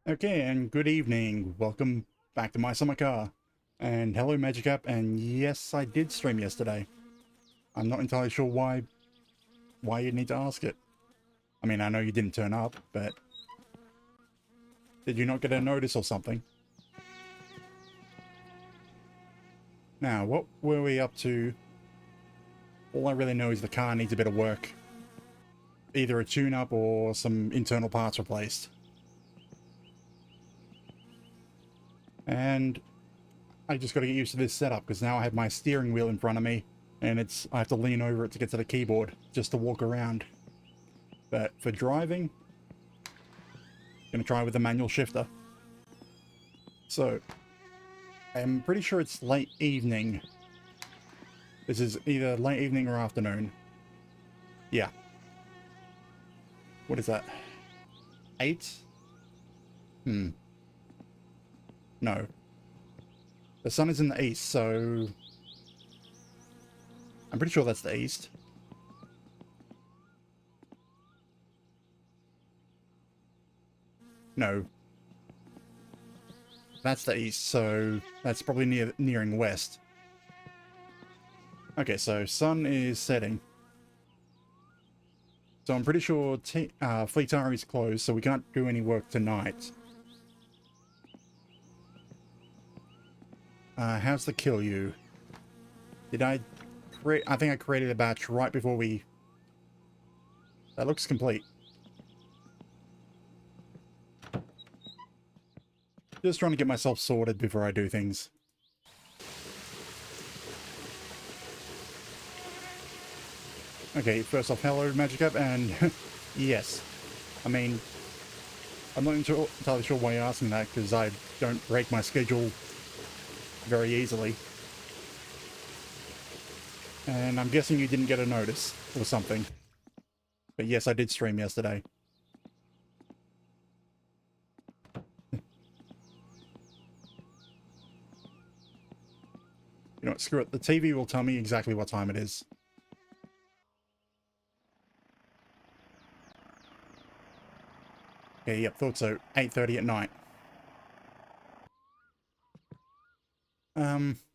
Okay, and good evening. Welcome back to my summer car. And hello, Magic App. And yes, I did stream yesterday. I'm not entirely sure why you need to ask it. I mean, I know you didn't turn up, but did you not get a notice or something? Now, what were we up to? All I really know is the car needs a bit of work. Either a tune-up or some internal parts replaced. And I just got to get used to this setup because now I have my steering wheel in front of me and I have to lean over it to get to the keyboard just to walk around. But for driving, I'm going to try with the manual shifter. So, I'm pretty sure it's late evening. This is either late evening or afternoon. Yeah. What is that? 8? No. The sun is in the east, so I'm pretty sure that's the east. No. That's the east, so that's probably nearing west. Okay, so sun is setting. So I'm pretty sure Fleetari is closed, so we can't do any work tonight. How's the kill you? Did I create... I think I created a batch right before we... That looks complete. Just trying to get myself sorted before I do things. Okay, first off, hello, Magic Up, and yes. I mean, I'm not entirely sure why you're asking that, because I don't break my schedule very easily. And I'm guessing you didn't get a notice or something. But yes, I did stream yesterday. You know what, screw it. The TV will tell me exactly what time it is. Okay, yep, thought so. 8:30 at night.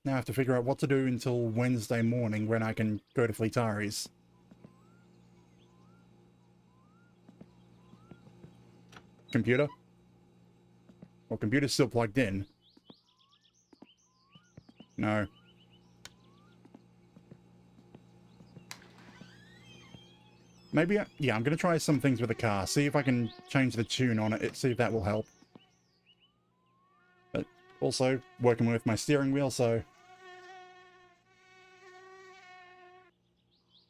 Now I have to figure out what to do until Wednesday morning when I can go to Fleetari's. Computer? Well, computer's still plugged in. No. Maybe, yeah, I'm going to try some things with the car. See if I can change the tune on it. See if that will help. But also, working with my steering wheel, so...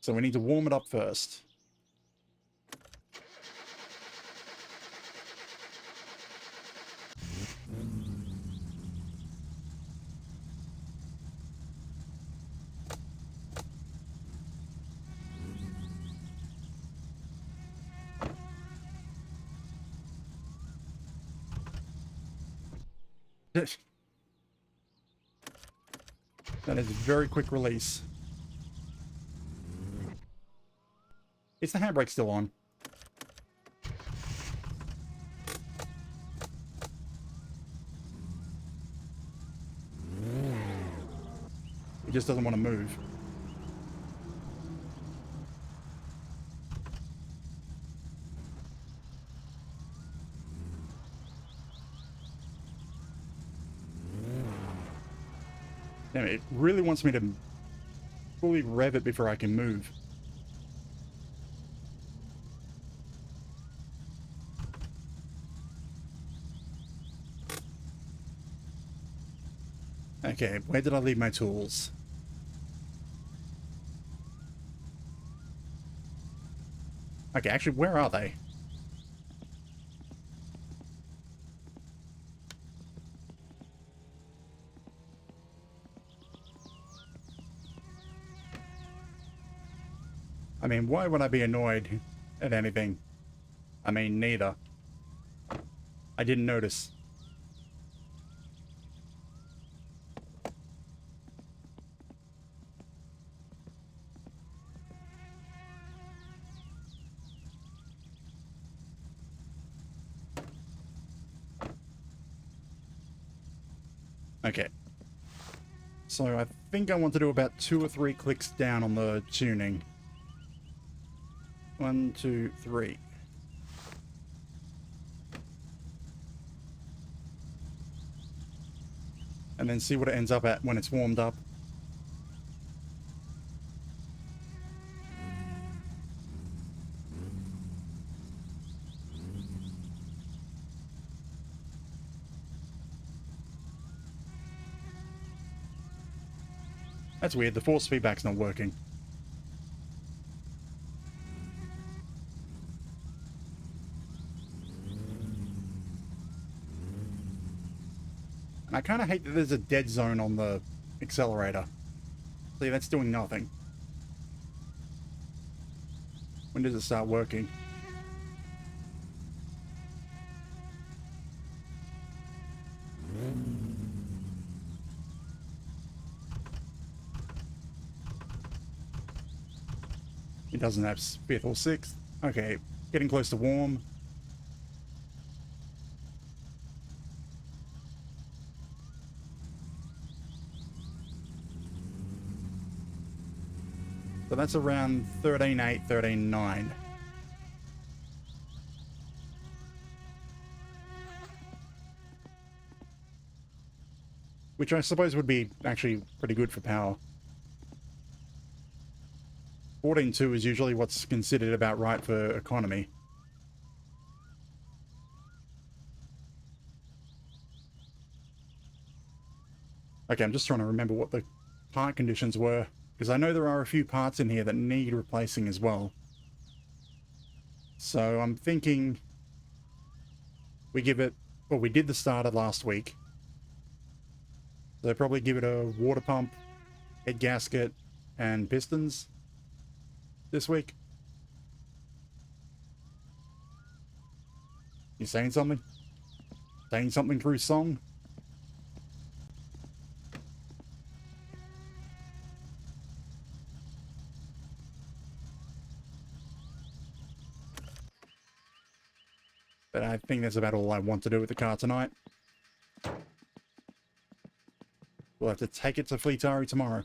So we need to warm it up first. That is a very quick release. Is the handbrake still on? It just doesn't want to move. Damn it really wants me to fully rev it before I can move. Okay, where did I leave my tools? Okay, actually, where are they? I mean, why would I be annoyed at anything? I mean, neither. I didn't notice. Okay. So I think I want to do about 2 or 3 clicks down on the tuning. 1, 2, 3. And then see what it ends up at when it's warmed up. That's weird, the force feedback's not working. And I kind of hate that there's a dead zone on the accelerator. See, that's doing nothing. When does it start working? It doesn't have 5th or 6th. Okay, getting close to warm. So that's around 13.8, 13.9. Which I suppose would be actually pretty good for power. 14.2 is usually what's considered about right for economy. Okay, I'm just trying to remember what the part conditions were, because I know there are a few parts in here that need replacing as well. So I'm thinking we give it, well, we did the starter last week. So probably give it a water pump, head gasket, and pistons this week. You saying something? Saying something through song? But I think that's about all I want to do with the car tonight. We'll have to take it to Fleetari tomorrow.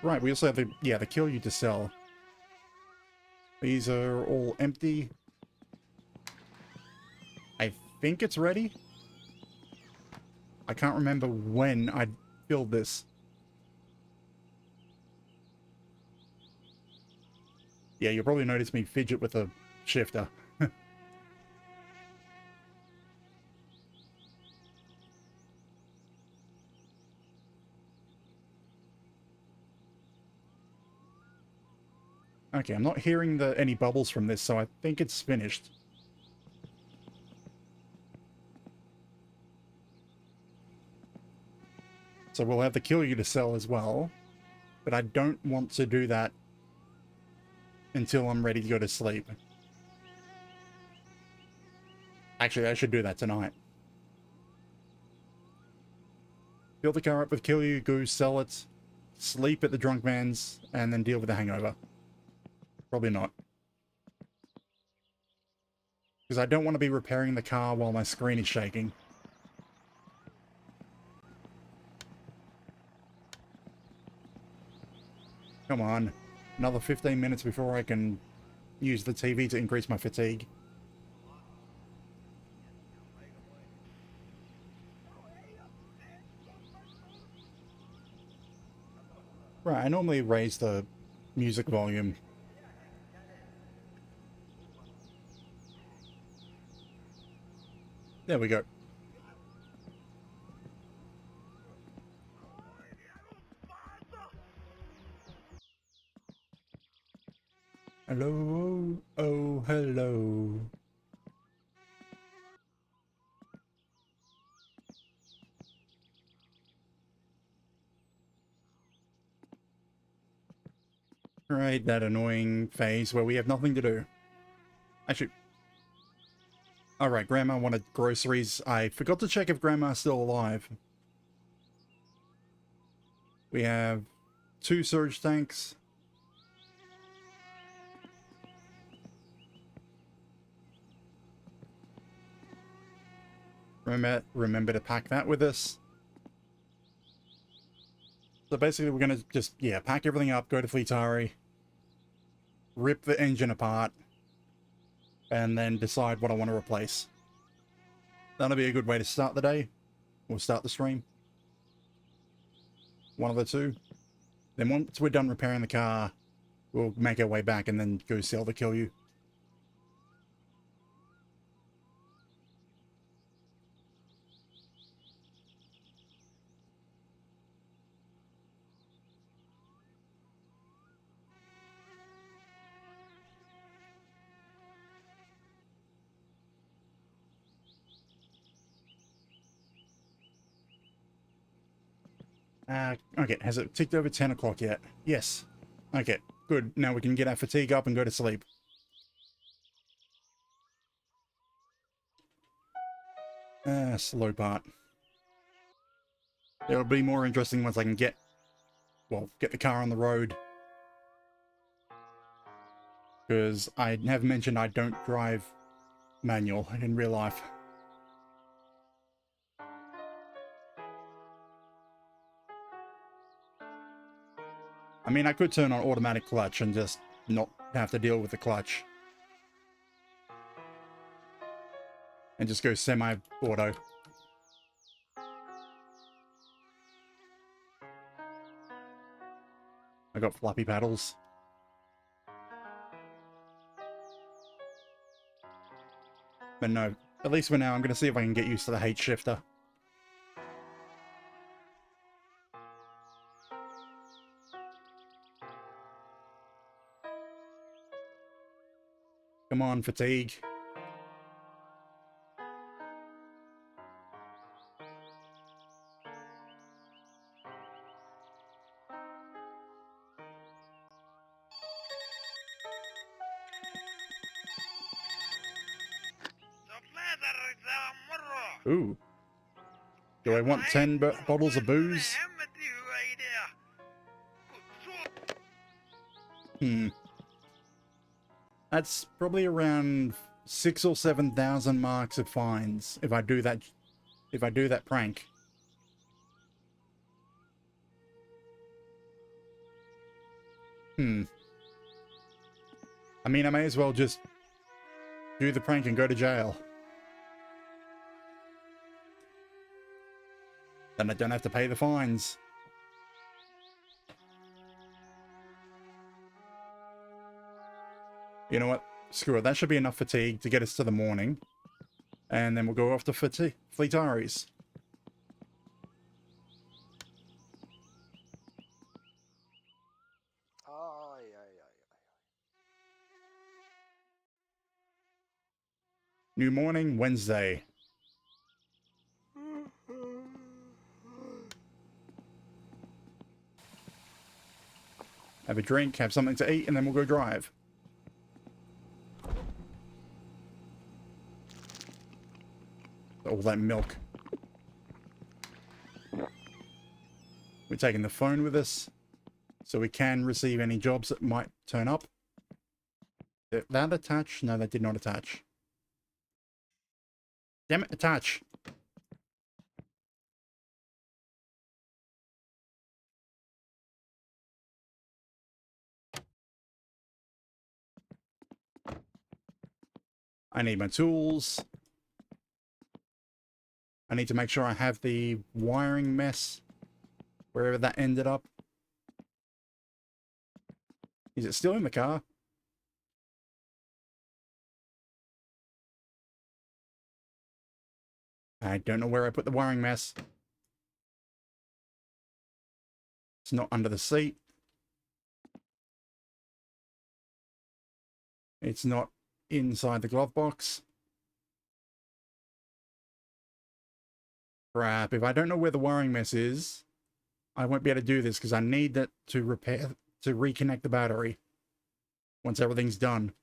Right, we also have the, yeah, the kill you to sell. These are all empty. I think it's ready. I can't remember when I filled this. Yeah, you'll probably notice me fidget with a shifter. Okay, I'm not hearing any bubbles from this, so I think it's finished. So we'll have the kill you to sell as well, but I don't want to do that until I'm ready to go to sleep. Actually, I should do that tonight. Fill the car up with kill you, go sell it, sleep at the drunk man's, and then deal with the hangover. Probably not. Because I don't want to be repairing the car while my screen is shaking. Come on. Another 15 minutes before I can use the TV to increase my fatigue. Right, I normally raise the music volume. There we go. Hello, oh, hello. Right, that annoying phase where we have nothing to do. Actually, alright, Grandma wanted groceries. I forgot to check if Grandma's still alive. We have 2 surge tanks. Remember to pack that with us. So basically we're going to just, yeah, pack everything up, go to Fleetari, rip the engine apart, and then decide what I want to replace. That'll be a good way to start the day, or start the stream. One of the two. Then once we're done repairing the car, we'll make our way back and then go sell the Kill You. Okay, has it ticked over 10 o'clock yet? Yes. Okay, good. Now we can get our fatigue up and go to sleep. Slow part. It'll be more interesting once I can get the car on the road. Because I have mentioned I don't drive manual in real life. I mean, I could turn on automatic clutch and just not have to deal with the clutch. And just go semi-auto. I got floppy paddles. But no, at least for now, I'm going to see if I can get used to the H shifter. Come on, fatigue. Ooh. Do I want 10 bottles of booze? That's probably around 6,000 or 7,000 marks of fines if I do that prank. I mean, I may as well just do the prank and go to jail. Then I don't have to pay the fines. You know what? Screw it. That should be enough fatigue to get us to the morning. And then we'll go off to Fleetari's. New morning, Wednesday. Have a drink, have something to eat, and then we'll go drive. All that milk. We're taking the phone with us, so we can receive any jobs that might turn up. Did that attach? No, that did not attach. Damn it, attach. I need my tools. I need to make sure I have the wiring mess wherever that ended up. Is it still in the car? I don't know where I put the wiring mess. It's not under the seat. It's not inside the glove box. Crap, if I don't know where the wiring mess is, I won't be able to do this because I need that to reconnect the battery once everything's done.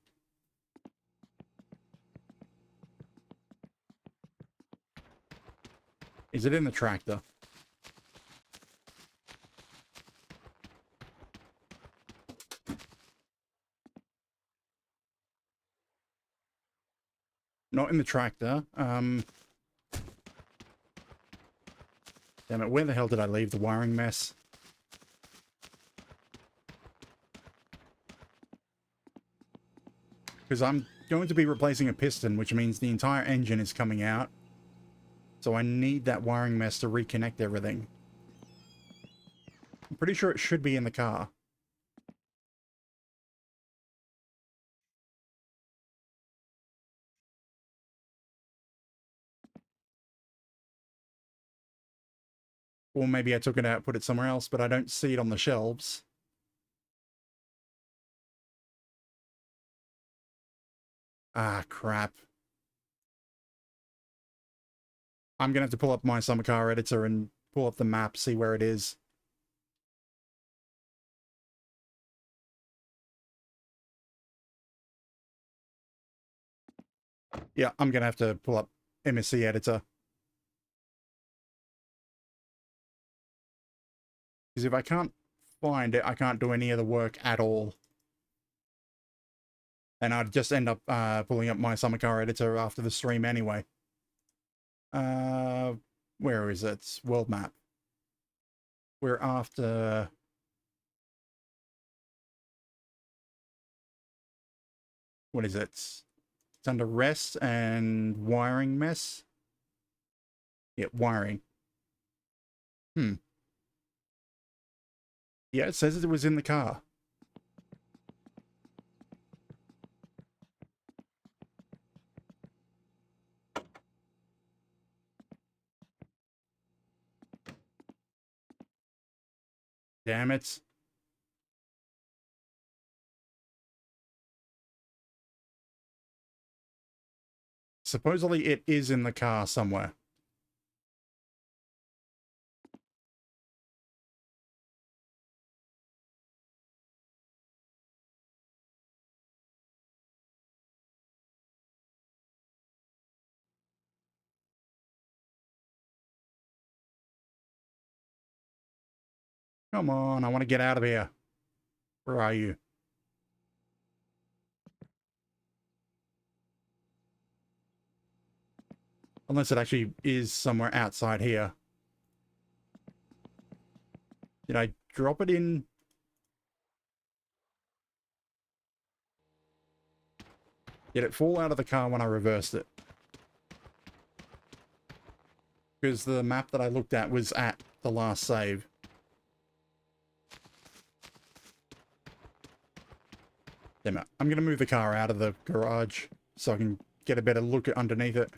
Is it in the tractor? Not in the tractor. Damn it, where the hell did I leave the wiring mess? Because I'm going to be replacing a piston, which means the entire engine is coming out. So I need that wiring mess to reconnect everything. I'm pretty sure it should be in the car. Or maybe I took it out, put it somewhere else, but I don't see it on the shelves. Ah, crap. I'm going to have to pull up my Summer Car editor and pull up the map, see where it is. Yeah, I'm going to have to pull up MSC editor. Because if I can't find it, I can't do any of the work at all. And I'd just end up pulling up my Summer Car editor after the stream anyway. Where is it? World map. We're after... What is it? It's under rest and wiring mess. Yeah, wiring. Yeah, it says it was in the car. Damn it. Supposedly it is in the car somewhere. Come on, I want to get out of here. Where are you? Unless it actually is somewhere outside here. Did I drop it in? Did it fall out of the car when I reversed it? Because the map that I looked at was at the last save. Damn it. I'm going to move the car out of the garage so I can get a better look at underneath it.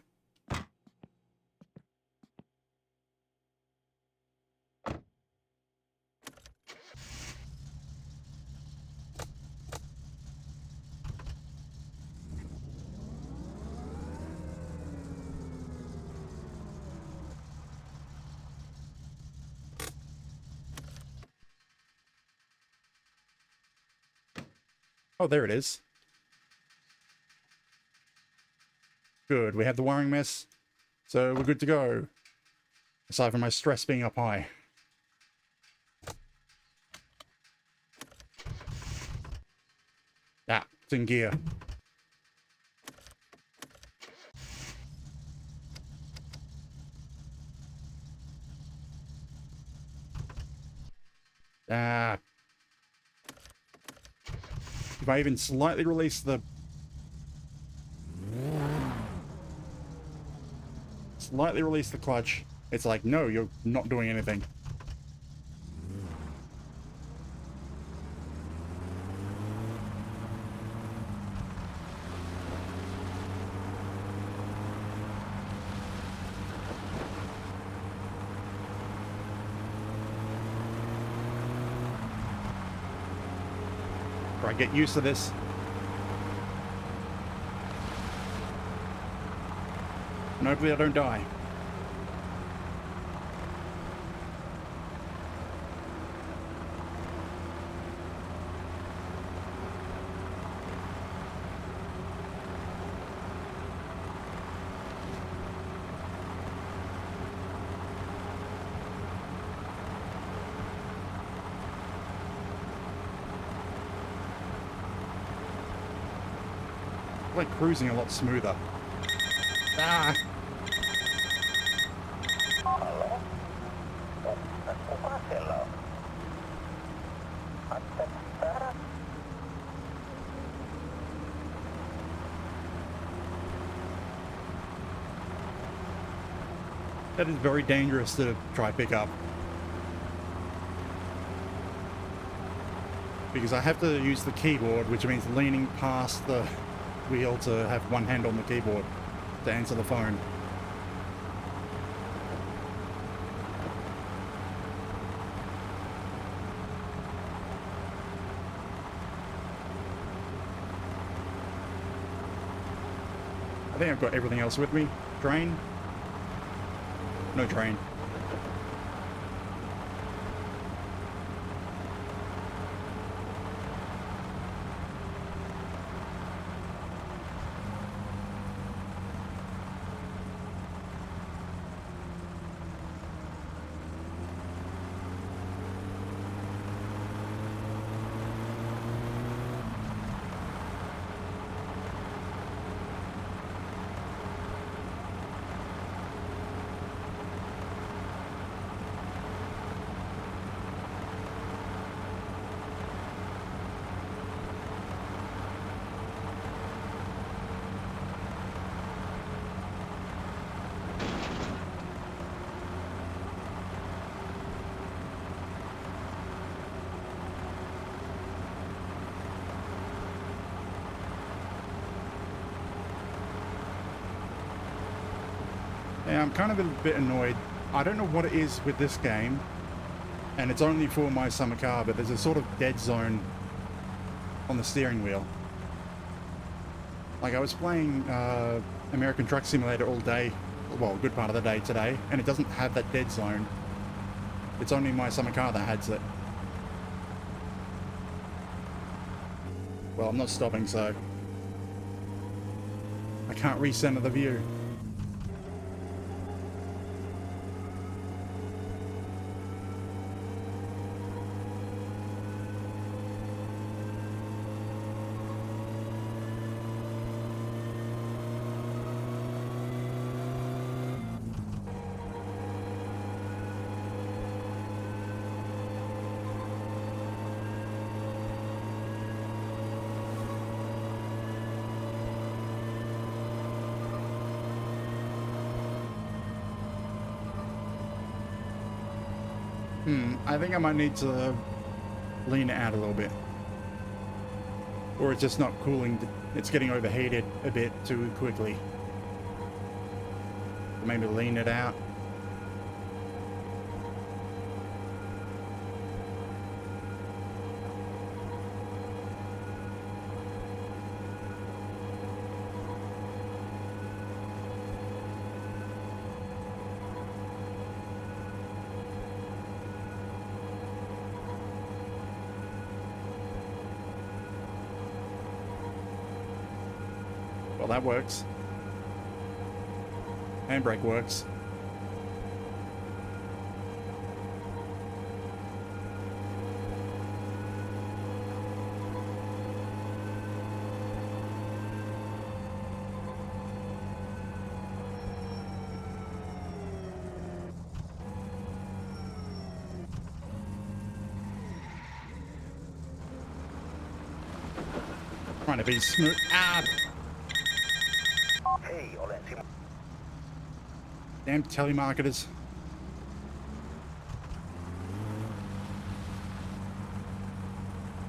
Oh, there it is. Good, we have the wiring mess, so we're good to go. Aside from my stress being up high. Ah, it's in gear. Ah. If I even slightly release the... clutch, it's like, no, you're not doing anything. Right, get used to this. And hopefully I don't die. Like cruising a lot smoother. Ah! That is very dangerous to try pick up. Because I have to use the keyboard, which means leaning past the wheel to have one hand on the keyboard to answer the phone. I think I've got everything else with me. Train? No train. Yeah, I'm kind of a bit annoyed. I don't know what it is with this game, and it's only for my summer car, but there's a sort of dead zone on the steering wheel. Like, I was playing American Truck Simulator all day, well, a good part of the day today, and it doesn't have that dead zone. It's only my summer car that has it. Well, I'm not stopping, so I can't recenter the view. I think I might need to lean it out a little bit. Or it's just not cooling. It's getting overheated a bit too quickly. Maybe lean it out. Well, that works. Handbrake works. Trying to be smooth. Ah! Damn telemarketers.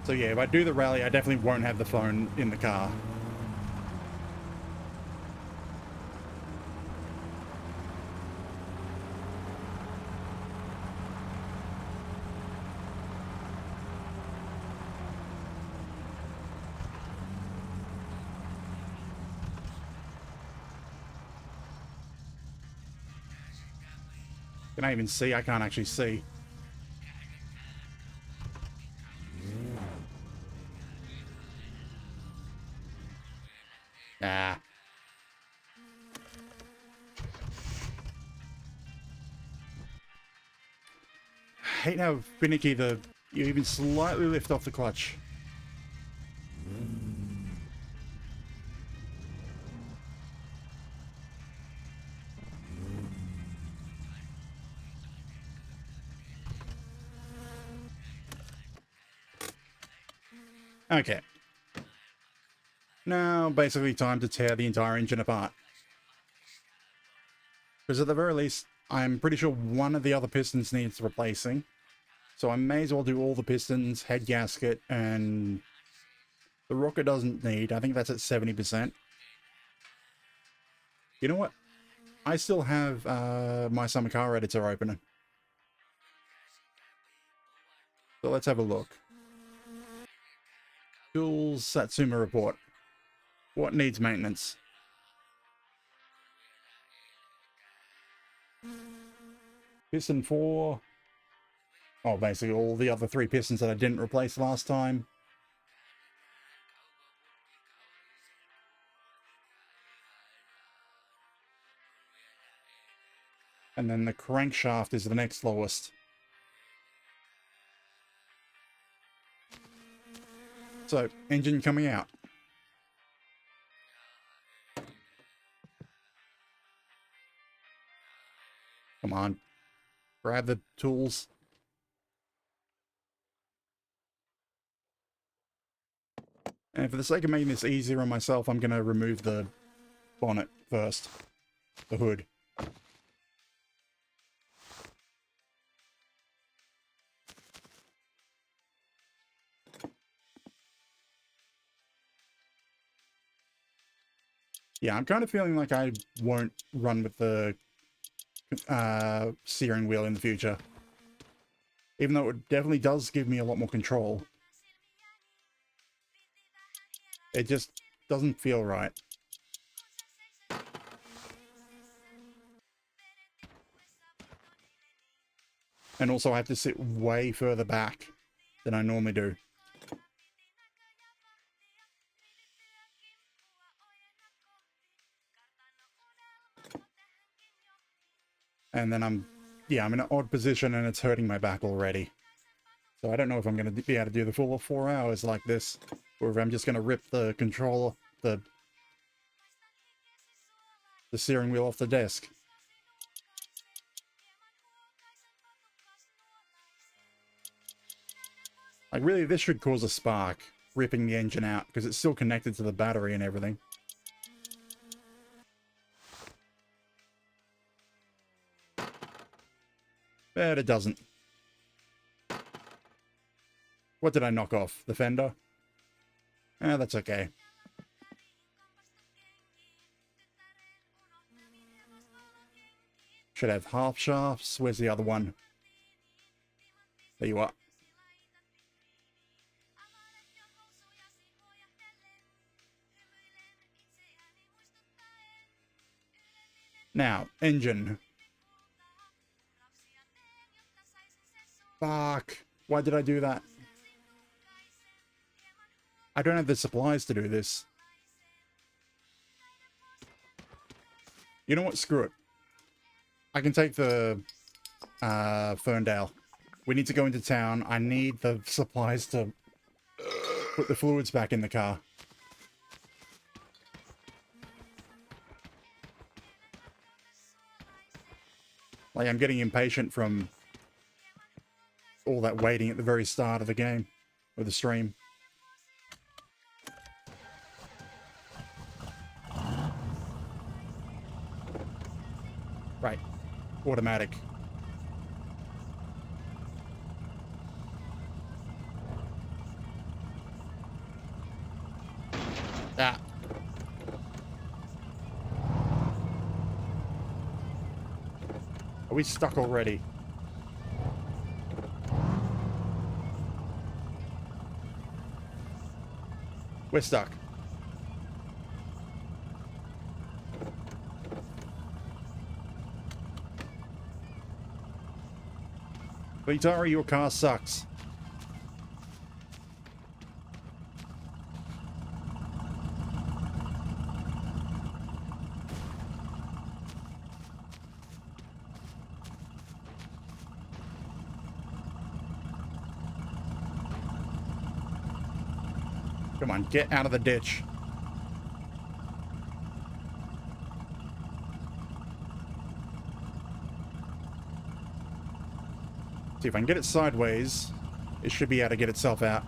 So yeah, if I do the rally, I definitely won't have the phone in the car. Can I even see? I can't actually see. Ah. I hate how finicky you even slightly lift off the clutch. Okay. Now, basically time to tear the entire engine apart. Because at the very least, I'm pretty sure one of the other pistons needs replacing. So I may as well do all the pistons, head gasket, and the rocket doesn't need. I think that's at 70%. You know what? I still have my Summer Car editor open. So let's have a look. Tools, Satsuma report. What needs maintenance? Piston 4. Oh, basically all the other 3 pistons that I didn't replace last time. And then the crankshaft is the next lowest. So, engine coming out. Come on. Grab the tools. And for the sake of making this easier on myself, I'm going to remove the bonnet first. The hood. Yeah, I'm kind of feeling like I won't run with the steering wheel in the future. Even though it definitely does give me a lot more control. It just doesn't feel right. And also I have to sit way further back than I normally do. And then I'm in an odd position and it's hurting my back already. So I don't know if I'm going to be able to do the full 4 hours like this, or if I'm just going to rip the controller, the steering wheel off the desk. Like, really, this should cause a spark, ripping the engine out, because it's still connected to the battery and everything. But it doesn't. What did I knock off? The fender? That's okay. Should have half shafts. Where's the other one? There you are. Now, engine. Fuck. Why did I do that? I don't have the supplies to do this. You know what? Screw it. I can take the Ferndale. We need to go into town. I need the supplies to put the fluids back in the car. Like, I'm getting impatient from all that waiting at the very start of the game, or the stream. Right. Automatic. Ah. Are we stuck already? We're stuck. Vitara, your car sucks. Come on, get out of the ditch. See, if I can get it sideways, it should be able to get itself out.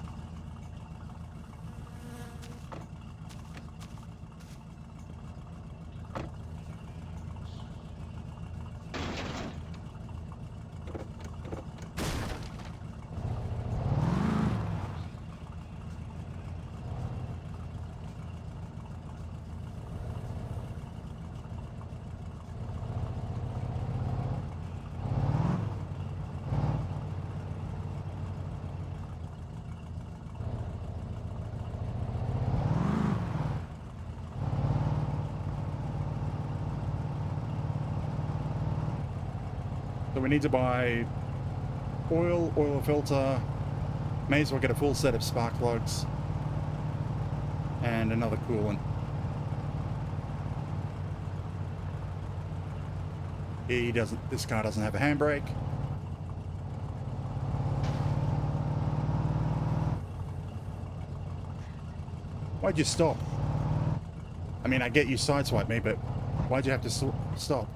we need to buy oil filter. May as well get a full set of spark plugs. And another coolant. This car doesn't have a handbrake. Why'd you stop? I mean, I get you sideswiped me, but why'd you have to stop?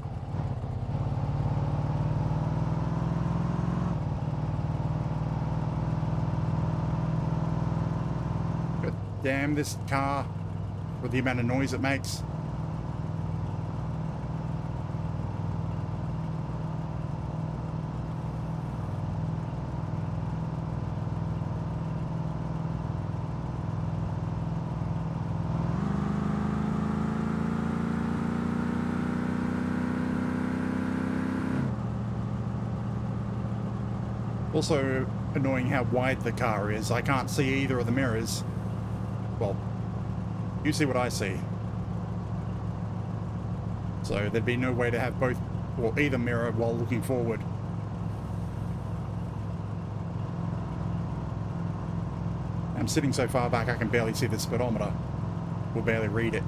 God damn this car with the amount of noise it makes. Also annoying how wide the car is. I can't see either of the mirrors. Well, you see what I see. So there'd be no way to have both, or either mirror while looking forward. I'm sitting so far back I can barely see the speedometer. We'll barely read it.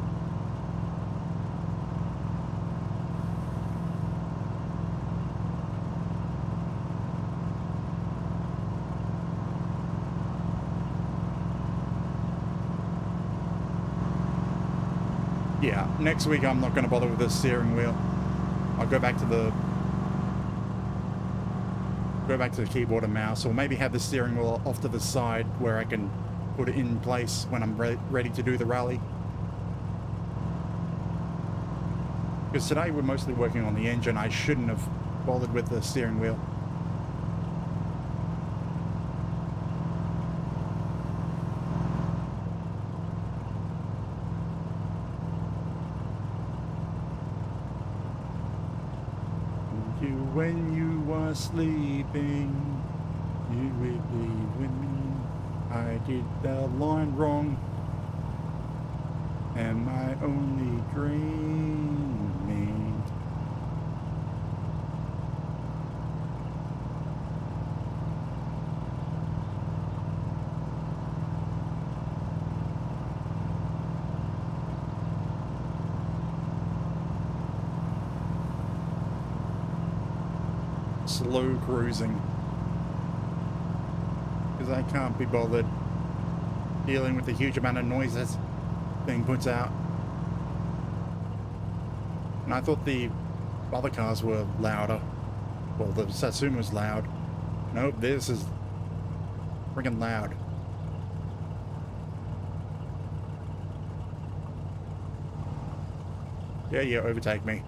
Yeah, next week I'm not going to bother with the steering wheel. I'll go back to the keyboard and mouse, or maybe have the steering wheel off to the side where I can put it in place when I'm ready to do the rally. Because today we're mostly working on the engine. I shouldn't have bothered with the steering wheel. When you were sleeping, you would leave with me. I did the line wrong. Am I only dreaming? Slow cruising, because I can't be bothered dealing with the huge amount of noise this thing puts out. And I thought the other cars were louder. Well, the Satsuma's loud. Nope, this is freaking loud. Yeah, overtake me.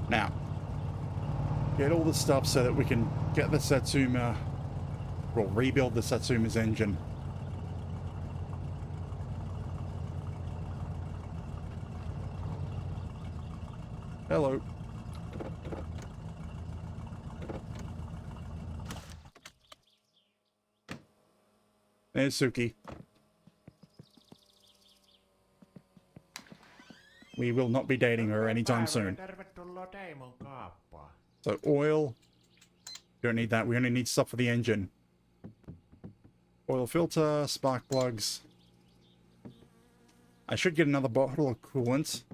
Now, get all the stuff so that we can get the Satsuma, well, rebuild the Satsuma's engine. Hello. There's Suki. We will not be dating her anytime soon. So oil, don't need that. We only need stuff for the engine. Oil filter, spark plugs. I should get another bottle of coolant,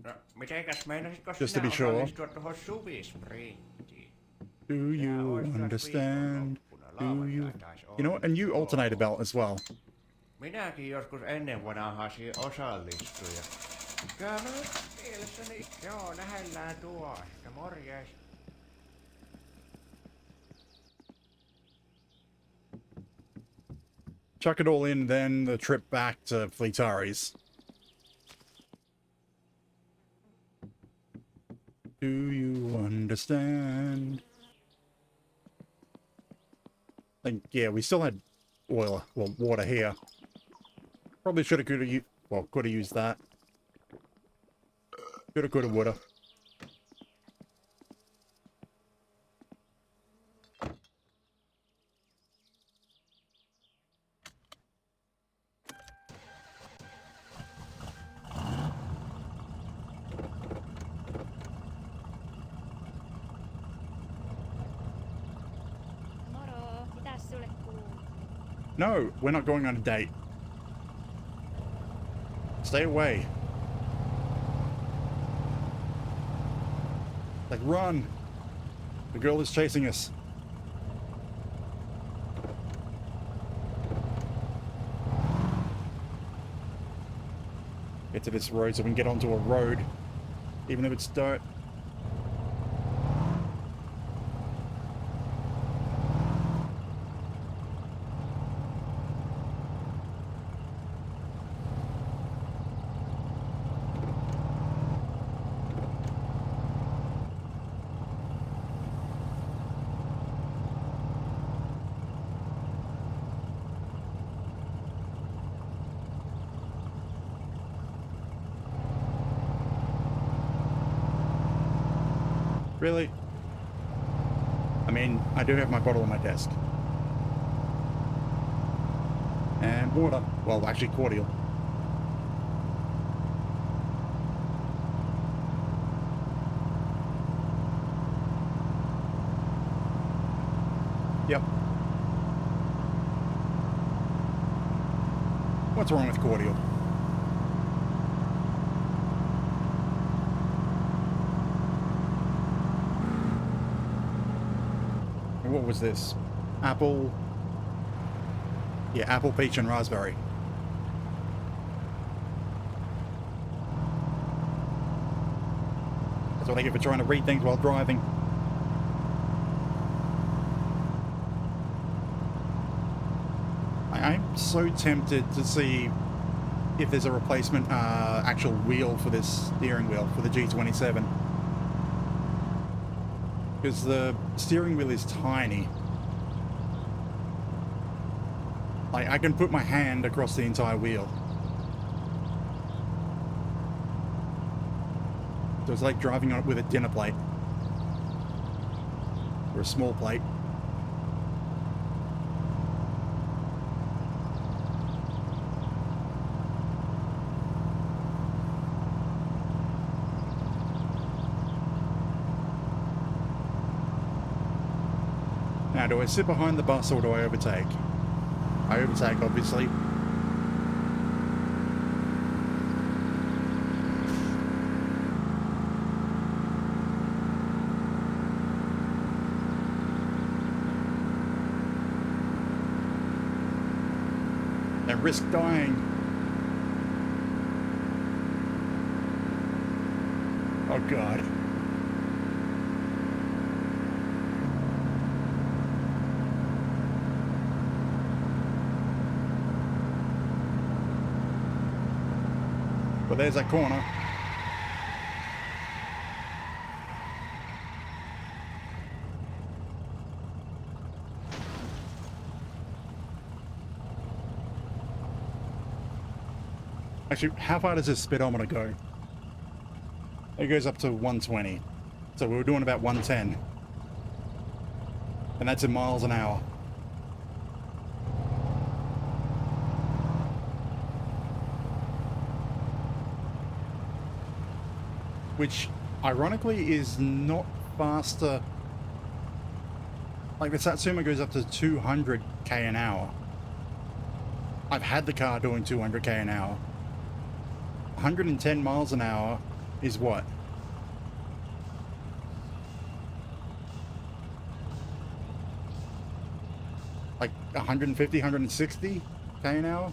just to be sure. Do you understand? Do you? You know what? A new alternator belt as well. Minäkin joskus ennen vanhasi osallistuja. Kyllä mielessäni, joo, lähellään tuosta. Morjes. Chuck it all in, then the trip back to Fleetari's. Do you understand? Like, yeah, we still had oil, well, water here. Probably should have, could have used that. Shoulda, coulda, woulda. No, we're not going on a date. Stay away. Like, run. The girl is chasing us. Get to this road so we can get onto a road, even if it's dirt. Really? I mean, I do have my bottle on my desk. And water. Well, actually cordial. Yep. What's wrong with cordial? What was this? Apple. Yeah, apple, peach, and raspberry. That's what I get for trying to read things while driving. I'm so tempted to see if there's a replacement actual wheel for this steering wheel for the G27. Because the steering wheel is tiny. Like, I can put my hand across the entire wheel. So it's like driving on it with a dinner plate. Or a small plate. Now, do I sit behind the bus or do I overtake? I overtake, obviously. And risk dying. Oh, God. But there's that corner. Actually, how far does this speedometer go? It goes up to 120. So we were doing about 110. And that's in miles an hour. Which, ironically, is not faster. Like, the Satsuma goes up to 200k an hour. I've had the car doing 200k an hour. 110 miles an hour is what? Like 150, 160k an hour?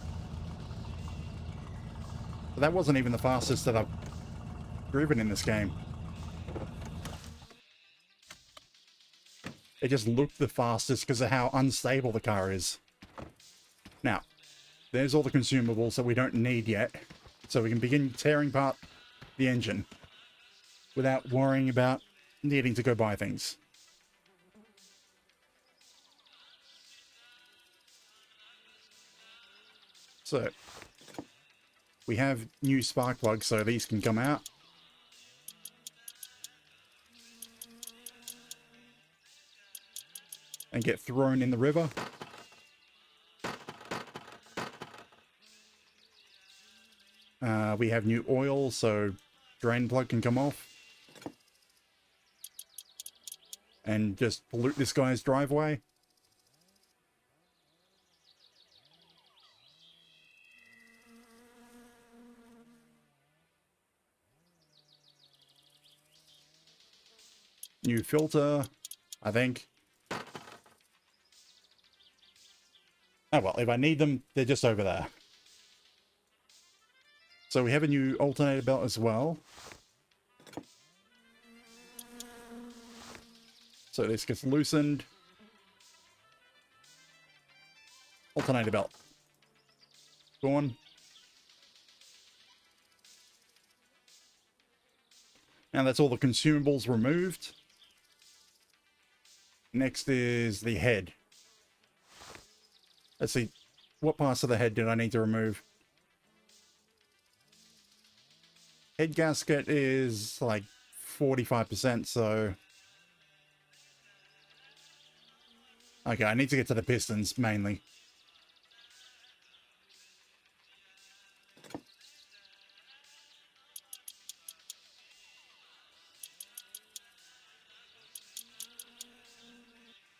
But that wasn't even the fastest that I've driven in this game. It just looked the fastest because of how unstable the car is. Now, there's all the consumables that we don't need yet, so we can begin tearing apart the engine without worrying about needing to go buy things. So, we have new spark plugs, so these can come out. And get thrown in the river. We have new oil, so drain plug can come off. And just pollute this guy's driveway. New filter, I think. Oh well, if I need them, they're just over there. So we have a new alternator belt as well. So this gets loosened. Alternator belt. Gone. Now that's all the consumables removed. Next is the head. Let's see. What parts of the head did I need to remove? Head gasket is like 45%, so... Okay, I need to get to the pistons, mainly.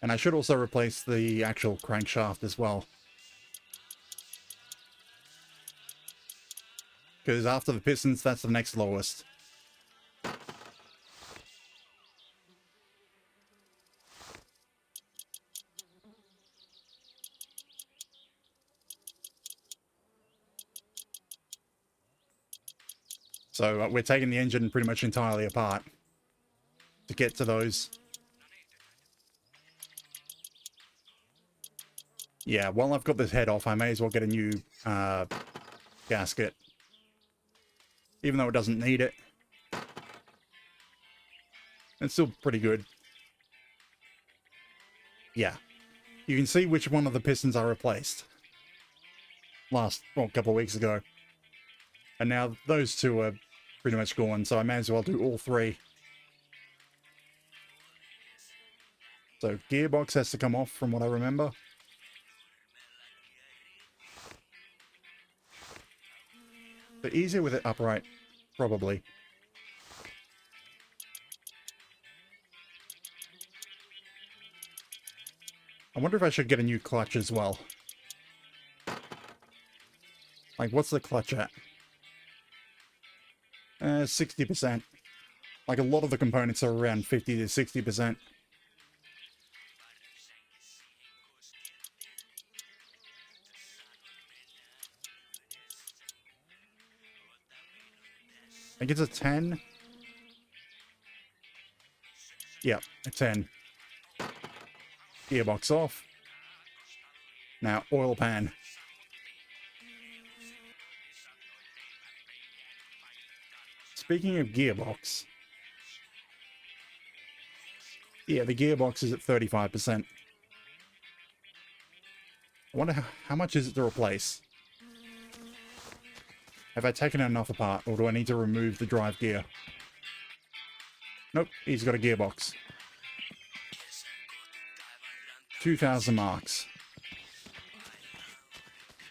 And I should also replace the actual crankshaft as well. Because after the pistons, that's the next lowest. So we're taking the engine pretty much entirely apart to get to those. Yeah, while I've got this head off, I may as well get a new gasket. Even though it doesn't need it. It's still pretty good. Yeah. You can see which one of the pistons I replaced. Well, a couple of weeks ago. And now those two are pretty much gone, so I may as well do all three. So gearbox has to come off from what I remember. But easier with it upright, probably. I wonder if I should get a new clutch as well. Like, what's the clutch at? 60%. Like, a lot of the components are around 50 to 60%. I think it's a 10. Yeah, a 10. Gearbox off. Now, oil pan. Speaking of gearbox. Yeah, the gearbox is at 35%. I wonder how much is it to replace? Have I taken enough apart, or do I need to remove the drive gear? Nope, he's got a gearbox. 2,000 marks.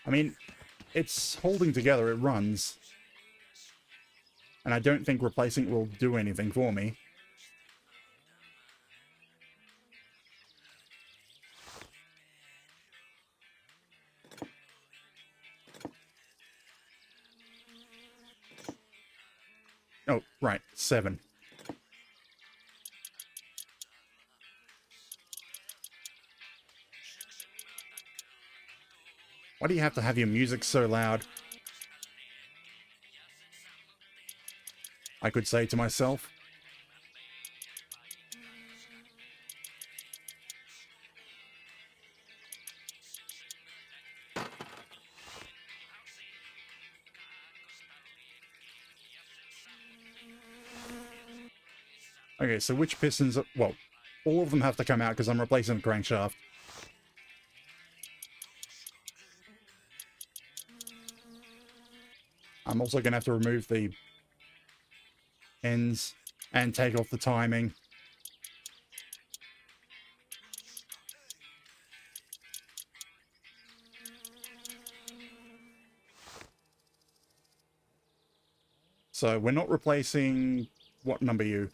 I mean, it's holding together, it runs. And I don't think replacing it will do anything for me. Oh, right, 7. Why do you have to have your music so loud? I could say to myself. Okay, so which pistons... Well, all of them have to come out because I'm replacing the crankshaft. I'm also going to have to remove the ends and take off the timing. So we're not replacing... What number you?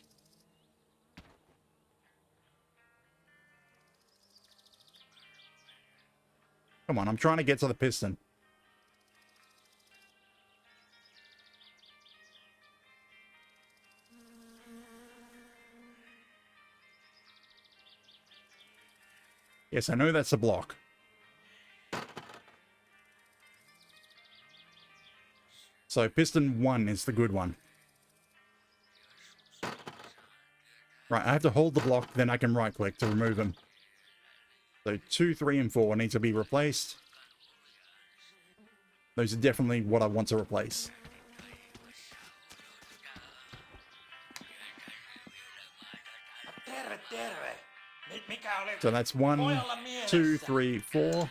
Come on, I'm trying to get to the piston. Yes, I know that's a block. So piston 1 is the good one. Right, I have to hold the block, then I can right-click to remove them. So 2, 3, and 4 need to be replaced. Those are definitely what I want to replace. Terve, terve. Mikä oli? So that's 1, Pojalla 2, mielessä. 3, 4.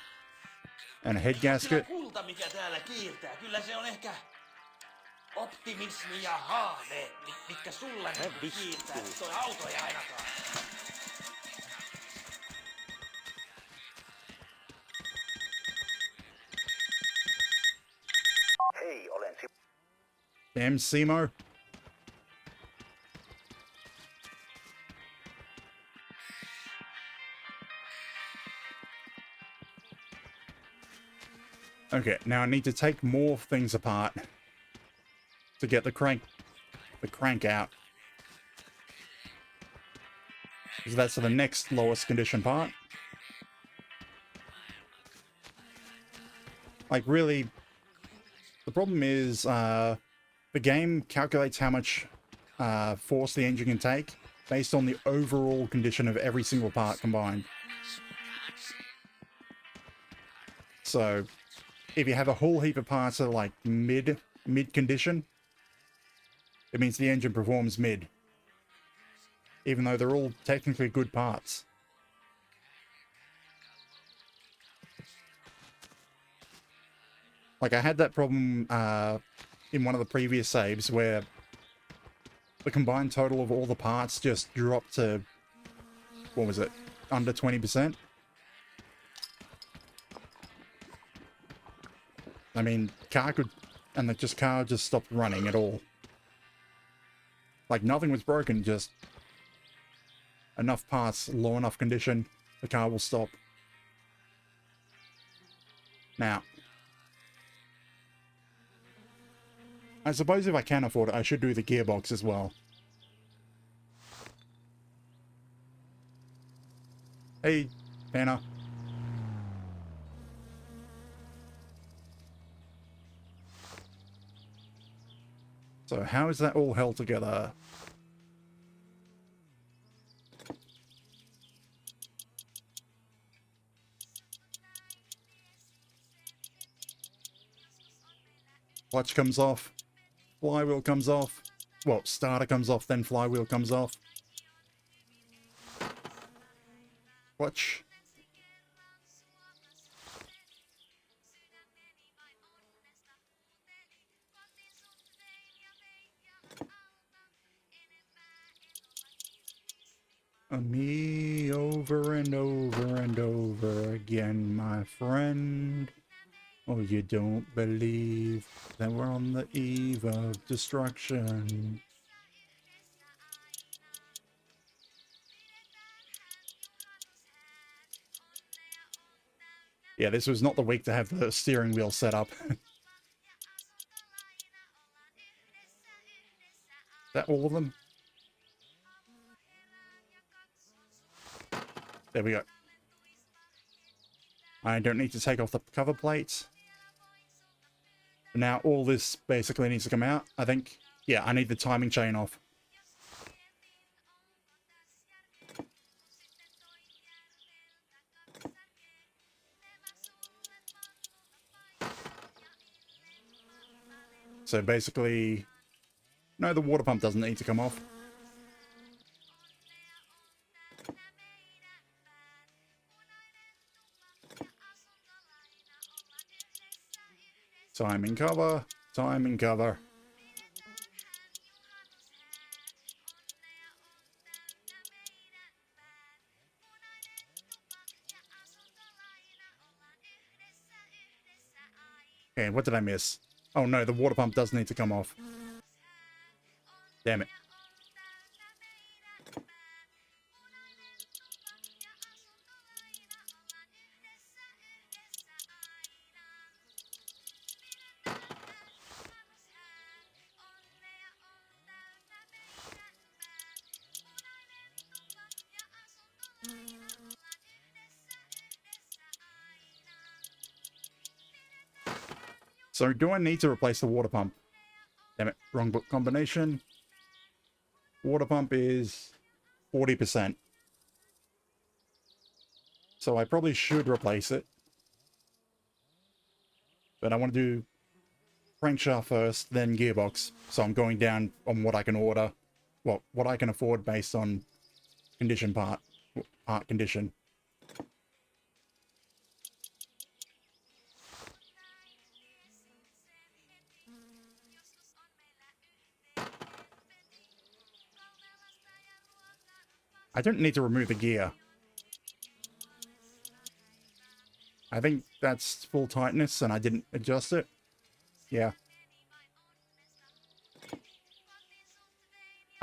And a head Ihan sillä gasket. kulta, mikä täällä kiiltää. Kyllä se on ehkä optimismi ja haaveet, mitkä sulla nyt kiiltää. Toi auto ei ainakaan. Hei, olen Damn Simo. Okay, now I need to take more things apart to get the crank out. So that's the next lowest condition part. Like really, the problem is the game calculates how much force the engine can take based on the overall condition of every single part combined. So if you have a whole heap of parts that are like mid condition, it means the engine performs mid, even though they're all technically good parts. Like I had that problem in one of the previous saves where the combined total of all the parts just dropped to, what was it, under 20%? I mean, car just stopped running at all. Like nothing was broken, just enough parts, low enough condition, the car will stop. Now, I suppose if I can afford it, I should do the gearbox as well. Hey, Panna. So how is that all held together? Clutch comes off. Flywheel comes off. Well, starter comes off, then flywheel comes off. Clutch. Me over and over and over again, my friend. Oh, you don't believe that we're on the eve of destruction. Yeah, this was not the week to have the steering wheel set up. Is that all of them? There we go. I don't need to take off the cover plates. Now all this basically needs to come out, I think. Yeah, I need the timing chain off. So basically, no, the water pump doesn't need to come off. Timing cover, timing cover. Okay, what did I miss? Oh no, the water pump does need to come off. Damn it. So do I need to replace the water pump? Damn it, wrong book combination. Water pump is 40%. So I probably should replace it. But I want to do crankshaft first, then gearbox. So I'm going down on what I can order. Well, what I can afford based on condition part condition. I don't need to remove the gear. I think that's full tightness and I didn't adjust it. Yeah.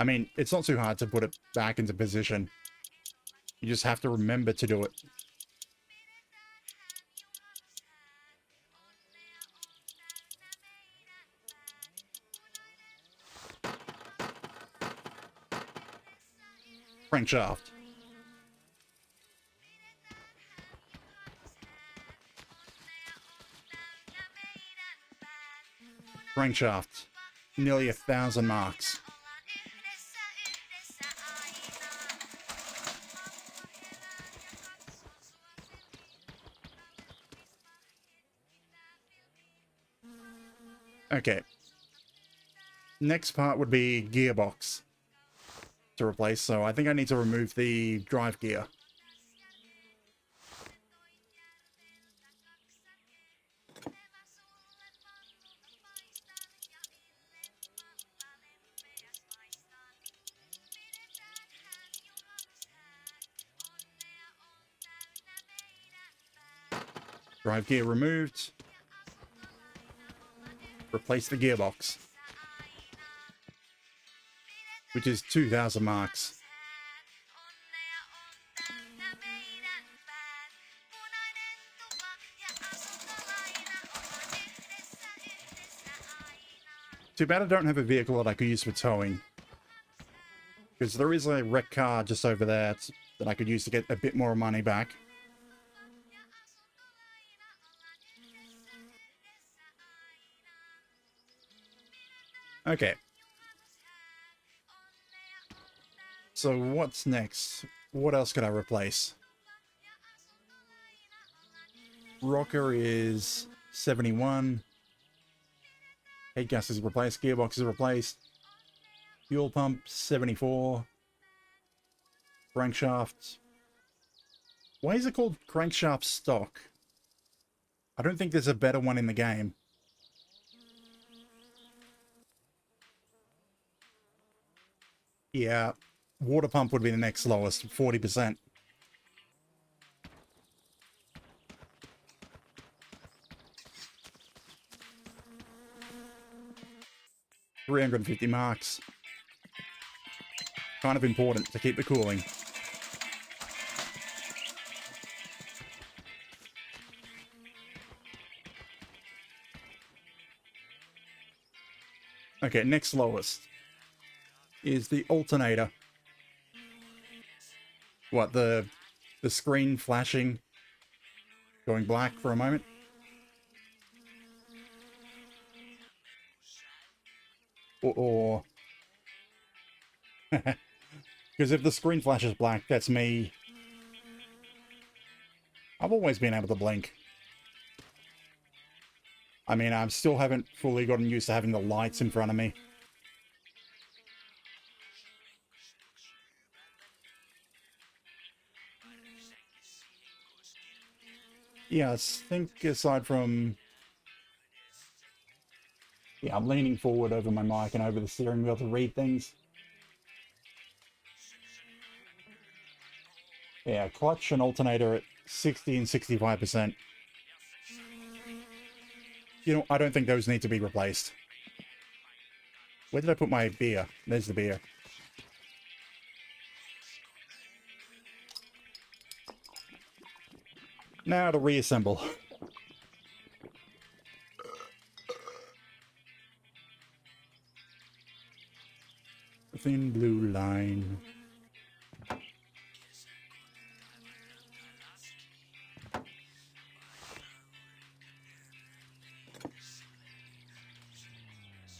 I mean, it's not too hard to put it back into position. You just have to remember to do it. Crankshaft. Crankshaft. Nearly 1,000 marks. Okay. Next part would be gearbox to replace, so I think I need to remove the drive gear. Drive gear removed. Replace the gearbox, which is 2,000 marks. Too bad I don't have a vehicle that I could use for towing. Because there is a wrecked car just over there that I could use to get a bit more money back. Okay. So what's next? What else could I replace? Rocker is 71. Head gas is replaced. Gearbox is replaced. Fuel pump 74. Crankshaft. Why is it called crankshaft stock? I don't think there's a better one in the game. Yeah, water pump would be the next lowest, 40%. $350 marks. Kind of important to keep the cooling. Okay, next lowest is the alternator. What, the screen flashing, going black for a moment? Or because if the screen flashes black, that's me. I've always been able to blink. I mean, I still haven't fully gotten used to having the lights in front of me. Yeah, I think aside from... Yeah, I'm leaning forward over my mic and over the steering wheel to read things. Yeah, clutch and alternator at 60 and 65%. You know, I don't think those need to be replaced. Where did I put my beer? There's the beer. Now to reassemble. Thin blue line.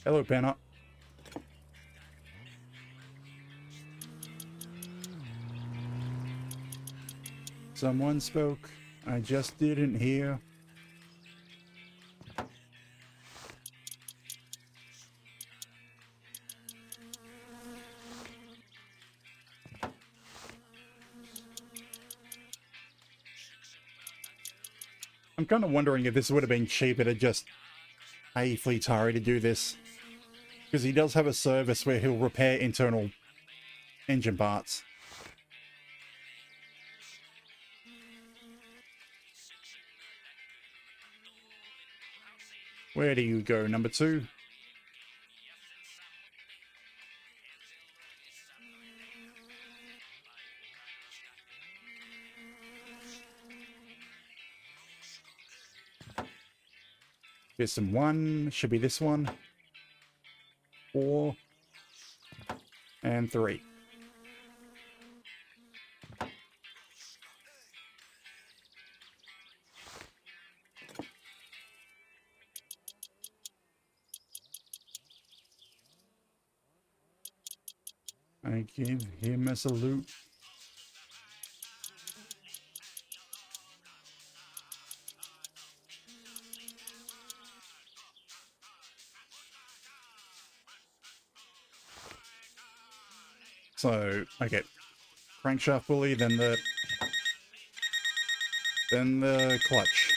Hello, Penner. Someone spoke. I just didn't hear. I'm kind of wondering if this would have been cheaper to just pay Fleetari to do this. Because he does have a service where he'll repair internal engine parts. Where do you go, number 2? Piston 1 should be this one. 4 and 3. I give him a salute. So, okay. Crankshaft pulley, then the clutch.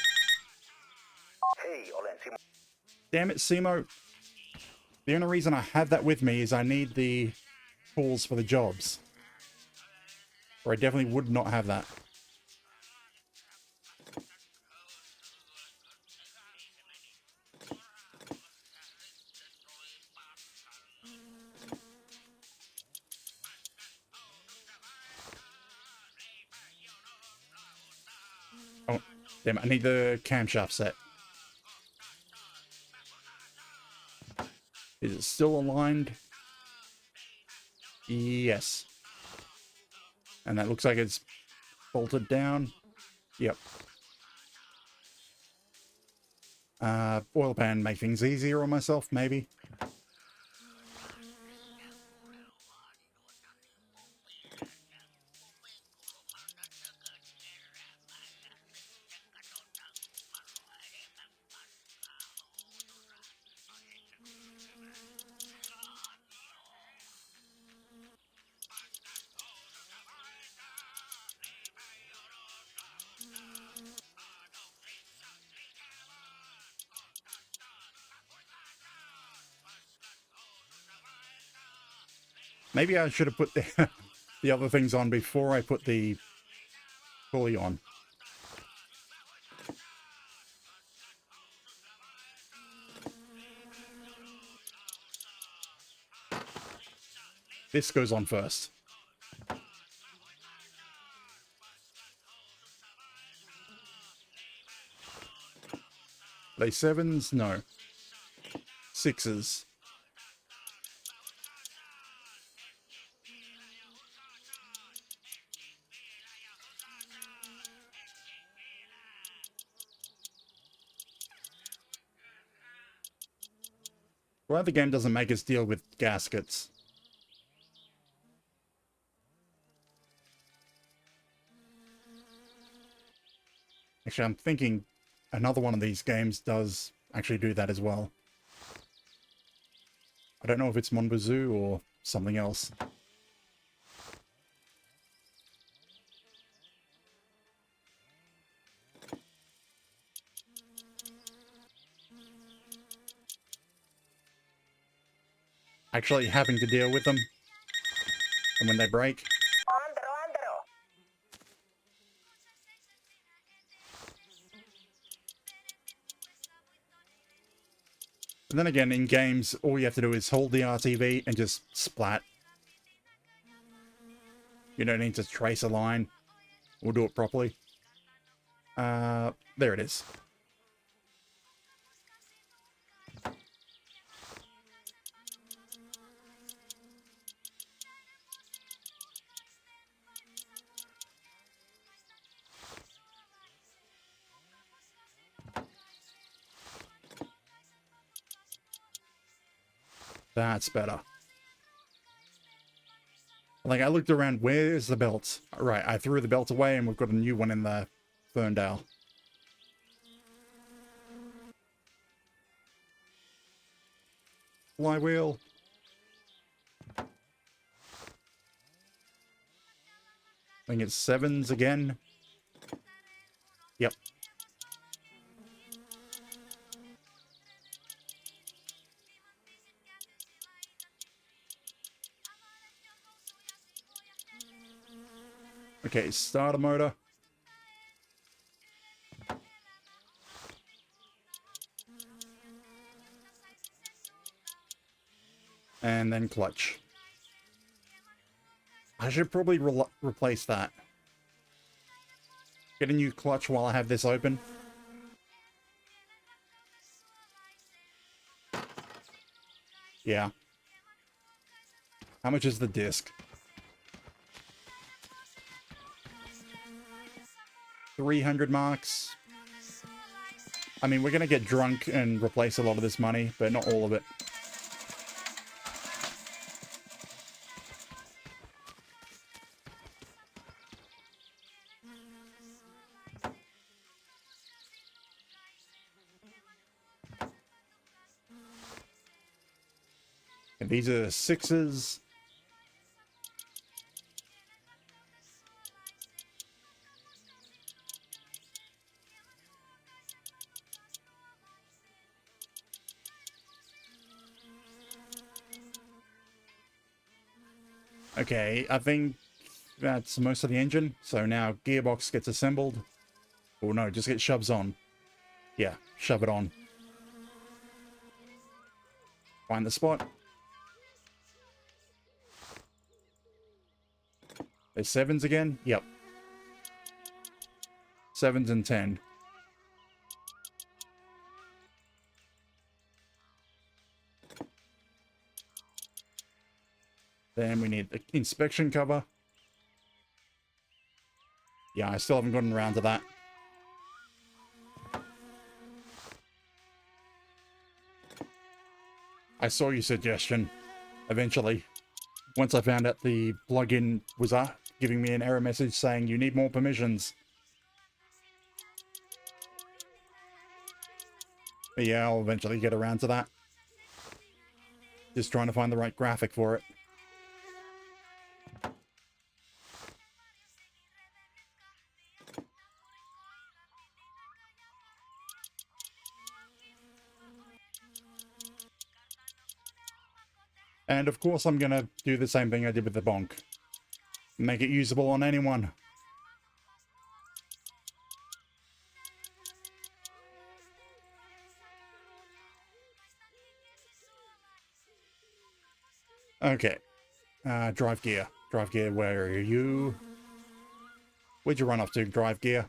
Hei, olen Simo. Damn it, Simo. The only reason I have that with me is I need the tools for the jobs. Or I definitely would not have that. Oh, damn it, I need the camshaft set. Is it still aligned? Yes. And that looks like it's bolted down. Yep. Oil pan make things easier on myself, maybe. Maybe I should have put the, the other things on before I put the pulley on. This goes on first. Are they 7s? No. 6s. Glad the game doesn't make us deal with gaskets. Actually, I'm thinking another one of these games does actually do that as well. I don't know if it's Monbazoo or something else. Actually having to deal with them. And when they break. Antero, Antero. And then again, in games, all you have to do is hold the RTV and just splat. You don't need to trace a line. We'll do it properly. There it is. That's better. Like, I looked around, where's the belt? Right, I threw the belt away and we've got a new one in the Ferndale. Flywheel. I think it's 7s again. Yep. Okay, starter motor. And then clutch. I should probably replace that. Get a new clutch while I have this open. Yeah. How much is the disc? 300 marks. I mean, we're going to get drunk and replace a lot of this money, but not all of it. And these are 6s. Okay, I think that's most of the engine. So now gearbox gets assembled. Oh no, just get shoves on. Yeah, shove it on. Find the spot. There's 7s again? Yep. 7s and 10. Then we need the inspection cover. Yeah, I still haven't gotten around to that. I saw your suggestion. Eventually. Once I found out the plugin was giving me an error message saying you need more permissions. But yeah, I'll eventually get around to that. Just trying to find the right graphic for it. And of course I'm going to do the same thing I did with the bonk. Make it usable on anyone. Okay. Drive gear. Drive gear, where are you? Where'd you run off to, drive gear?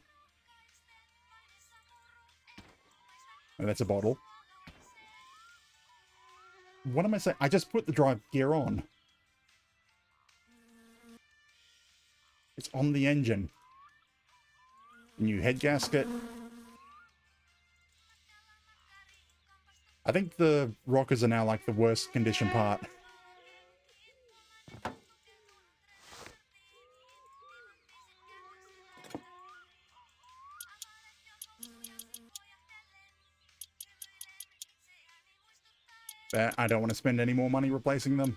Oh, that's a bottle. What am I saying? I just put the drive gear on. It's on the engine. New head gasket. I think the rockers are now like the worst condition part. But I don't want to spend any more money replacing them.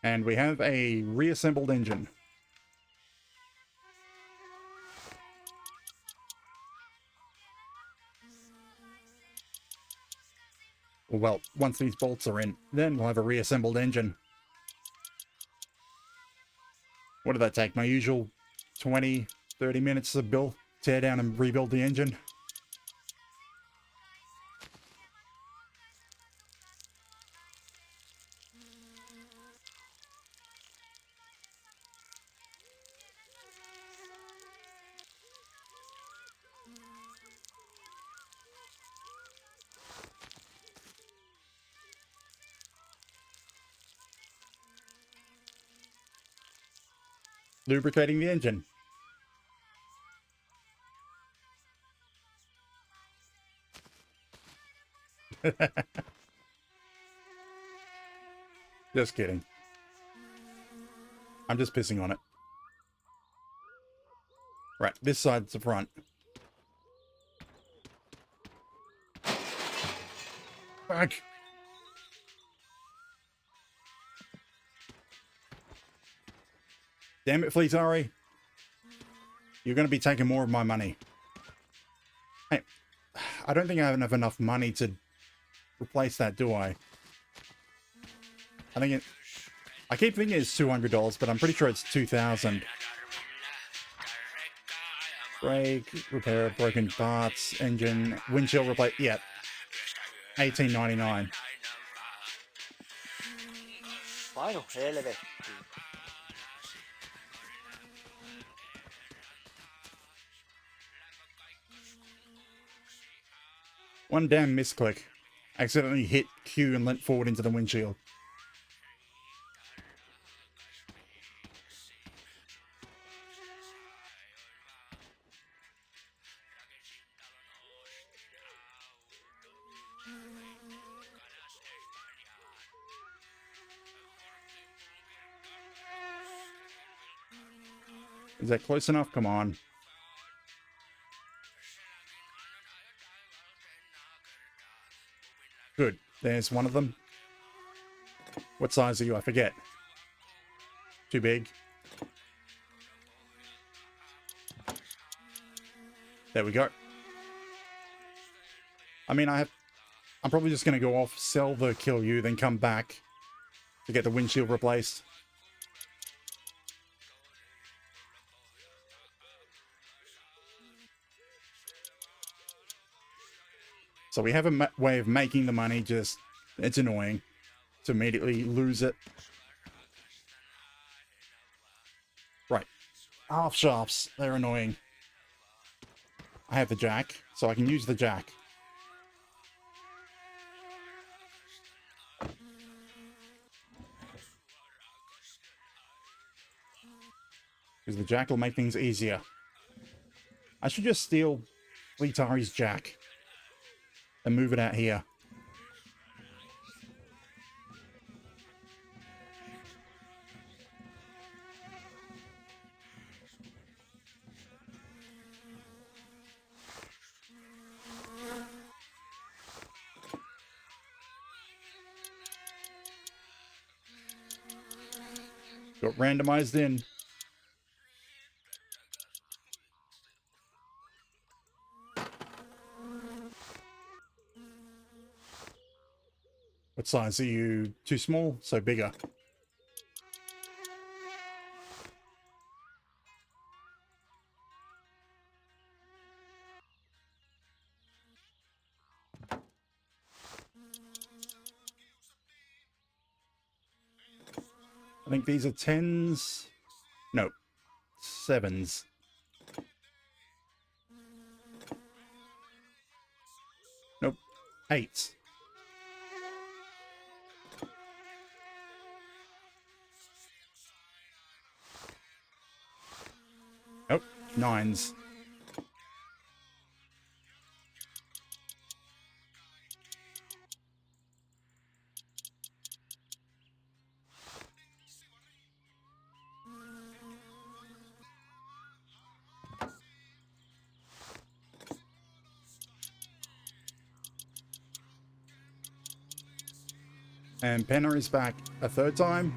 And we have a reassembled engine. Well, once these bolts are in, then we'll have a reassembled engine. What did that take? My usual 20, 30 minutes to build, tear down and rebuild the engine? lubricating the engine. Just kidding. I'm just pissing on it. Right, this side's the front. Fuck. Damn it, Fleetari. You're going to be taking more of my money. Hey, I don't think I have enough money to replace that, do I? I think it... I keep thinking it's $200, but I'm pretty sure it's $2,000. Brake, repair, broken parts, engine, windshield replace... Yeah. $18.99. Painu helvettiin. One damn misclick. Accidentally hit Q and leant forward into the windshield. Is that close enough? Come on. Good. There's one of them. What size are you? I forget. Too big. There we go. I mean, I'm probably just going to go off, sell the Kill You, then come back to get the windshield replaced. So we have a way of making the money, just, it's annoying to immediately lose it. Right. Half shafts, they're annoying. I have the jack, so I can use the jack. Because the jack will make things easier. I should just steal Fleetari's jack and move it out here. Got randomized in. What size are you? Too small? So bigger. I think these are 10s. No, 7s. Nope, 8s. Nope, 9s. And Penner is back a third time.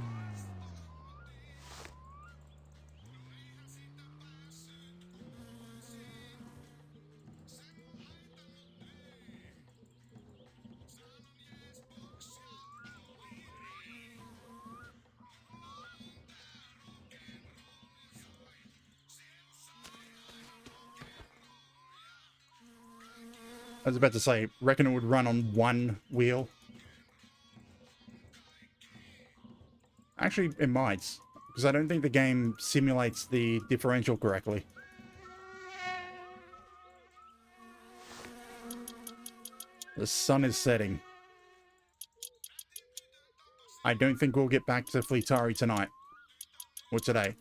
I was about to say, reckon it would run on one wheel. Actually, it might, because I don't think the game simulates the differential correctly. The sun is setting. I don't think we'll get back to Fleetari tonight. Or today.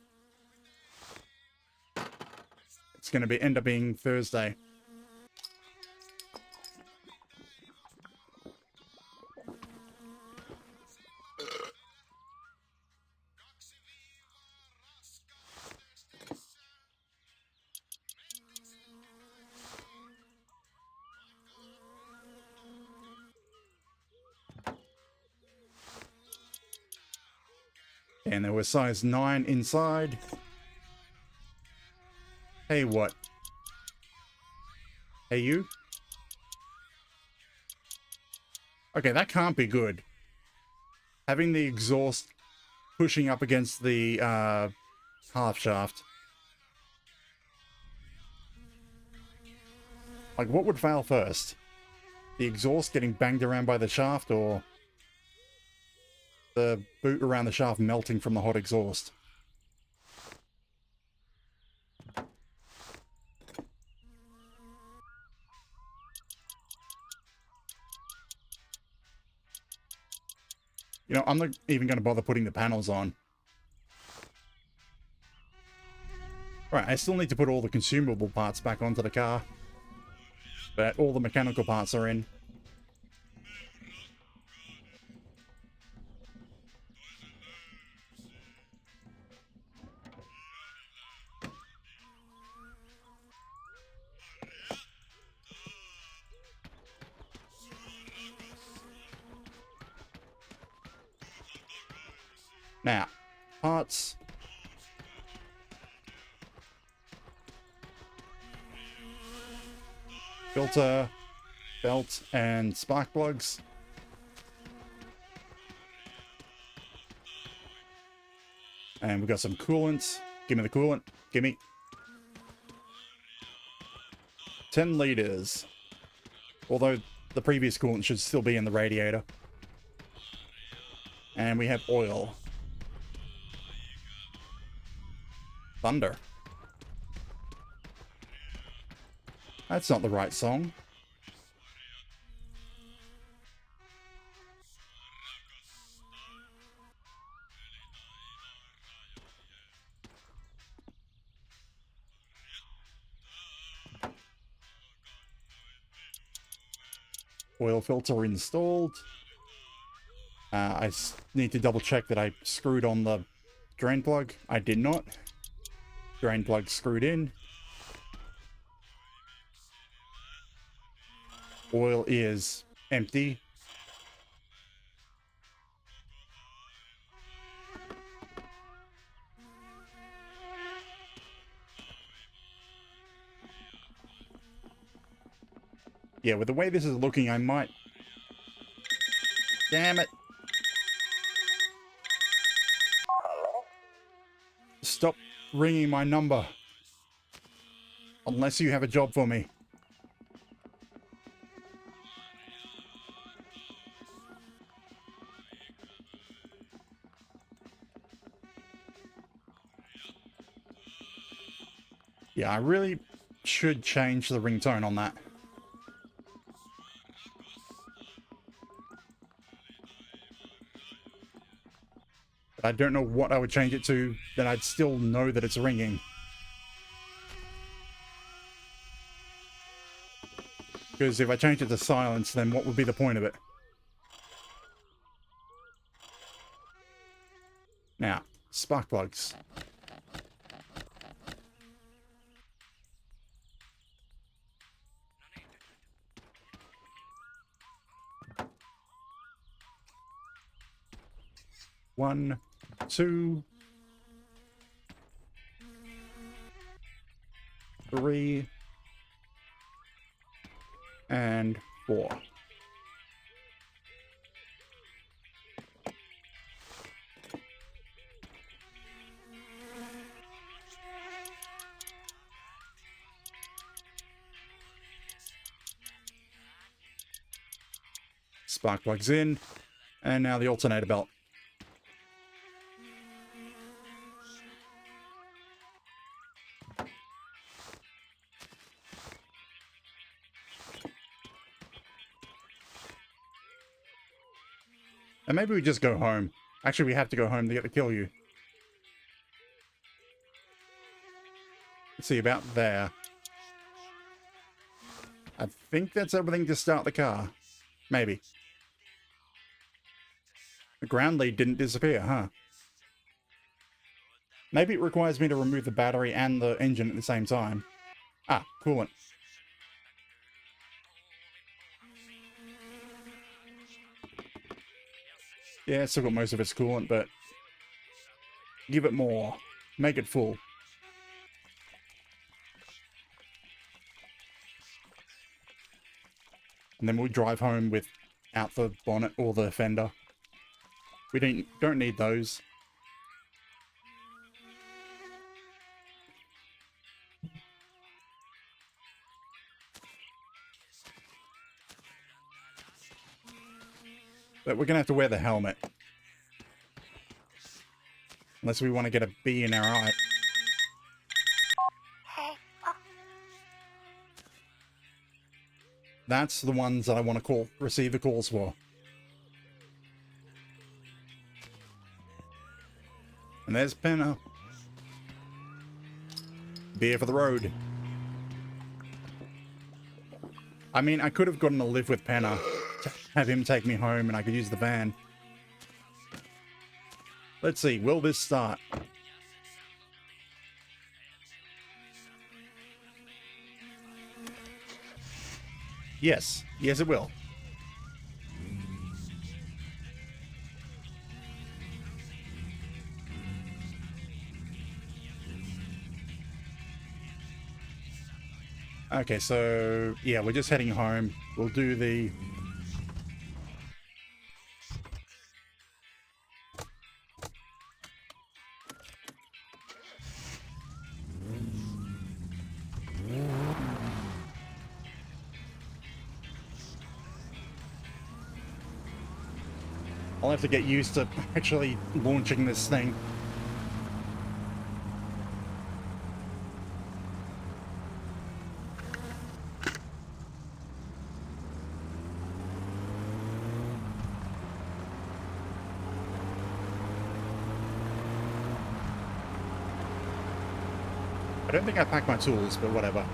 going to end up being Thursday. And there was size 9 inside. Hey, what? Hey, you? Okay, that can't be good. Having the exhaust pushing up against the half shaft. Like, what would fail first? The exhaust getting banged around by the shaft, or the boot around the shaft melting from the hot exhaust? You know, I'm not even going to bother putting the panels on. Alright, I still need to put all the consumable parts back onto the car. But all the mechanical parts are in. Now, parts. Filter, belt, and spark plugs. And we've got some coolant. Give me the coolant. Give me. 10 liters. Although the previous coolant should still be in the radiator. And we have oil. Thunder. That's not the right song. Oil filter installed. I need to double check that I screwed on the drain plug. I did not. Drain plug screwed in. Oil is empty. Yeah, with the way this is looking, I might... Damn it. Stop ringing my number. Unless you have a job for me. Yeah, I really should change the ringtone on that. But I don't know what I would change it to, that I'd still know that it's ringing. Because if I change it to silence, then what would be the point of it? Now, spark plugs. One, two, three, and 4. Spark plugs in, and now the alternator belt. And maybe we just go home. Actually, we have to go home to get the kill you. Let's see, about there. I think that's everything to start the car. Maybe. The ground lead didn't disappear, huh? Maybe it requires me to remove the battery and the engine at the same time. Ah, coolant. Yeah, it's still got most of its coolant, but give it more. Make it full. And then we'll drive home without the bonnet or the fender. We don't need those. But we're going to have to wear the helmet. Unless we want to get a bee in our eye. That's the ones that I want to receive the calls for. And there's Penna. Beer for the road. I mean, I could have gotten a live with Penna. To have him take me home and I could use the van. Let's see, will this start? Yes. Yes, it will. Okay, so, yeah, we're just heading home. We'll do the... I'll have to get used to actually launching this thing. I don't think I packed my tools, but whatever.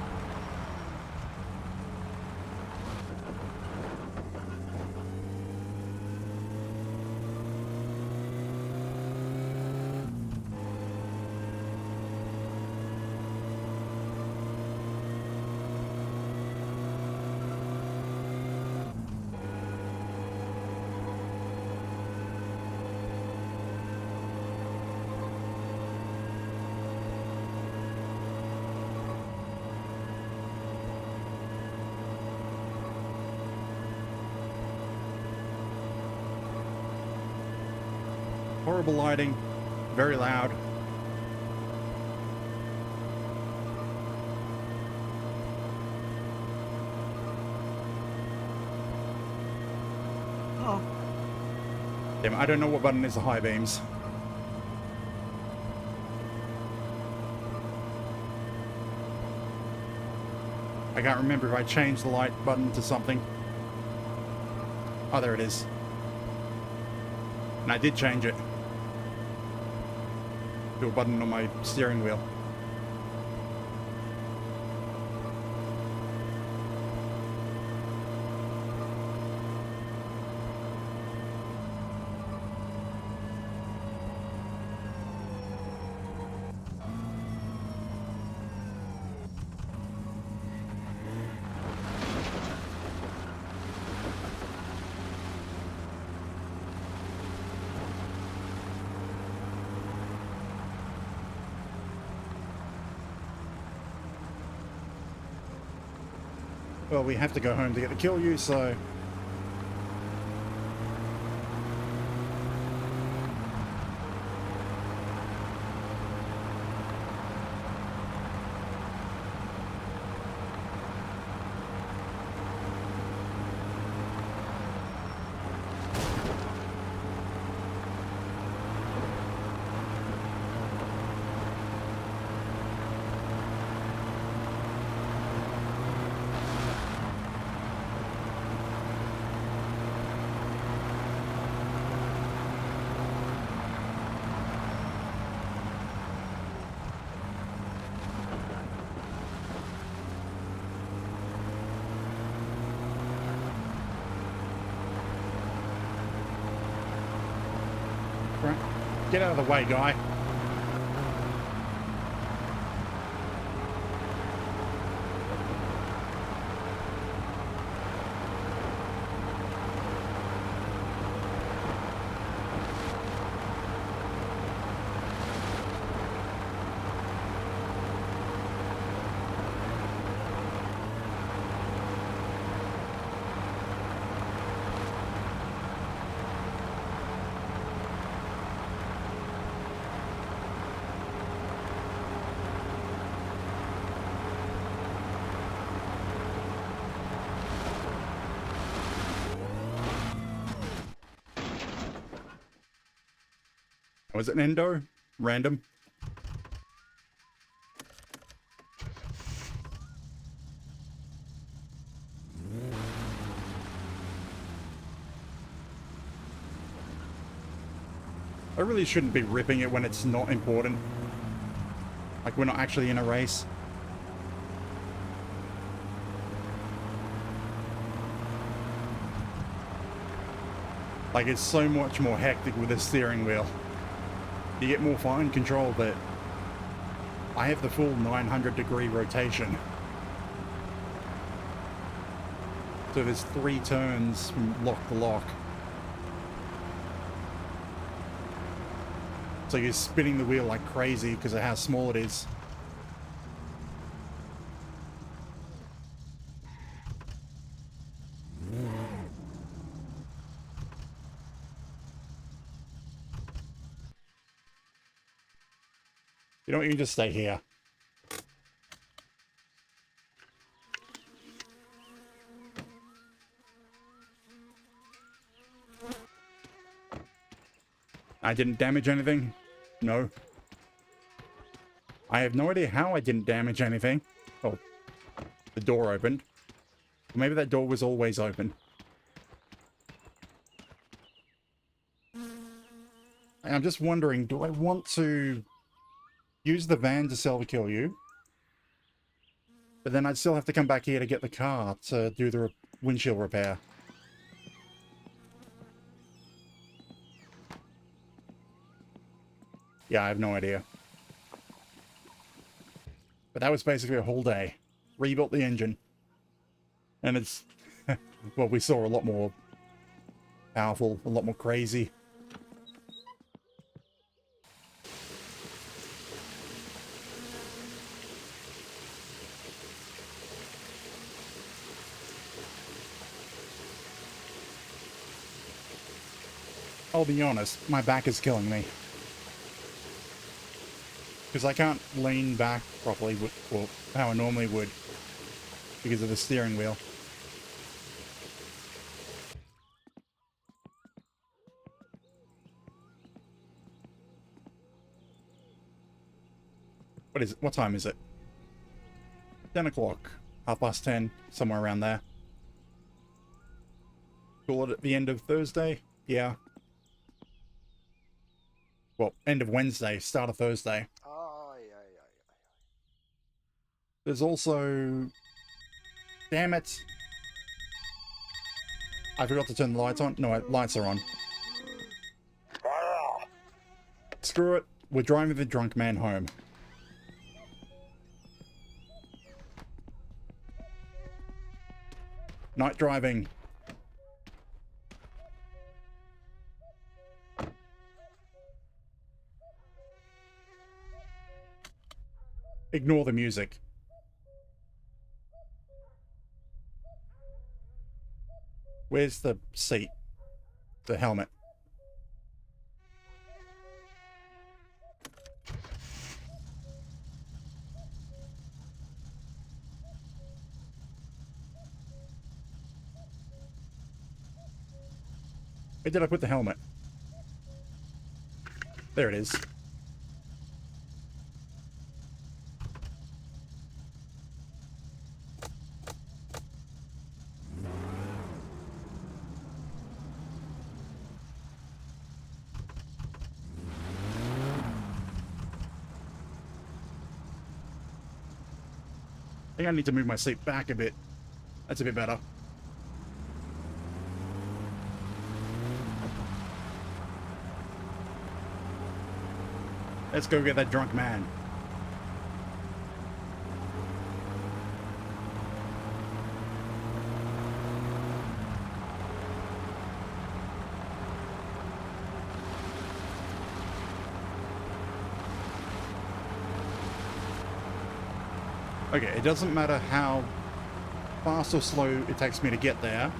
Horrible lighting, very loud. Oh. Damn, I don't know what button is the high beams. I can't remember if I changed the light button to something. Oh, there it is. And I did change it to a button on my steering wheel. Well, we have to go home to get the kill you, so... Get out of the way, guy. Was it an endo? Random? I really shouldn't be ripping it when it's not important. Like, we're not actually in a race. Like, it's so much more hectic with the steering wheel. You get more fine control, but I have the full 900-degree rotation. So there's 3 turns from lock to lock. So you're spinning the wheel like crazy because of how small it is. You know what, you can just stay here. I didn't damage anything? No. I have no idea how I didn't damage anything. Oh, the door opened. Maybe that door was always open. And I'm just wondering, do I want to use the van to self-kill you? But then I'd still have to come back here to get the car to do the windshield repair. Yeah, I have no idea. But that was basically a whole day. Rebuilt the engine. And it's... well, we saw a lot more powerful, a lot more crazy. I'll be honest, my back is killing me. Because I can't lean back properly, or how I normally would, because of the steering wheel. What is it? What time is it? 10 o'clock. 10:30, somewhere around there. Call it at the end of Thursday? Yeah. Well, end of Wednesday, start of Thursday. There's also... Damn it! I forgot to turn the lights on. No, lights are on. Screw it. We're driving the drunk man home. Night driving. Ignore the music. Where's the seat? The helmet. Where did I put the helmet? There it is. I think I need to move my seat back a bit. That's a bit better. Let's go get that drunk man. Okay, it doesn't matter how fast or slow it takes me to get there.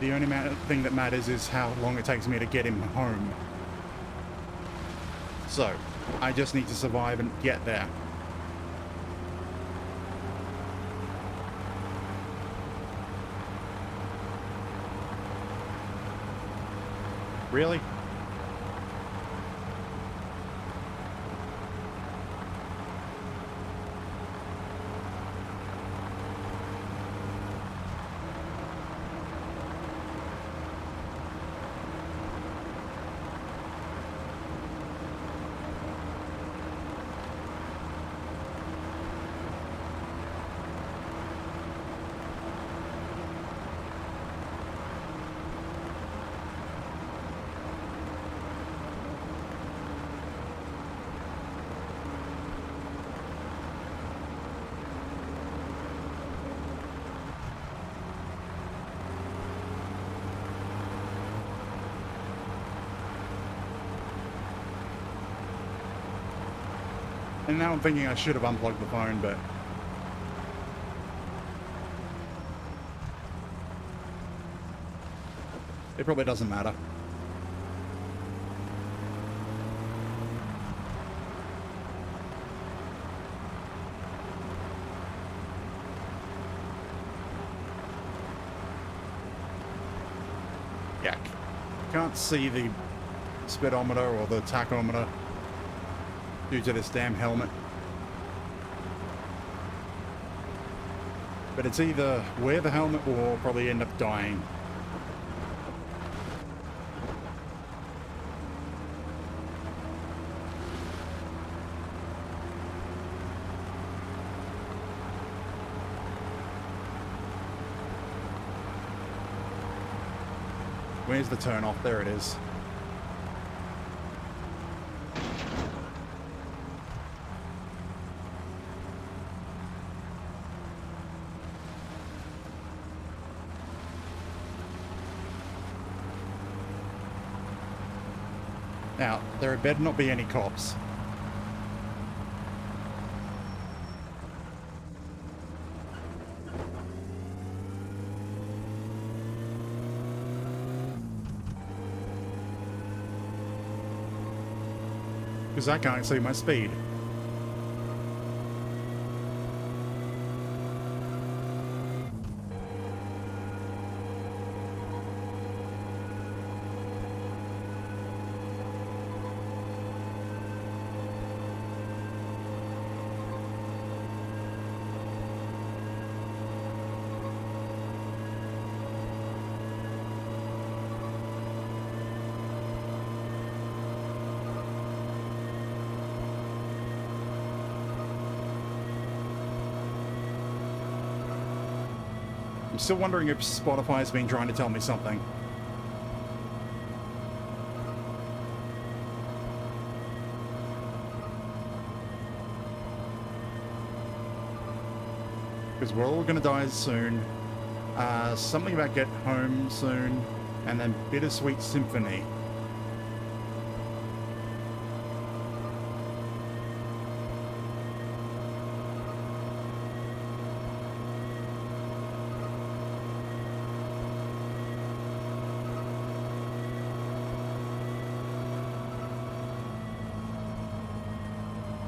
The only thing that matters is how long it takes me to get him home. So, I just need to survive and get there. Really? And now I'm thinking I should have unplugged the phone, but... it probably doesn't matter. Yeah, can't see the speedometer or the tachometer due to this damn helmet. But it's either wear the helmet or probably end up dying. Where's the turn off? There it is. Now, there better not be any cops. Because I can't see my speed. I'm still wondering if Spotify has been trying to tell me something. Because we're all going to die soon. Something about get home soon. And then Bittersweet Symphony.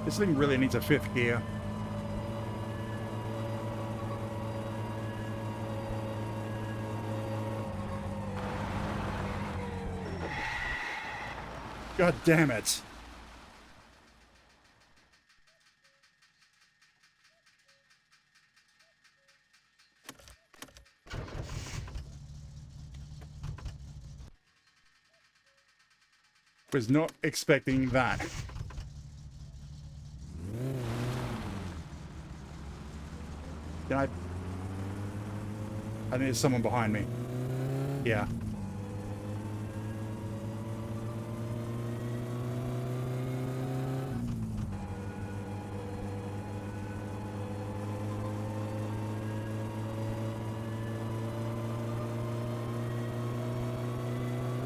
This thing really needs a fifth gear. God damn it. Was not expecting that. I think there's someone behind me. Yeah.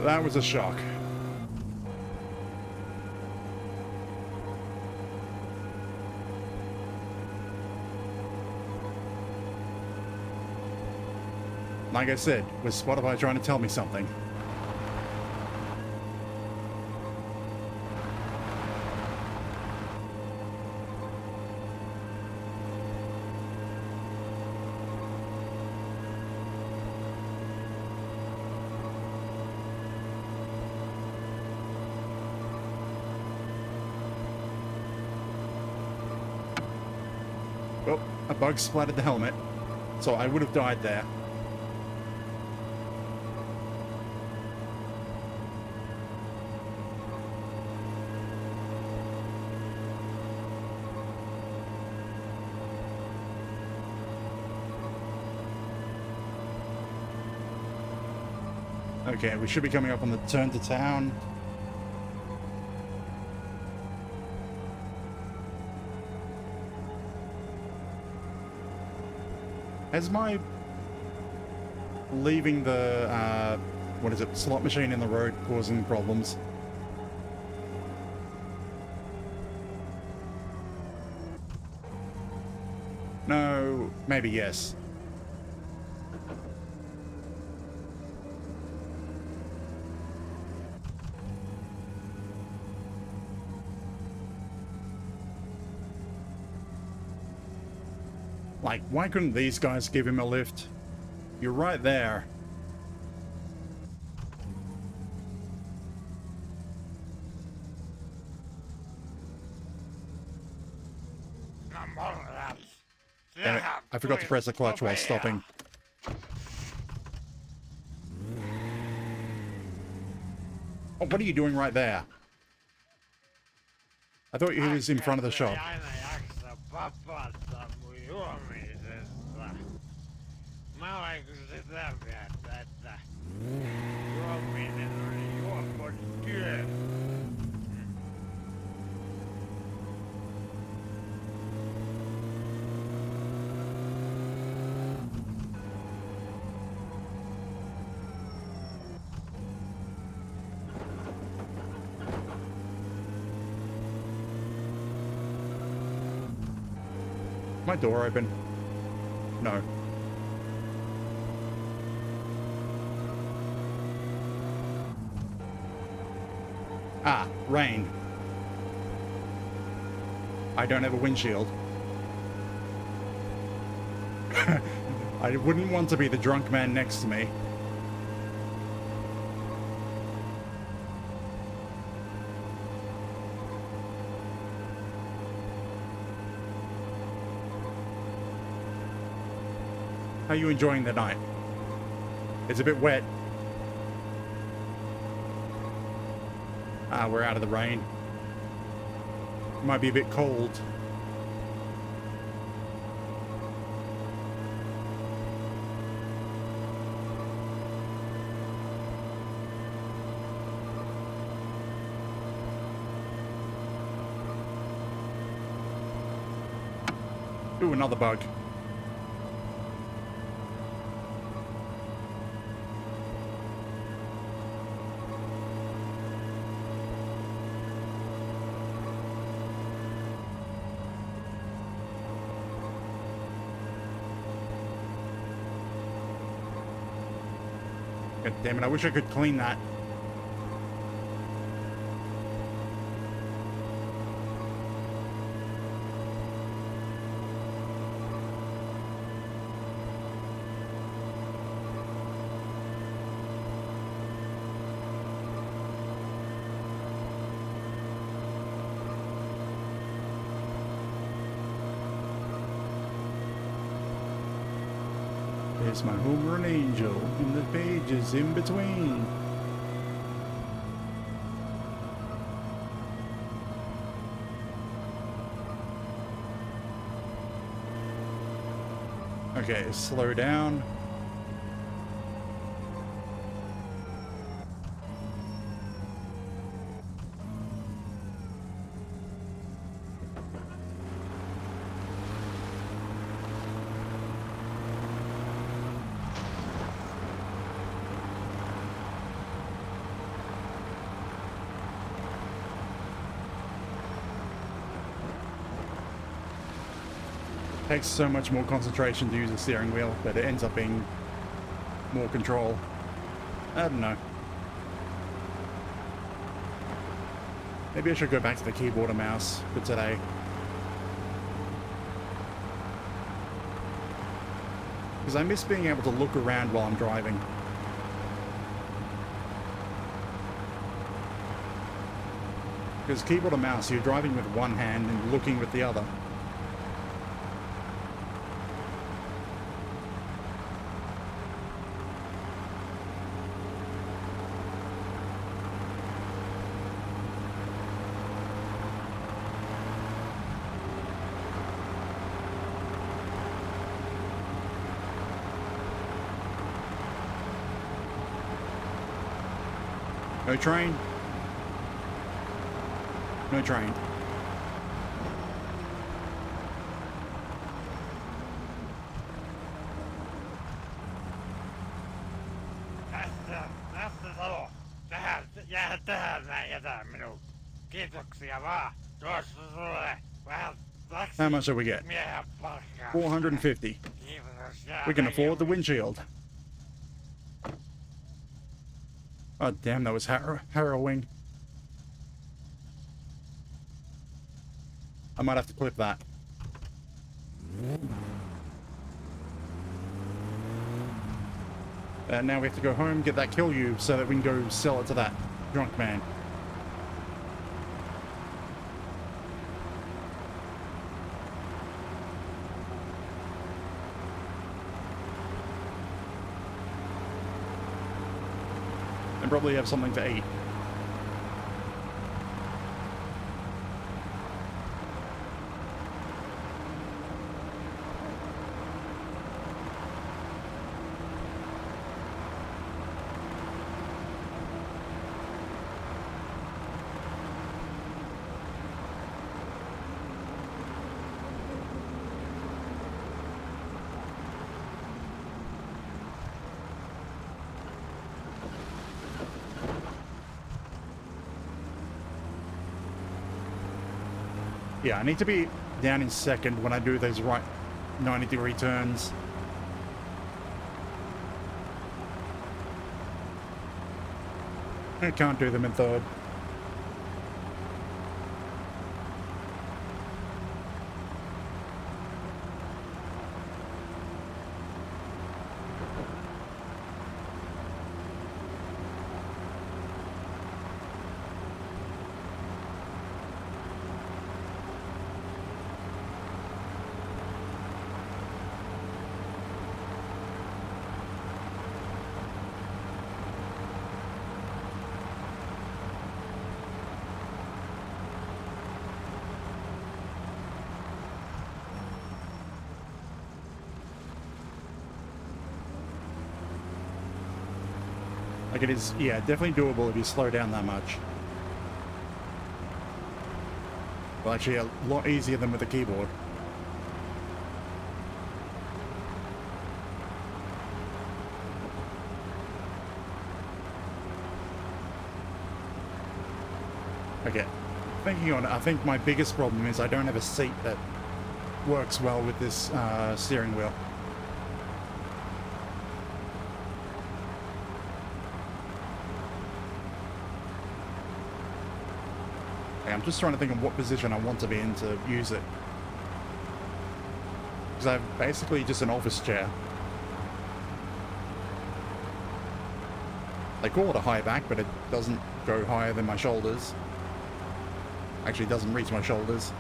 That was a shock. Like I said, was Spotify trying to tell me something? Oh, a bug splattered the helmet, so I would have died there. Okay, we should be coming up on the turn to town. Has my leaving the, what is it, slot machine in the road causing problems? No, maybe yes. Like, why couldn't these guys give him a lift? You're right there. Damn it, I forgot to press the clutch while stopping. Oh, what are you doing right there? I thought he was in front of the shop. Mä olen sitä mieltä, että juominen on juopon työ. My door open? No. Ah, rain. I don't have a windshield. I wouldn't want to be the drunk man next to me. How are you enjoying the night? It's a bit wet. Ah, we're out of the rain. Might be a bit cold. Ooh, another bug. God damn it, I wish I could clean that. There's my home run angel in the pages in between. Okay, slow down. takes so much more concentration to use the steering wheel, but it ends up being more control. I don't know. Maybe I should go back to the keyboard and mouse for today. Because I miss being able to look around while I'm driving. Because keyboard and mouse, you're driving with one hand and looking with the other. No train. No train. Tässä talo. Jää tähän näin, jätä minun. Kiitoksia vaan. Tuossa sulle vähän How much do we get? miehen palkkaa. 450. Kiitos. Ja We can afford the windshield. Oh, damn, that was harrowing. I might have to clip that. And now we have to go home, get that kill you, so that we can go sell it to that drunk man. And probably have something to eat. Yeah, I need to be down in second when I do those right 90-degree turns. I can't do them in third. Like it is, yeah, definitely doable if you slow down that much. Well, actually, a lot easier than with the keyboard. Okay, thinking on it, I think my biggest problem is I don't have a seat that works well with this steering wheel. I'm just trying to think of what position I want to be in to use it. Because I have basically just an office chair. They call it a high back, but it doesn't go higher than my shoulders. Actually, it doesn't reach my shoulders.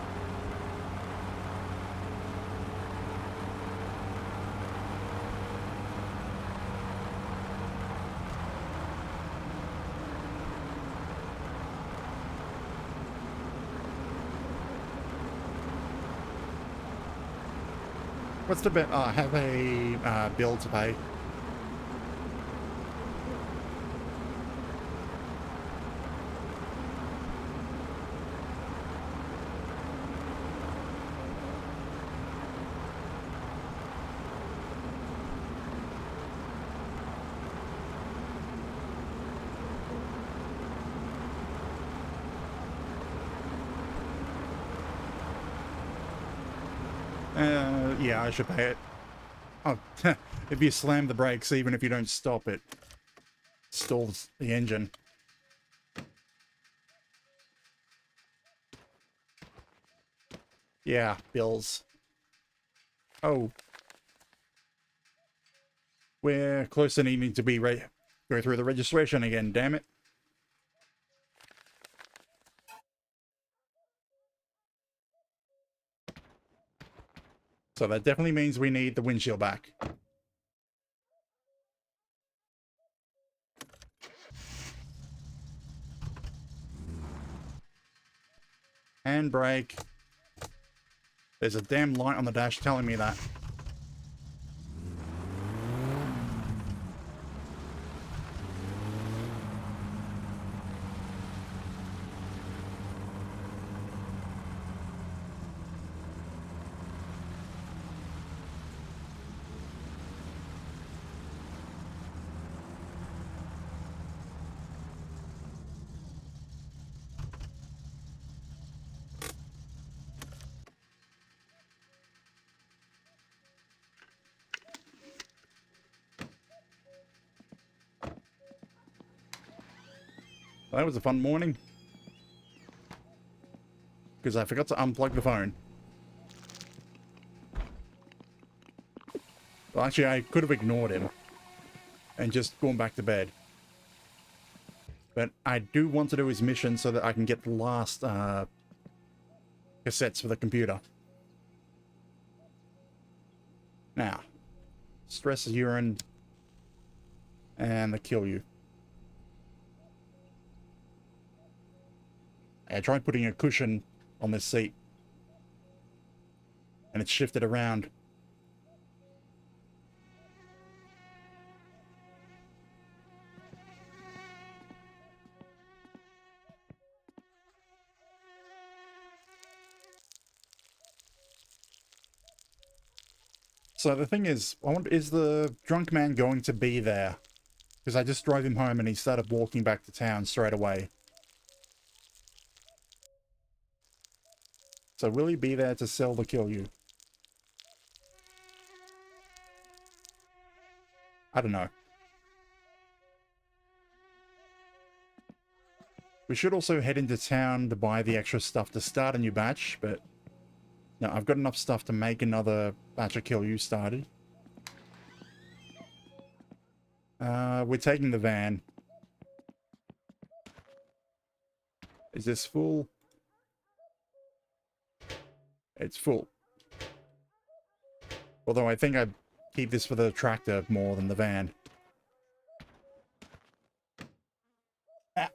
What's the bit? I have a bill to pay. Yeah, I should pay it. Oh, if you slam the brakes, even if you don't stop, it stalls the engine. Yeah, bills. Oh. We're close to needing to be go through the registration again, damn it. So that definitely means we need the windshield back. Handbrake. There's a damn light on the dash telling me that. Well, that was a fun morning. Because I forgot to unplug the phone. Well, actually, I could have ignored him and just gone back to bed. But I do want to do his mission so that I can get the last cassettes for the computer. Now, stress urine and the kill you. I tried putting a cushion on this seat and it's shifted around. So the thing is, is the drunk man going to be there? Because I just drove him home and he started walking back to town straight away. So will he be there to sell the kill you? I don't know. We should also head into town to buy the extra stuff to start a new batch, but no, I've got enough stuff to make another batch of kill you started. We're taking the van. Is this full? It's full. Although I think I'd keep this for the tractor more than the van. Ah.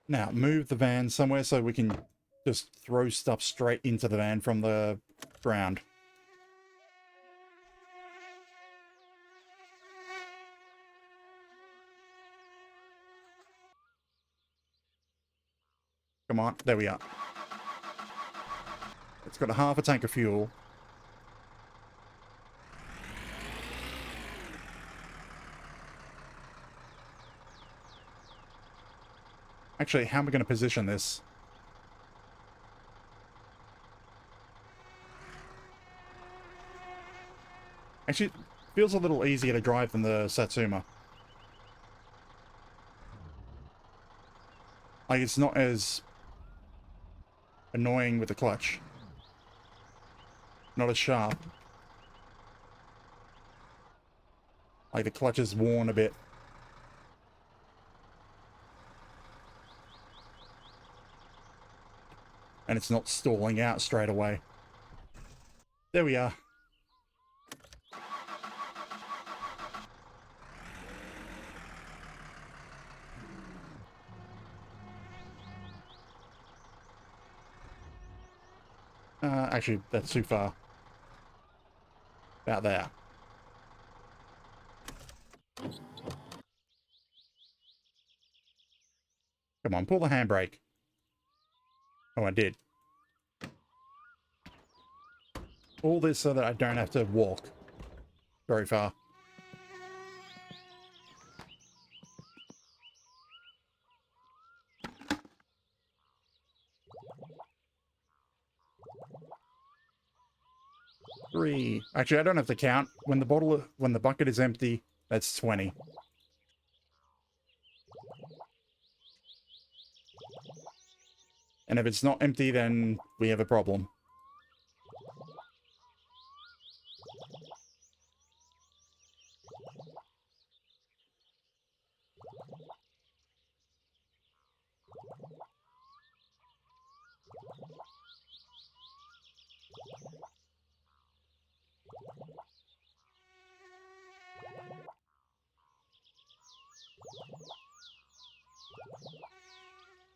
Now, move the van somewhere so we can just throw stuff straight into the van from the ground. Come on, there we are. It's got a half a tank of fuel. Actually, how am I going to position this? Actually, it feels a little easier to drive than the Satsuma. Like, it's not as annoying with the clutch. Not as sharp. Like, the clutch is worn a bit. And it's not stalling out straight away. There we are. Actually, that's too far. About there. Come on, pull the handbrake. Oh, I did. All this so that I don't have to walk very far. 3. Actually, I don't have to count. When the bucket is empty, that's 20. And if it's not empty, then we have a problem.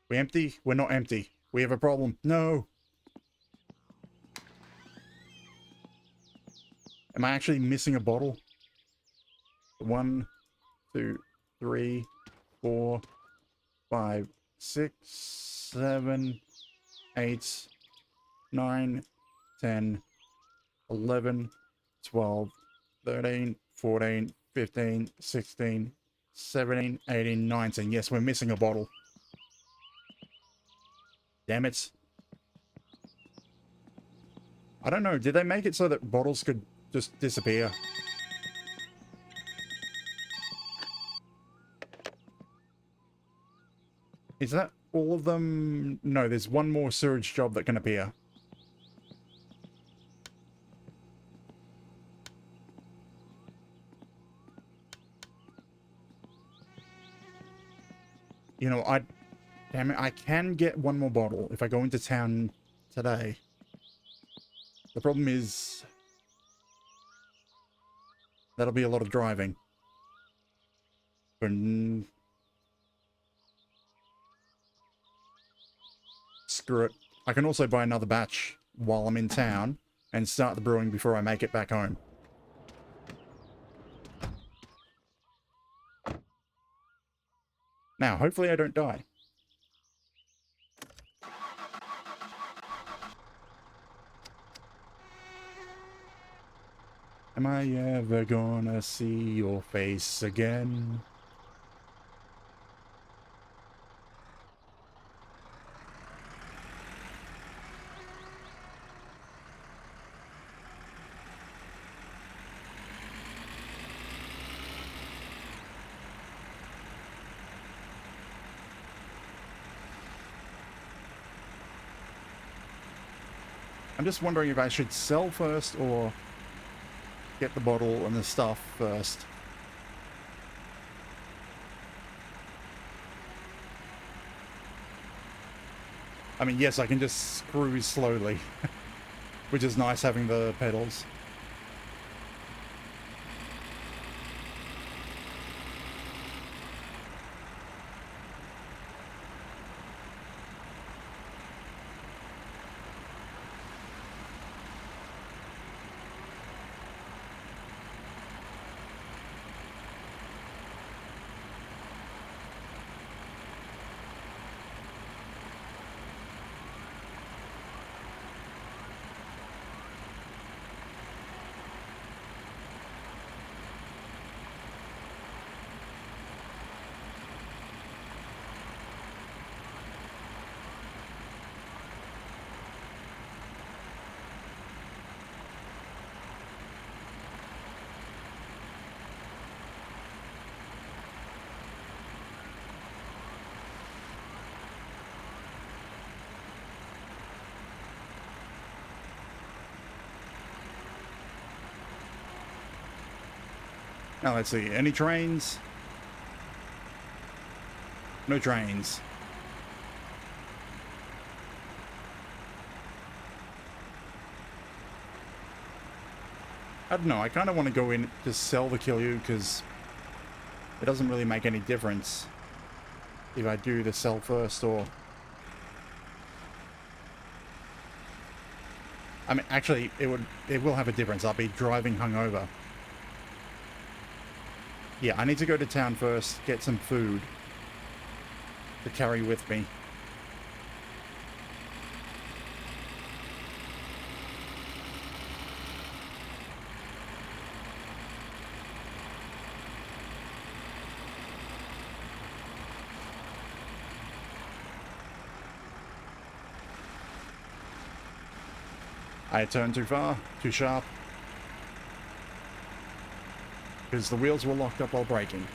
We empty? We're not empty. We have a problem. No! Am I actually missing a bottle? 1, 2, 3, 4, 5, 6, 7, 8, 9, 10, 11, 12, 13, 14, 15, 16, 17, 18, 19. Yes, we're missing a bottle. Damn it. I don't know. Did they make it so that bottles could just disappear? Is that all of them? No, there's one more sewage job that can appear. You know, damn it, I can get one more bottle if I go into town today. The problem is that'll be a lot of driving. But screw it. I can also buy another batch while I'm in town and start the brewing before I make it back home. Now, hopefully I don't die. Am I ever gonna see your face again? I'm just wondering if I should sell first or get the bottle and the stuff first. I mean, yes, I can just cruise slowly, which is nice having the pedals. Now let's see, any trains? No trains. I don't know, I kind of want to go in to sell the Killu because it doesn't really make any difference if I do the sell first or... I mean, actually, it will have a difference. I'll be driving hungover. Yeah, I need to go to town first, get some food to carry with me. I turned too far, too sharp. because the wheels were locked up while braking.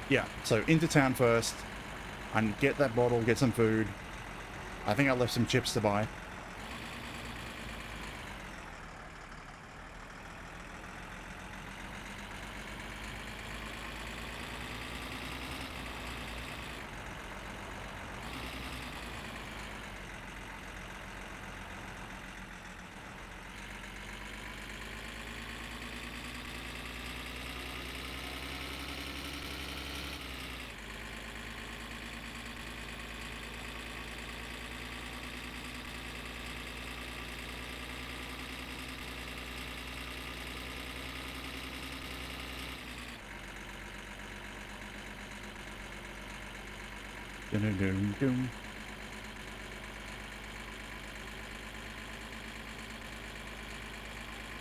Yeah, so into town first, and get that bottle, get some food. I think I left some chips to buy. Dun-dun-dun-dun.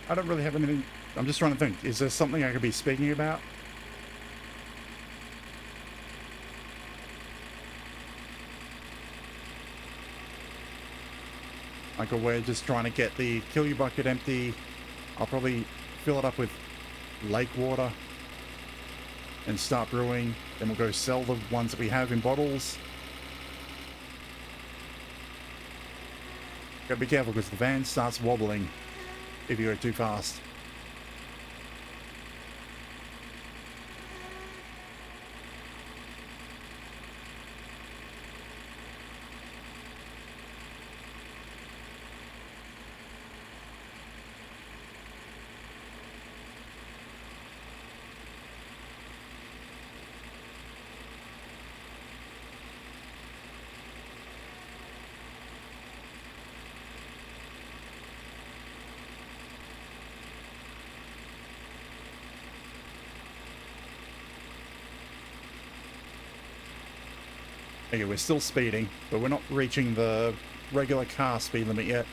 I don't really have anything. I'm just trying to think. Is there something I could be speaking about? Like, we're just trying to get the kill you bucket empty. I'll probably fill it up with lake water and start brewing. Then we'll go sell the ones that we have in bottles. Gotta be careful because the van starts wobbling if you go too fast. Okay, we're still speeding, but we're not reaching the regular car speed limit yet.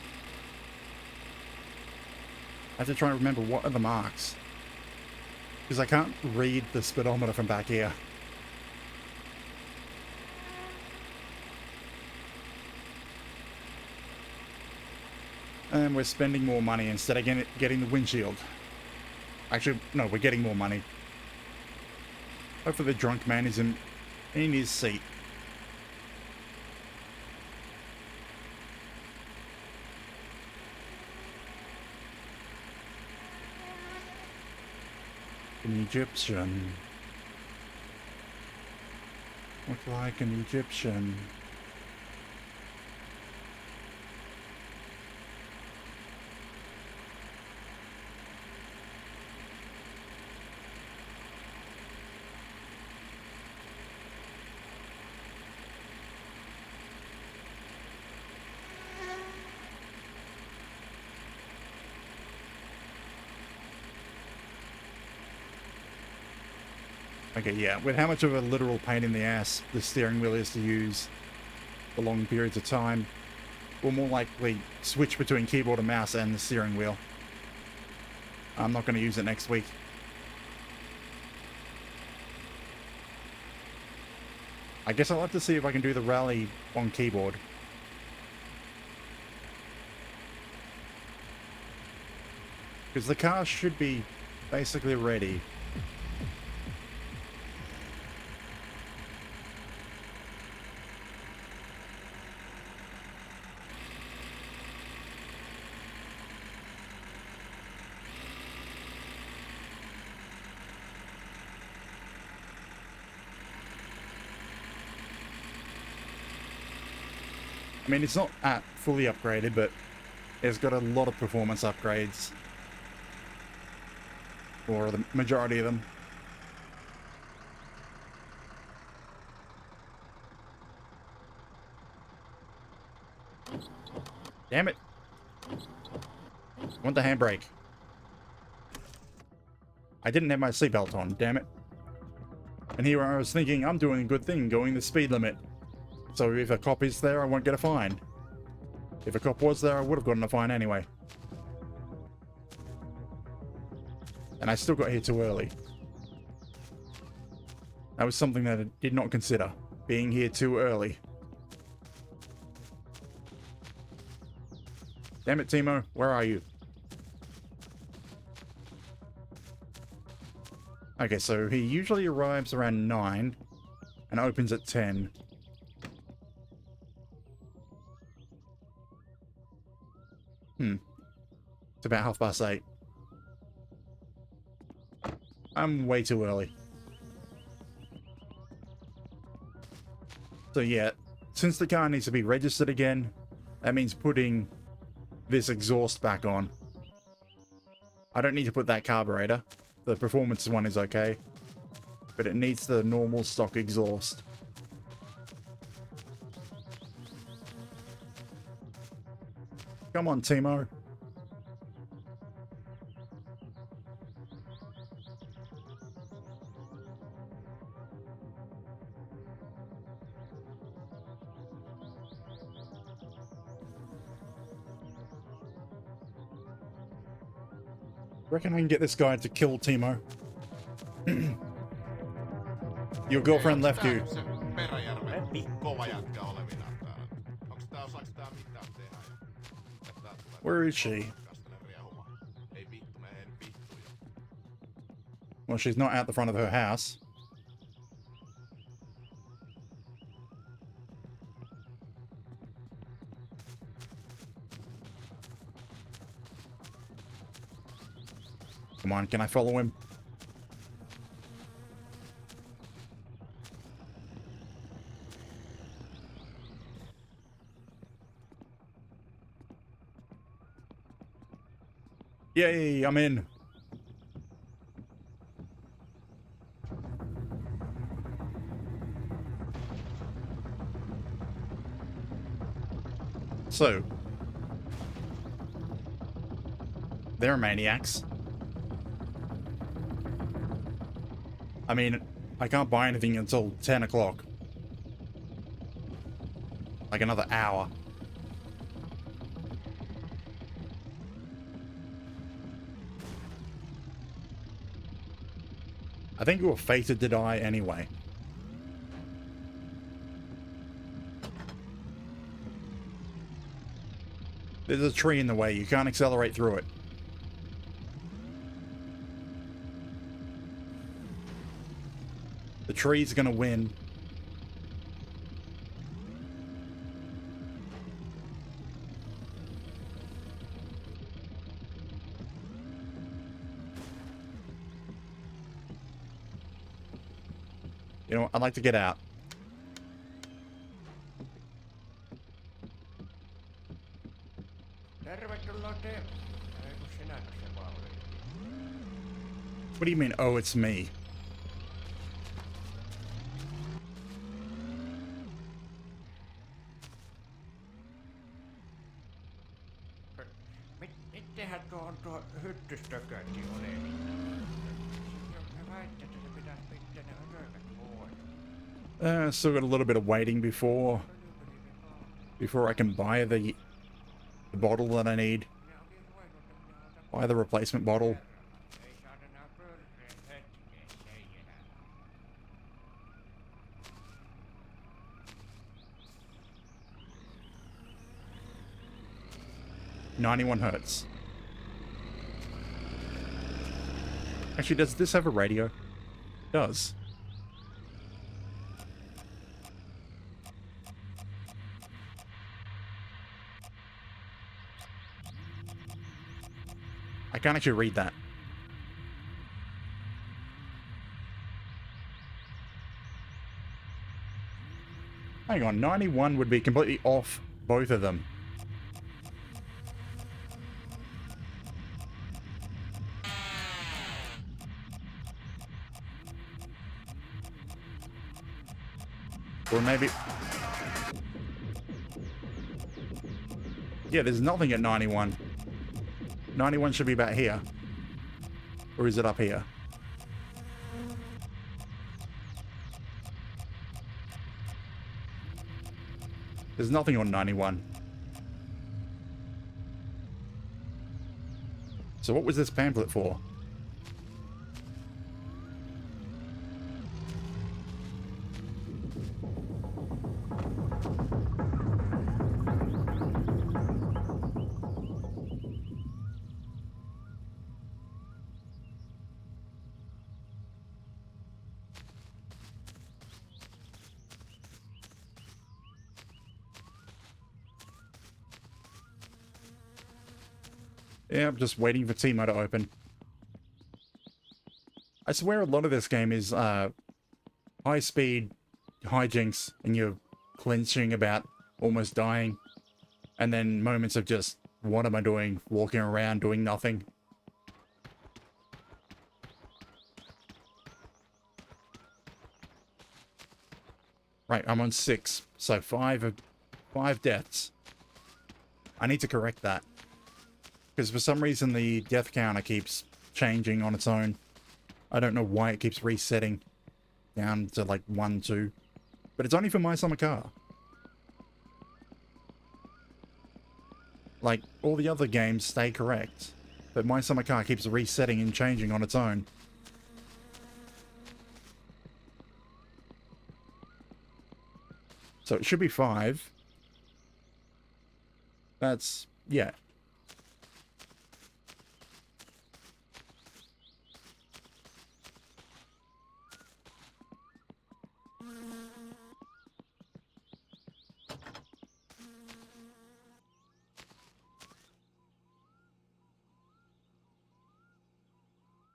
I have to try and remember what are the marks, because I can't read the speedometer from back here. And we're spending more money instead of getting the windshield. Actually, no, we're getting more money. Hopefully the drunk man is in his seat. An Egyptian. Look like an Egyptian. Okay, yeah, with how much of a literal pain in the ass the steering wheel is to use for long periods of time, we'll more likely switch between keyboard and mouse and the steering wheel. I'm not going to use it next week. I guess I'll have to see if I can do the rally on keyboard. Because the car should be basically ready. I mean, it's not fully upgraded, but it's got a lot of performance upgrades. Or the majority of them. Damn it. I want the handbrake. I didn't have my seatbelt on, damn it. And here I was thinking, I'm doing a good thing, going the speed limit. So if a cop is there, I won't get a fine. If a cop was there, I would have gotten a fine anyway. And I still got here too early. That was something that I did not consider, being here too early. Damn it, Timo. Where are you? Okay, so he usually arrives around 9 and opens at 10. It's about 8:30. I'm way too early. So yeah, since the car needs to be registered again, that means putting this exhaust back on. I don't need to put that carburetor. The performance one is okay. But it needs the normal stock exhaust. Come on, Timo. Reckon I can get this guy to kill Timo. Your girlfriend left you. Where is she? Well, she's not at the front of her house. Come on, can I follow him? Yay, I'm in. So, they're maniacs. I mean, I can't buy anything until 10 o'clock. Like another hour. I think we were fated to die anyway. There's a tree in the way. You can't accelerate through it. The tree's gonna win. You know, I'd like to get out. What do you mean, oh, it's me? Mittehän tuo hyttystökötti oli. Ne väitti, että se pitäisi pitää ne ötökät pois. Still got a little bit of waiting before I can buy the bottle that I need. Buy the replacement bottle. Ei saada nää pörreet hetkessä, ei enää. 91 hertz. Actually, does this have a radio? It does. I can't actually read that. Hang on, 91 would be completely off both of them. Or maybe... Yeah, there's nothing at 91. 91 should be about here. Or is it up here? There's nothing on 91. So what was this pamphlet for? Yeah, I'm just waiting for Timo to open. I swear a lot of this game is high-speed hijinks, and you're clenching about almost dying. And then moments of just, what am I doing? Walking around, doing nothing. Right, I'm on 6. So 5 deaths. I need to correct that. Because for some reason the death counter keeps changing on its own. I don't know why it keeps resetting down to like 1, 2. But it's only for My Summer Car. Like, all the other games stay correct. But My Summer Car keeps resetting and changing on its own. So it should be 5. That's... yeah.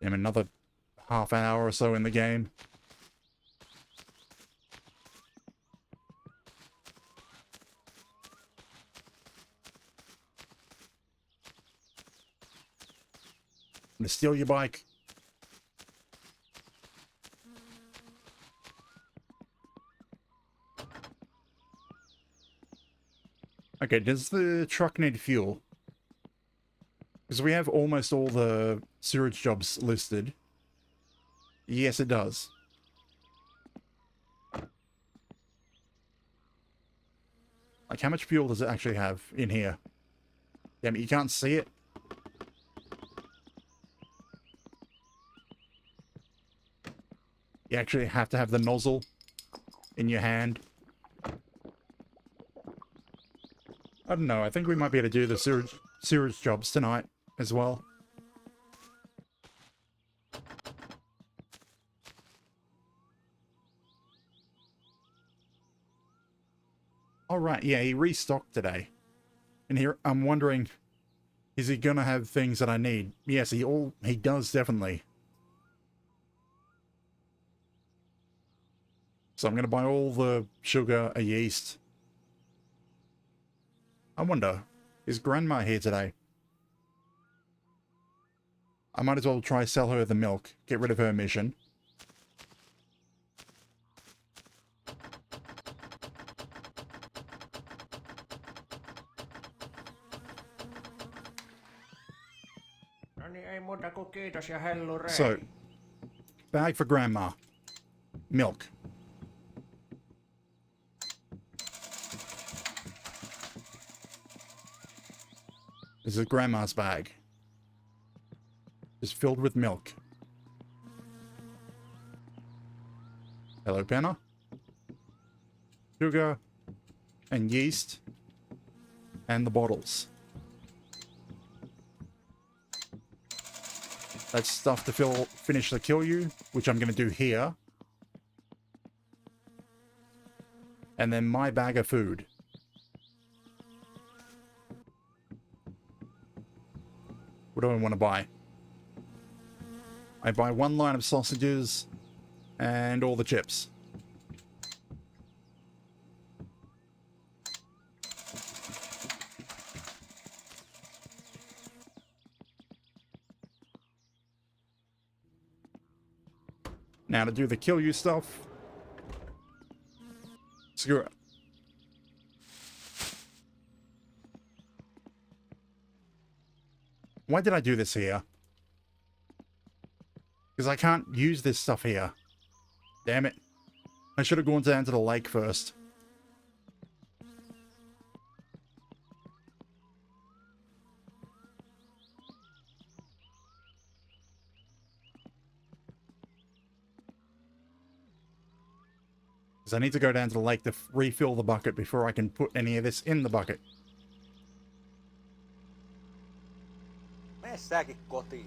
Damn, another half hour or so in the game. I'm gonna steal your bike. Okay, does the truck need fuel? Because we have almost all the sewage jobs listed. Yes, it does. Like, how much fuel does it actually have in here? Damn it, you can't see it. You actually have to have the nozzle in your hand. I don't know, I think we might be able to do the sewage jobs tonight as well. All right, yeah, he restocked today. And here, I'm wondering, is he gonna have things that I need? Yes, he does, definitely. So I'm gonna buy all the sugar, a yeast. I wonder, is Grandma here today? I might as well try sell her the milk, get rid of her mission. No niin, ei muuta kuin kiitos ja hellurei. So, bag for Grandma. Milk. This is Grandma's bag. It's filled with milk. Hello, Penna. Sugar and yeast and the bottles. That's stuff to finish the kill you, which I'm going to do here. And then my bag of food. What do I want to buy? I buy 1 line of sausages and all the chips. Now to do the kill you stuff. Screw it. Why did I do this here? Because I can't use this stuff here. Damn it. I should have gone down to the lake first. Because I need to go down to the lake to refill the bucket before I can put any of this in the bucket. Mene säkin kotiin.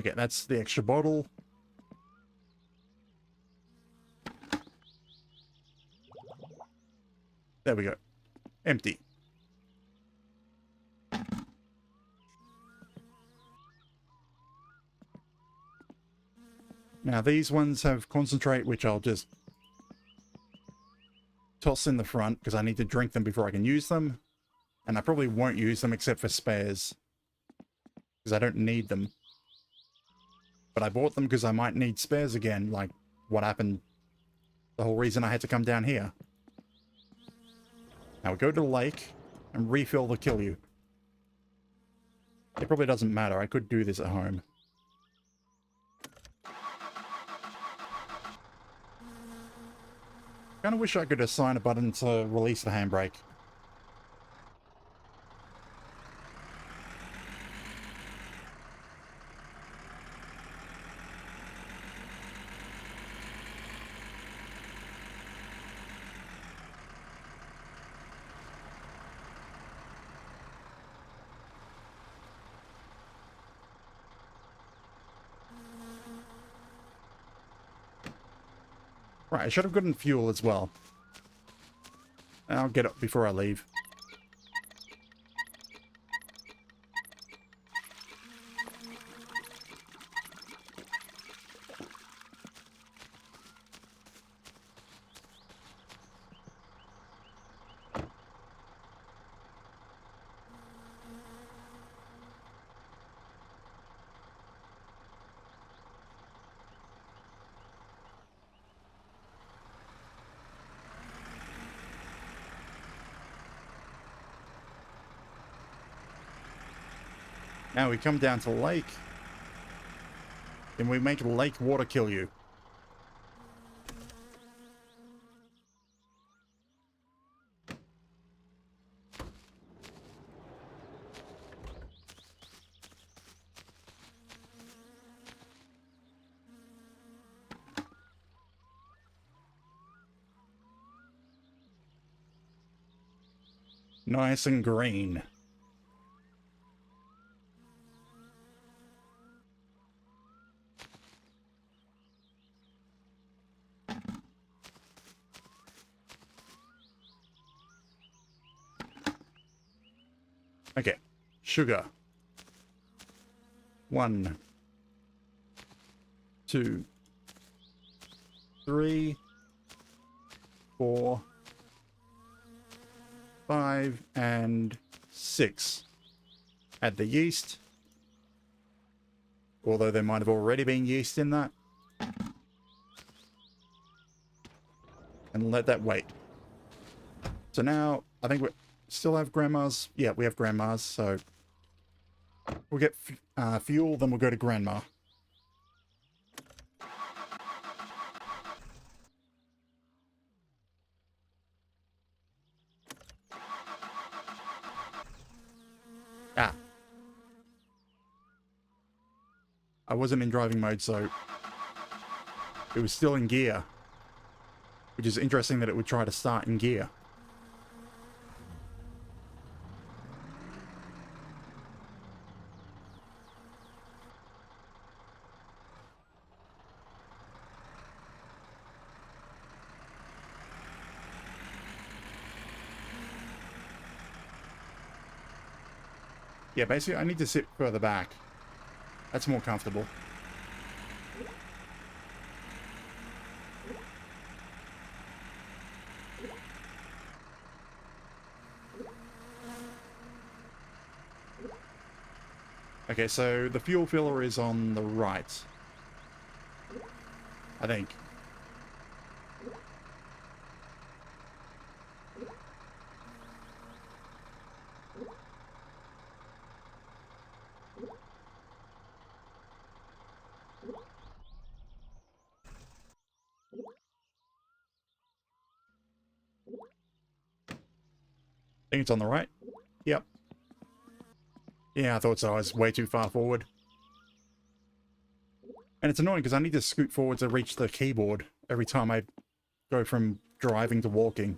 Okay, that's the extra bottle. There we go. Empty. Now these ones have concentrate, which I'll just toss in the front because I need to drink them before I can use them. And I probably won't use them except for spares because I don't need them. But I bought them because I might need spares again, like what happened, the whole reason I had to come down here. Now we go to the lake and refill the kill you. It probably doesn't matter. I could do this at home. Kind of wish I could assign a button to release the handbrake. Right, I should have gotten fuel as well. I'll get it before I leave. Now we come down to the lake. Can we make lake water kill you? Nice and green. Okay, sugar. 1, 2, 3, 4, 5, and 6. Add the yeast. Although there might have already been yeast in that. And let that wait. So now, I think we still have grandma's. Yeah, we have grandma's, so we'll get fuel, then we'll go to grandma. Ah. I wasn't in driving mode, so it was still in gear. Which is interesting that it would try to start in gear. Yeah, basically I need to sit further back. That's more comfortable. Okay, so the fuel filler is on the right. I think. I think it's on the right. Yep. Yeah, I thought so. I was way too far forward. And it's annoying because I need to scoot forward to reach the keyboard every time I go from driving to walking.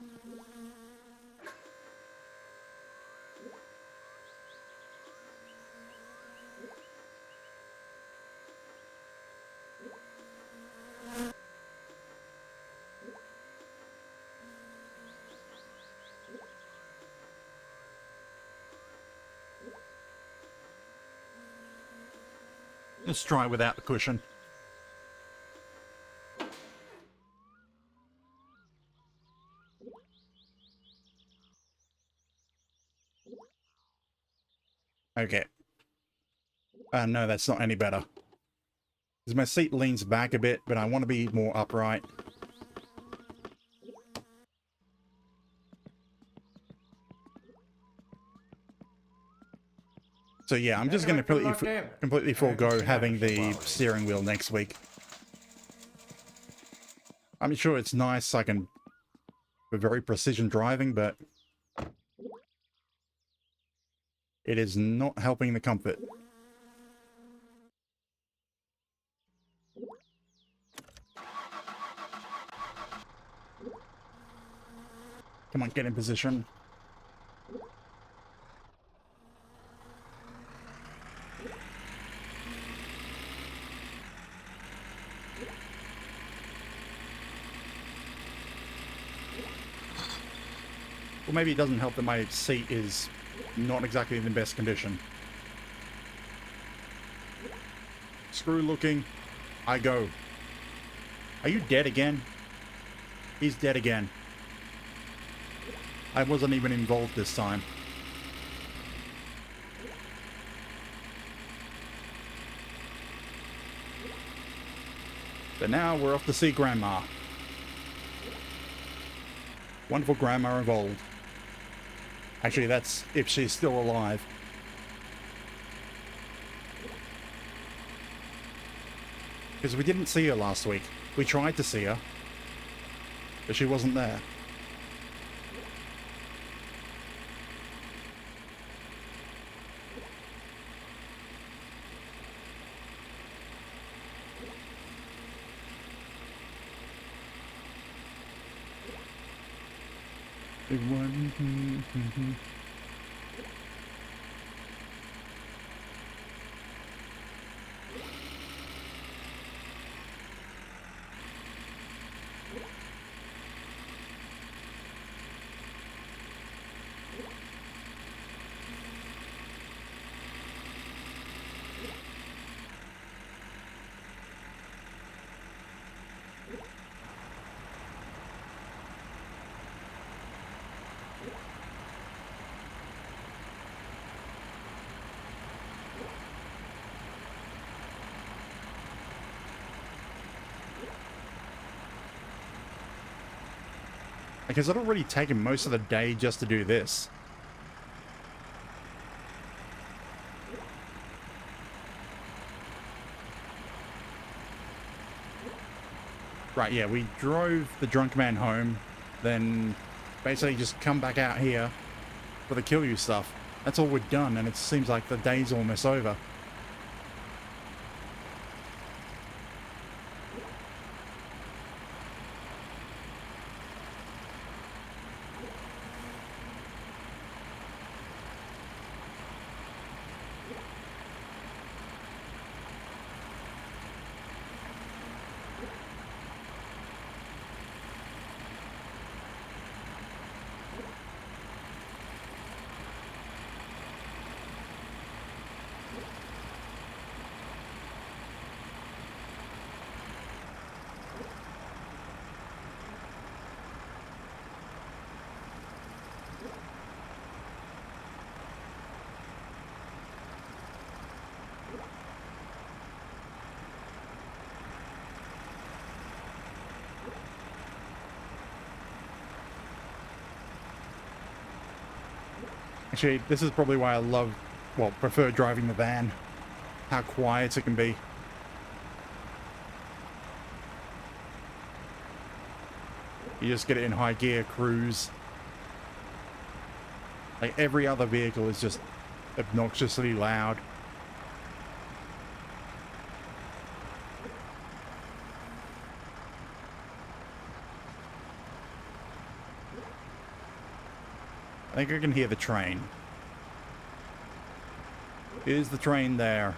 Let's try without the cushion. Okay. No, that's not any better. Because my seat leans back a bit, but I want to be more upright. So yeah, I'm just going to completely forego having the steering wheel next week. I'm sure it's nice, I can... for very precision driving, but... it is not helping the comfort. Come on, get in position. Well, maybe it doesn't help that my seat is not exactly in the best condition. Screw looking. I go. Are you dead again? He's dead again. I wasn't even involved this time. But now we're off to see Grandma. Wonderful Grandma of old. Actually, that's if she's still alive. Because we didn't see her last week. We tried to see her, but she wasn't there. Big one. Because I'd already taken most of the day just to do this. Right, yeah, we drove the drunk man home, then basically just come back out here for the kill you stuff. That's all we've done, and it seems like the day's almost over. Actually, this is probably why I love, well, prefer driving the van. How quiet it can be. You just get it in high gear, cruise. Like, every other vehicle is just obnoxiously loud. I think I can hear the train. Is the train there?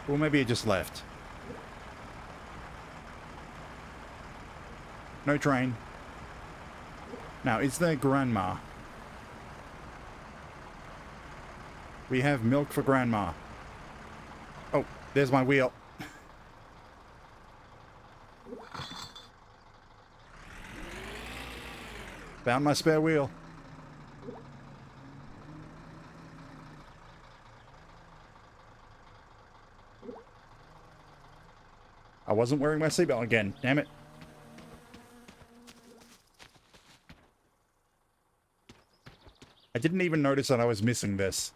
Or maybe it just left. No train. Now, is there Grandma? We have milk for Grandma. There's my wheel. Found my spare wheel. I wasn't wearing my seatbelt again. Damn it. I didn't even notice that I was missing this.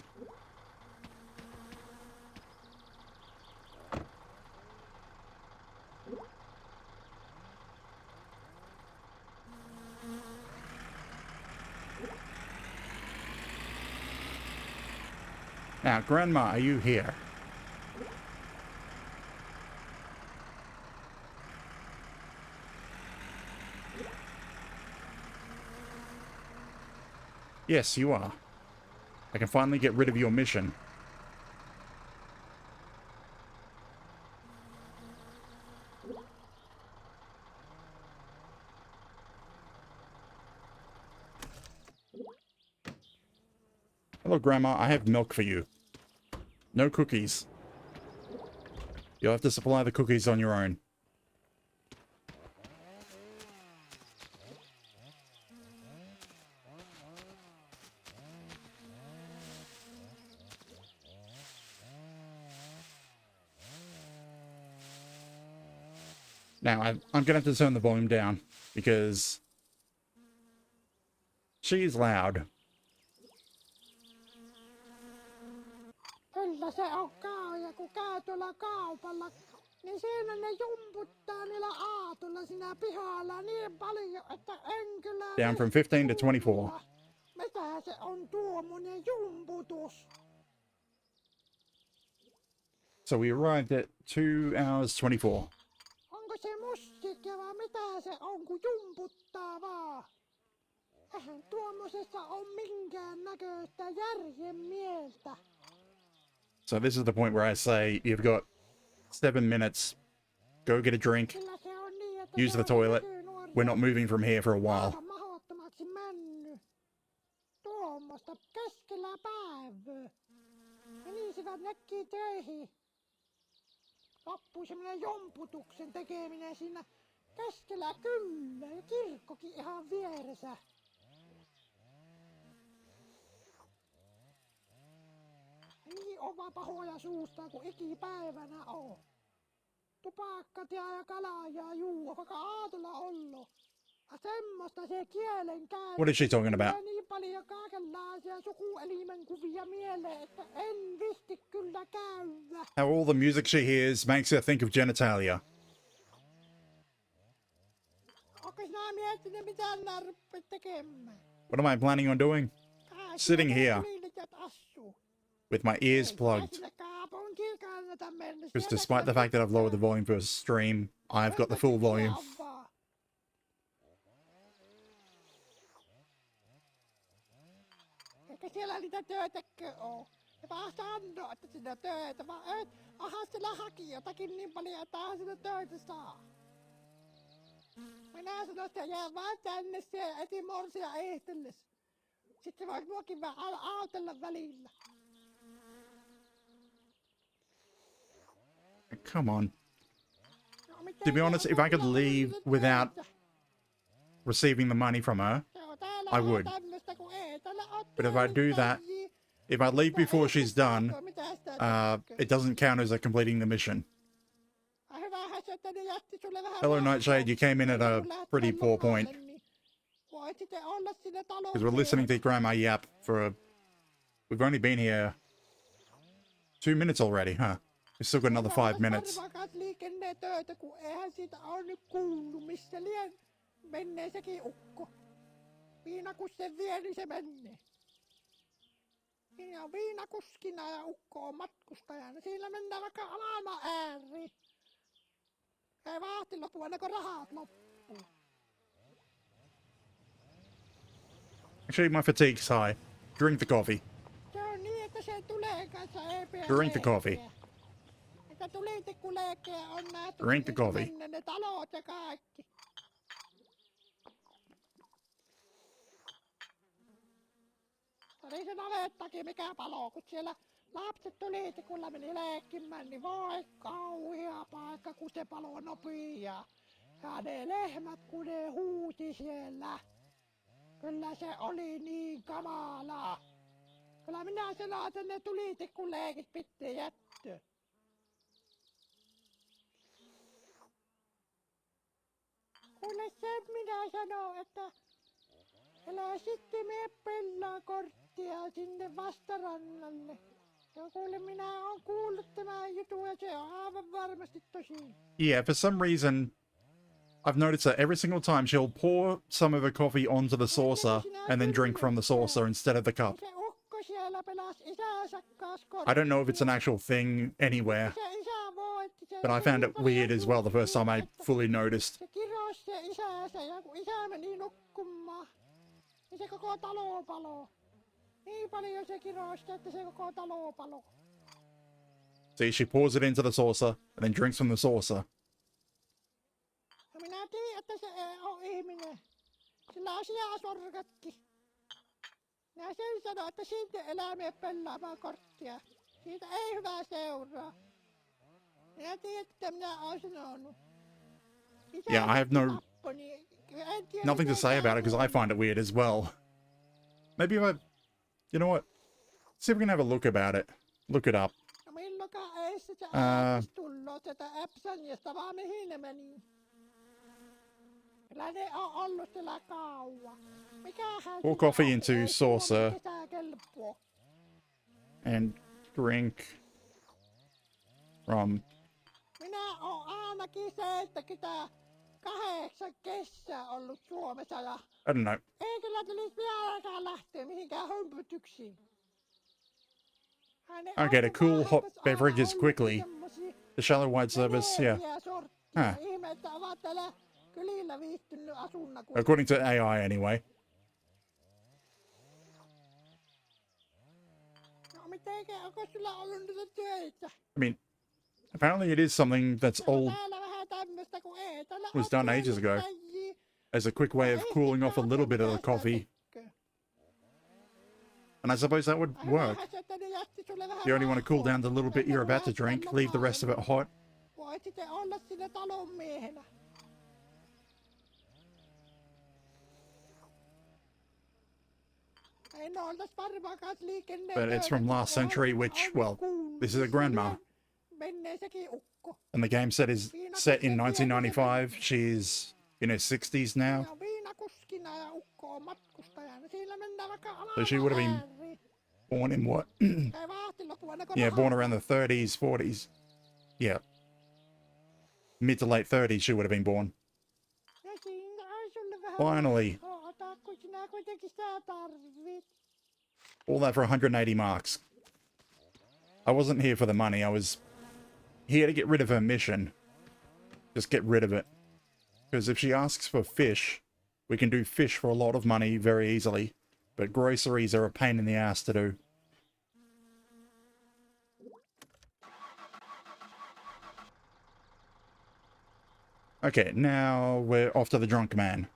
Now, Grandma, are you here? Yes, you are. I can finally get rid of your mission. Hello, Grandma. I have milk for you. No cookies. You'll have to supply the cookies on your own. Now, I'm going to have to turn the volume down because she's loud. Kyllä se on ja kun käy tuolla kaupalla, niin siinä ne jumputtaa niillä aatolla siinä pihalla niin paljon, että en kyllä... Down from 15 to 24. Mitä se on tuommoinen jumputus? So we arrived at 2 hours 24. Onko se musiikkia vai mitä se on, kun jumputtaa vaan? Eihän tuommoisessa on minkään näköistä järjen mieltä. So this is the point where I say, you've got 7 minutes. Go get a drink. Kyllä se on niin, että Use se the on toilet. nykynuoria We're not moving from here for a while. aivan mahdottomaksi mennyt. Tuommoista keskellä päivää. Menisivät näkkiin töihin. Loppui semmonen jomputuksen tekeminen siinä keskellä kyllä. Ja kirkkokin ihan vieressä. Niin oma pahoja suusta kuin ikipäivänä on. Tupakkat ja kalaa ja juua, vaikka aatolla ollo. Ja semmoista se kielen käy. What is she talking about? Tulee niin paljon kaikenlaisia sukuelimen kuvia mieleen, että en visti kyllä käydä. How all the music she hears makes her think of genitalia. Onko sinä miettinyt mitä nää rupeat tekemään? What am I planning on doing? Sitting here with my ears plugged. Because despite the fact that I've lowered the volume for a stream, I've got the full volume. Eikä siellä niitä töitäkö oo. Ja vaan sanoo, että sinä töitä, vaan et, aha siellä haki jotakin niin paljon, että aha sinä töitä saa. Minä sanoin, että jää vaan tänne se eti morsia ehtelles. Sitten voit muakin vähän autella välillä. Come on. To be honest, if I could leave without receiving the money from her, I would. But if I do that, if I leave before she's done, it doesn't count as completing the mission. Hello, Nightshade. You came in at a pretty poor point. Because we're listening to Grandma yap for we've only been here 2 minutes already, huh? We've still got another 5 minutes. Viinakusten vie, niin se menee. Siinä on viinakuskina ja ukko on matkustajana. Siinä mennään vaikka maailman ääriin. Ei vahti lopu ennen kuin rahat loppuu. Actually, my fatigue's high. Drink the coffee. Se on niin, että se tulee kanssa Drink the coffee. Että tulitikkuleekkejä on nähty. Drink the coffee. Mennä ne talot ja kaikki. Oli se navettakin mikä palo, kun siellä Lapset tuliitikulla meni leikkimään, niin voi kauhea paikka, kun se paloi nopea. Ja ne lehmät, kun ne huuti siellä. Kyllä se oli niin kamalaa. Kyllä minä sanoin, että ne tuliitikkuleikit pitää jättää. Kuule sen minä sanon, että älä sitten mene pelaa korttia sinne vastarannalle. Ja kuule minä oon kuullut tämän jutun ja se on aivan varmasti tosi. Yeah, for some reason, I've noticed that every single time she'll pour some of her coffee onto the saucer and then drink from the saucer instead of the cup. Se ukko siellä pelasi isänsä kanssa I don't know if it's an actual thing anywhere, Se isä voitti. but I found it weird as well the first time I fully noticed. Se kirosi se isänsä ja kun isä meni nukkumaan, niin se koko talo paloi. Niin paljon se kirosi, että se koko talo paloi. See, she pours it into the saucer and then drinks from the saucer. Ja minä tiedän, että se ei ole ihminen. Sillä on siansorkatkin. Minä sen sanon, että siitä eläimiä pelaamaan korttia. Siitä ei hyvää seuraa. Minä tiedän, että minä olen sanonut. Yeah, I have nothing to say about it because I find it weird as well. Maybe if you know what? See if we can have a look about it. Look it up. No milloinkaan ei sitä äänestä tullut tätä Epsonista, vaan mihin ne meni. Kyllä ne on ollut siellä kauan. Mikähän Pour sitä coffee on, into ei saucer. kesäkelpoa. And drink from... Minä oon ainakin 78 kesää ollut Suomessa ja I don't know. ei kyllä tulisi vieläkään lähteä mihinkään hömpötyksiin. I get a cool hot beverages quickly. The shallow wide service, yeah. Huh. Ihme, että ovat täällä kylillä viihtynyt asunna. According to AI anyway. No mitenkä, onko sulla ollut niitä töitä? I mean, apparently it is something that's old, Täällä vähän tämmöstä, kun ei täällä was ole done ages ago. kuljettajia. as a quick way of cooling off a little bit of the coffee. And I suppose that would work. You only want to cool down the little bit you're about to drink, leave the rest of it hot. Voit sitten olla siinä talon miehenä. Ei no oltais varmaankaan liikenne. But it's from last century, which, well, this is a grandma. Menneisäkin ukko. And the game set is set in 1995. She's in her 60s now. Ja viinakuskina ja ukko on matkustajana. Siinä mennään vaikka So she would have been ääriin. born in what? Ei vahtilot vuonna Yeah, born around the 30s, 40s. Yeah. Mid to late 30s she would have been born. Ja siinä on sulle vähän Finally. ota, kun sinä kuitenkin sitä tarvit. All that for 180 marks. I wasn't here for the money. I was here to get rid of her mission. Just get rid of it. Because if she asks for fish, we can do fish for a lot of money very easily. But groceries are a pain in the ass to do. Okay, now we're off to the drunk man.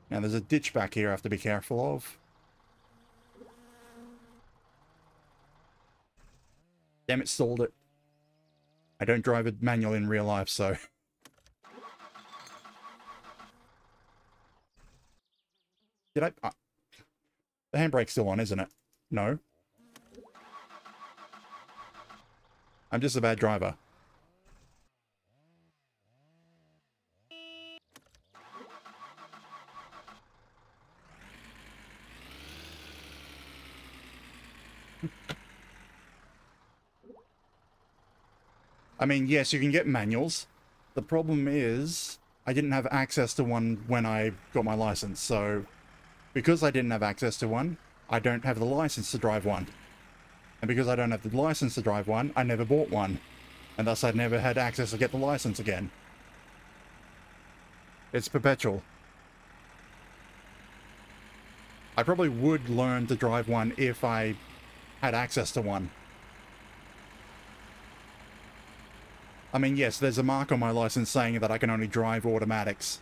Now there's a ditch back here I have to be careful of. Damn it, stalled it. I don't drive a manual in real life, so... Did I... the handbrake's still on, isn't it? No. I'm just a bad driver. I mean, yes, you can get manuals. The problem is, I didn't have access to one when I got my license, so because I didn't have access to one, I don't have the license to drive one. And because I don't have the license to drive one, I never bought one. And thus I never had access to get the license again. It's perpetual. I probably would learn to drive one if I had access to one. I mean, yes, there's a mark on my license saying that I can only drive automatics.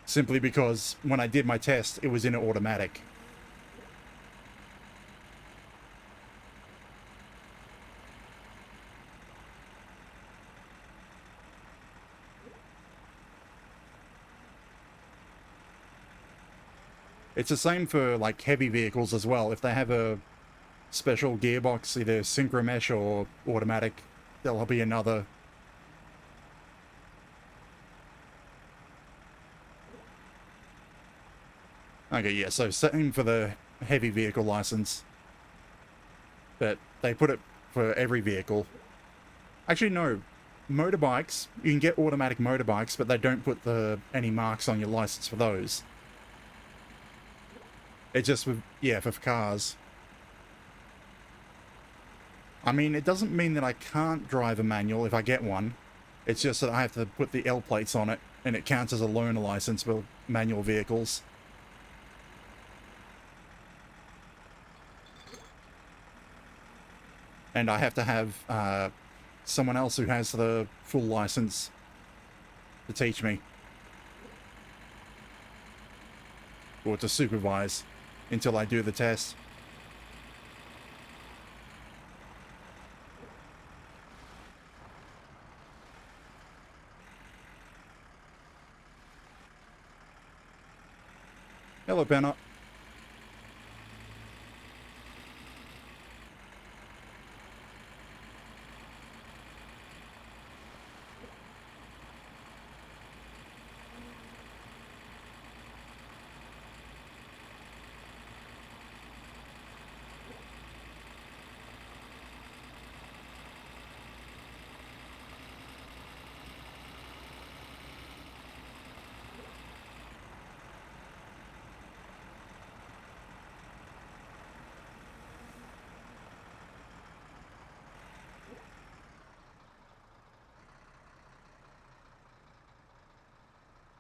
simply because when I did my test, it was in automatic. It's the same for like heavy vehicles as well. If they have a special gearbox, either synchro mesh or automatic, there'll be another. Okay, yeah, so same for the heavy vehicle license. But they put it for every vehicle. Actually, no. Motorbikes, you can get automatic motorbikes, but they don't put any marks on your license for those. It's just with, yeah, for cars. I mean, it doesn't mean that I can't drive a manual if I get one. It's just that I have to put the L plates on it, and it counts as a loaner license for manual vehicles. And I have to have someone else who has the full license to teach me. Or to supervise until I do the test. Hello, Benna.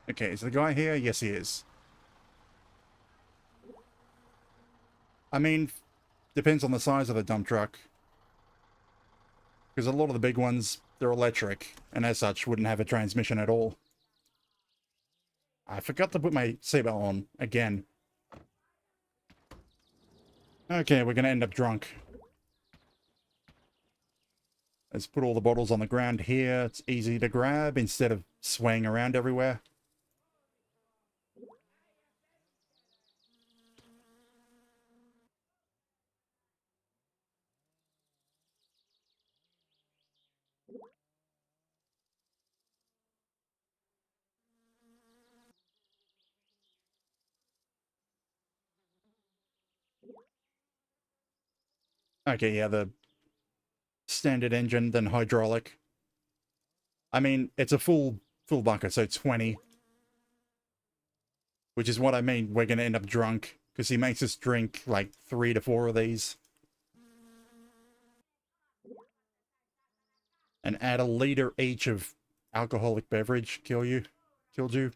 Okay, is the guy here? Yes, he is. I mean, depends on the size of the dump truck. Because a lot of the big ones, they're electric, and as such, wouldn't have a transmission at all. I forgot to put my seatbelt on, again. Okay, we're gonna end up drunk. Let's put all the bottles on the ground here. It's easy to grab instead of swaying around everywhere. Okay, yeah, the standard engine, then hydraulic. I mean, it's a full bucket, so 20. Which is what I mean, we're gonna end up drunk. Because he makes us drink, like, 3 to 4 of these. And add a liter each of alcoholic beverage killed you.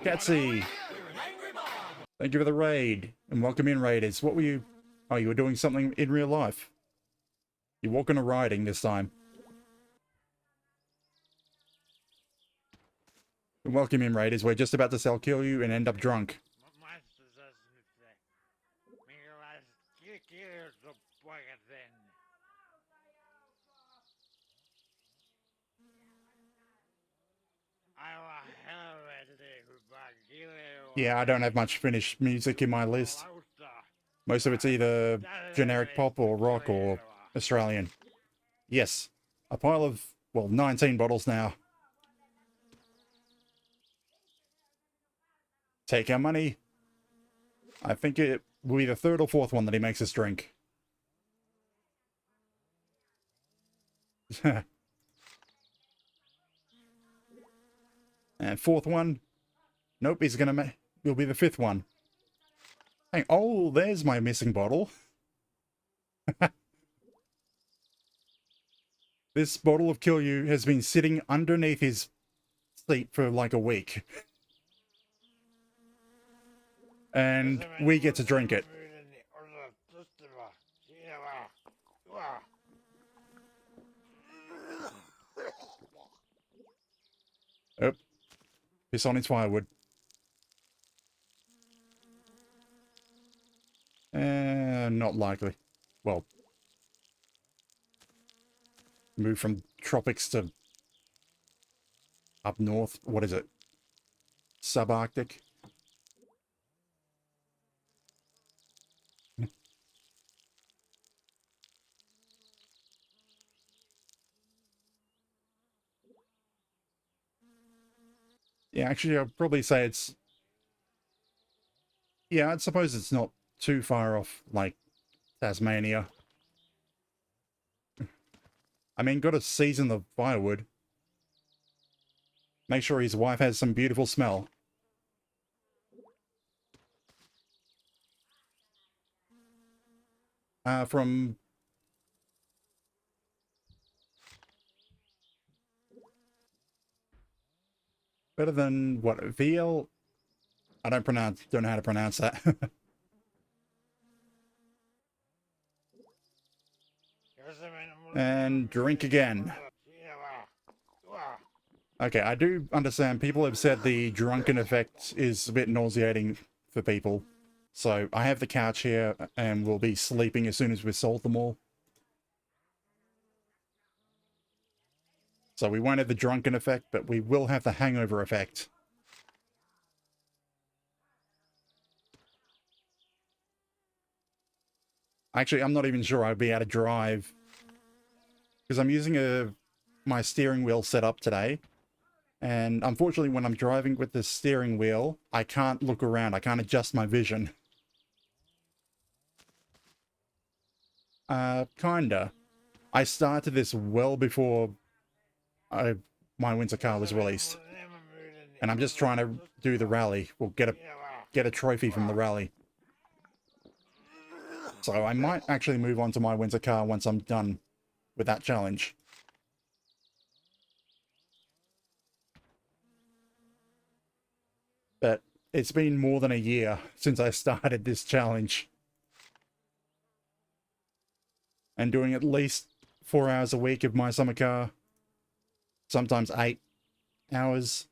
Catsy! Thank you for the raid. And welcome in, raiders. What were you... Oh, you were doing something in real life. You're walking or riding this time. And welcome in, raiders. We're just about to sell kill you and end up drunk. Yeah, I don't have much finished music in my list. Most of it's either generic pop or rock or Australian. Yes, a pile of, well, 19 bottles now. Take our money. I think it will be the third or fourth one that he makes us drink. And fourth one. Nope, he's gonna he'll be the fifth one. Hey, oh, there's my missing bottle. This bottle of Kill You has been sitting underneath his seat for like a week. And we get to drink it. Oh, piss on its firewood. Not likely. Well, move from tropics to up north. What is it? Subarctic? Yeah, actually, I'd probably say it's... Yeah, I suppose it's not too far off, like, Tasmania. I mean, got to season the firewood. Make sure his wife has some beautiful smell. From... Better than, what, VL? I don't know how to pronounce that. And drink again. Okay, I do understand people have said the drunken effect is a bit nauseating for people. So I have the couch here and we'll be sleeping as soon as we've sold them all. So we won't have the drunken effect, but we will have the hangover effect. Actually, I'm not even sure I'd be able to drive because I'm using my steering wheel set up today. And unfortunately, when I'm driving with the steering wheel, I can't look around. I can't adjust my vision. Kinda. I started this well before my winter car was released. And I'm just trying to do the rally. We'll get a trophy from the rally. So I might actually move on to my winter car once I'm done with that challenge. But it's been more than a year since I started this challenge. And doing at least 4 hours a week of my summer car. Sometimes 8 hours.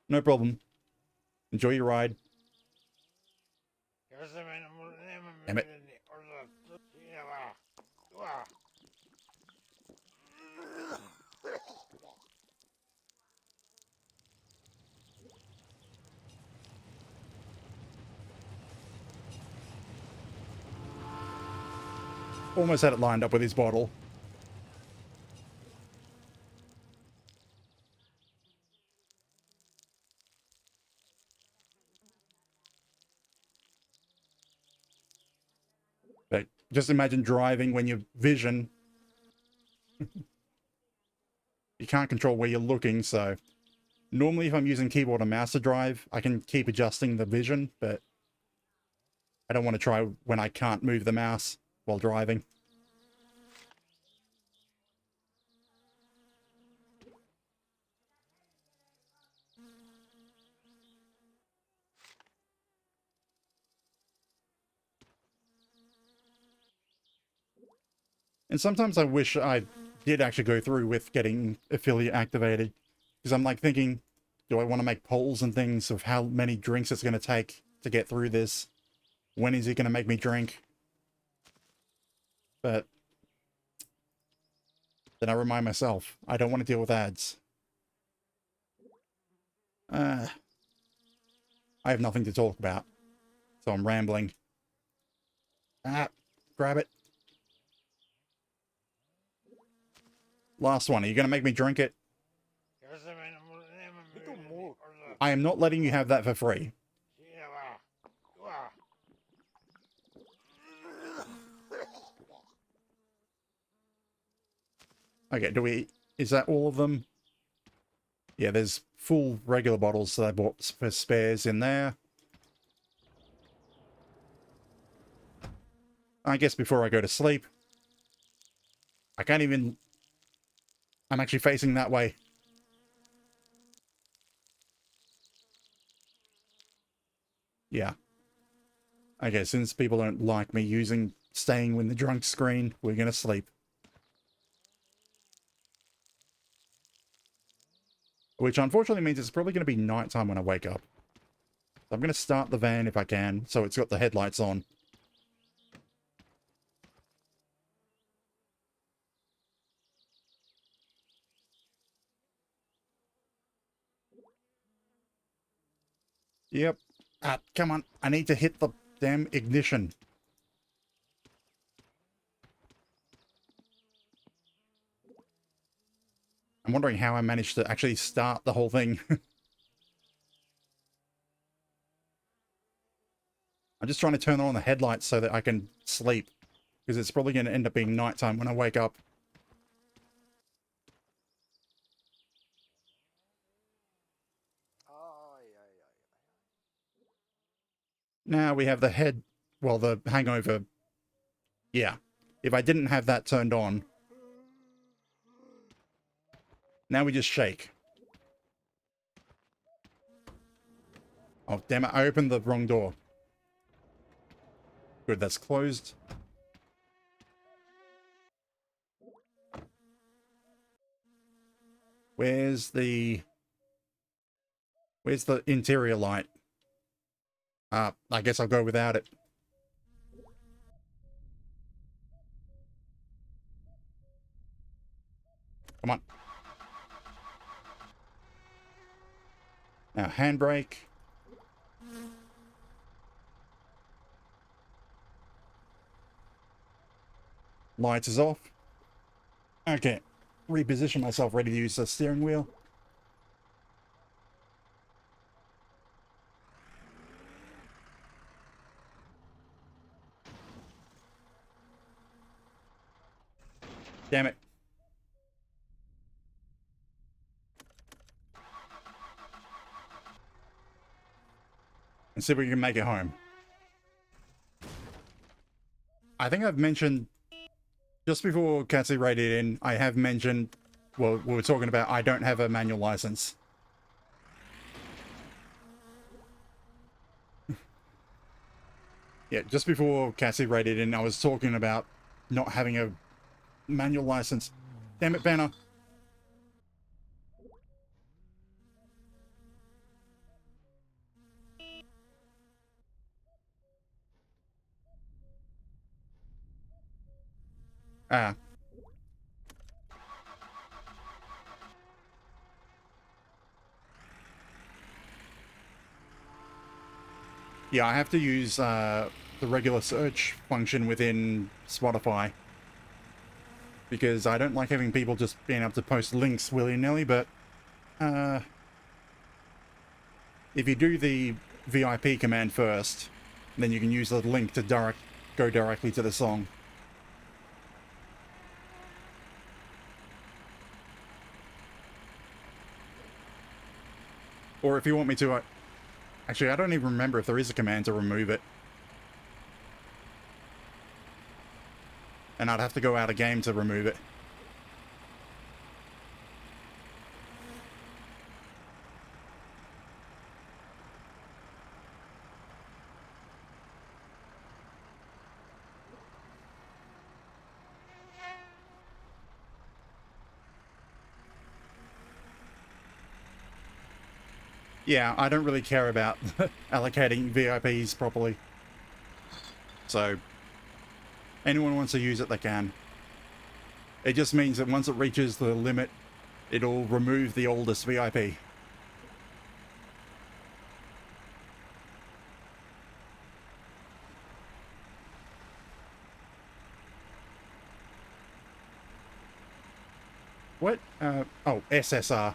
No problem. Enjoy your ride. Damn it. Almost had it lined up with his bottle. But just imagine driving when your vision... You can't control where you're looking, so... Normally if I'm using keyboard and mouse to drive, I can keep adjusting the vision, but... I don't want to try when I can't move the mouse while driving. And sometimes I wish I did actually go through with getting affiliate activated. Because I'm like thinking, do I want to make polls and things of how many drinks it's going to take to get through this? When is he going to make me drink? But then I remind myself, I don't want to deal with ads. I have nothing to talk about. So I'm rambling. Grab it. Last one. Are you going to make me drink it? I am not letting you have that for free. Okay, is that all of them? Yeah, there's full regular bottles that I bought for spares in there. I guess before I go to sleep. I can't even... I'm actually facing that way. Yeah. Okay, since people don't like me staying with the drunk screen, we're gonna sleep. Which unfortunately means it's probably going to be nighttime when I wake up. So I'm going to start the van if I can, so it's got the headlights on. Yep. Ah, come on. I need to hit the damn ignition. I'm wondering how I managed to actually start the whole thing. I'm just trying to turn on the headlights so that I can sleep. Because it's probably going to end up being nighttime when I wake up. Ai, ai, ai. Now we have the head... Well, the hangover... Yeah. If I didn't have that turned on... Now we just shake. Oh, damn it. I opened the wrong door. Good, that's closed. Where's the interior light? I guess I'll go without it. Come on. Now, handbrake. Lights is off. Okay. Reposition myself, ready to use the steering wheel. Damn it. And see if we can make it home. I think I've mentioned, just before Cassie raided in, I have mentioned, well, we were talking about I don't have a manual license. Yeah, just before Cassie raided in, I was talking about not having a manual license. Damn it, Banner. Ah. Yeah, I have to use the regular search function within Spotify. Because I don't like having people just being able to post links willy-nilly, but if you do the VIP command first, then you can use the link to go directly to the song. Or if you want me to... actually, I don't even remember if there is a command to remove it. And I'd have to go out of game to remove it. Yeah, I don't really care about allocating VIPs properly. So, anyone wants to use it, they can. It just means that once it reaches the limit, it'll remove the oldest VIP. What? Oh, SSR.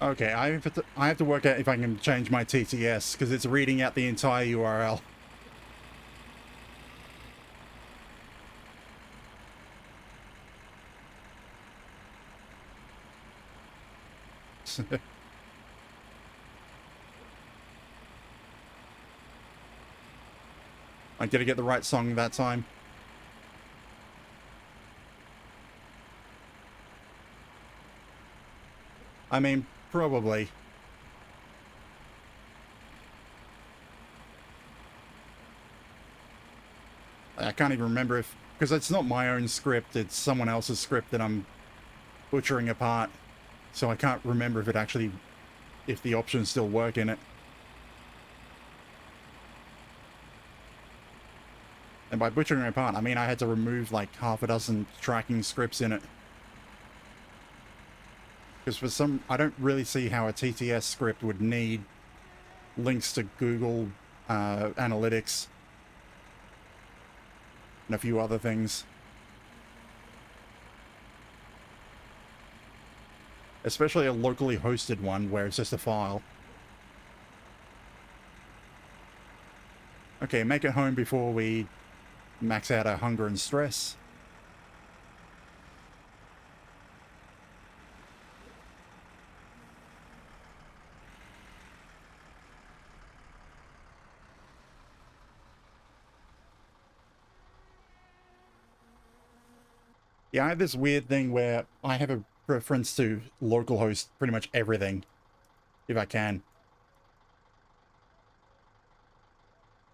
Okay, I have to work out if I can change my TTS, because it's reading out the entire URL. Like, did I get the right song that time? I mean, probably. I can't even remember if... Because it's not my own script, it's someone else's script that I'm butchering apart. So I can't remember if it actually... if the options still work in it. And by butchering it apart, I mean I had to remove like half a dozen tracking scripts in it. Because for some... I don't really see how a TTS script would need links to Google Analytics and a few other things. Especially a locally hosted one where it's just a file. Okay, make it home before we max out our hunger and stress. Yeah, I have this weird thing where I have a preference to local host pretty much everything, if I can.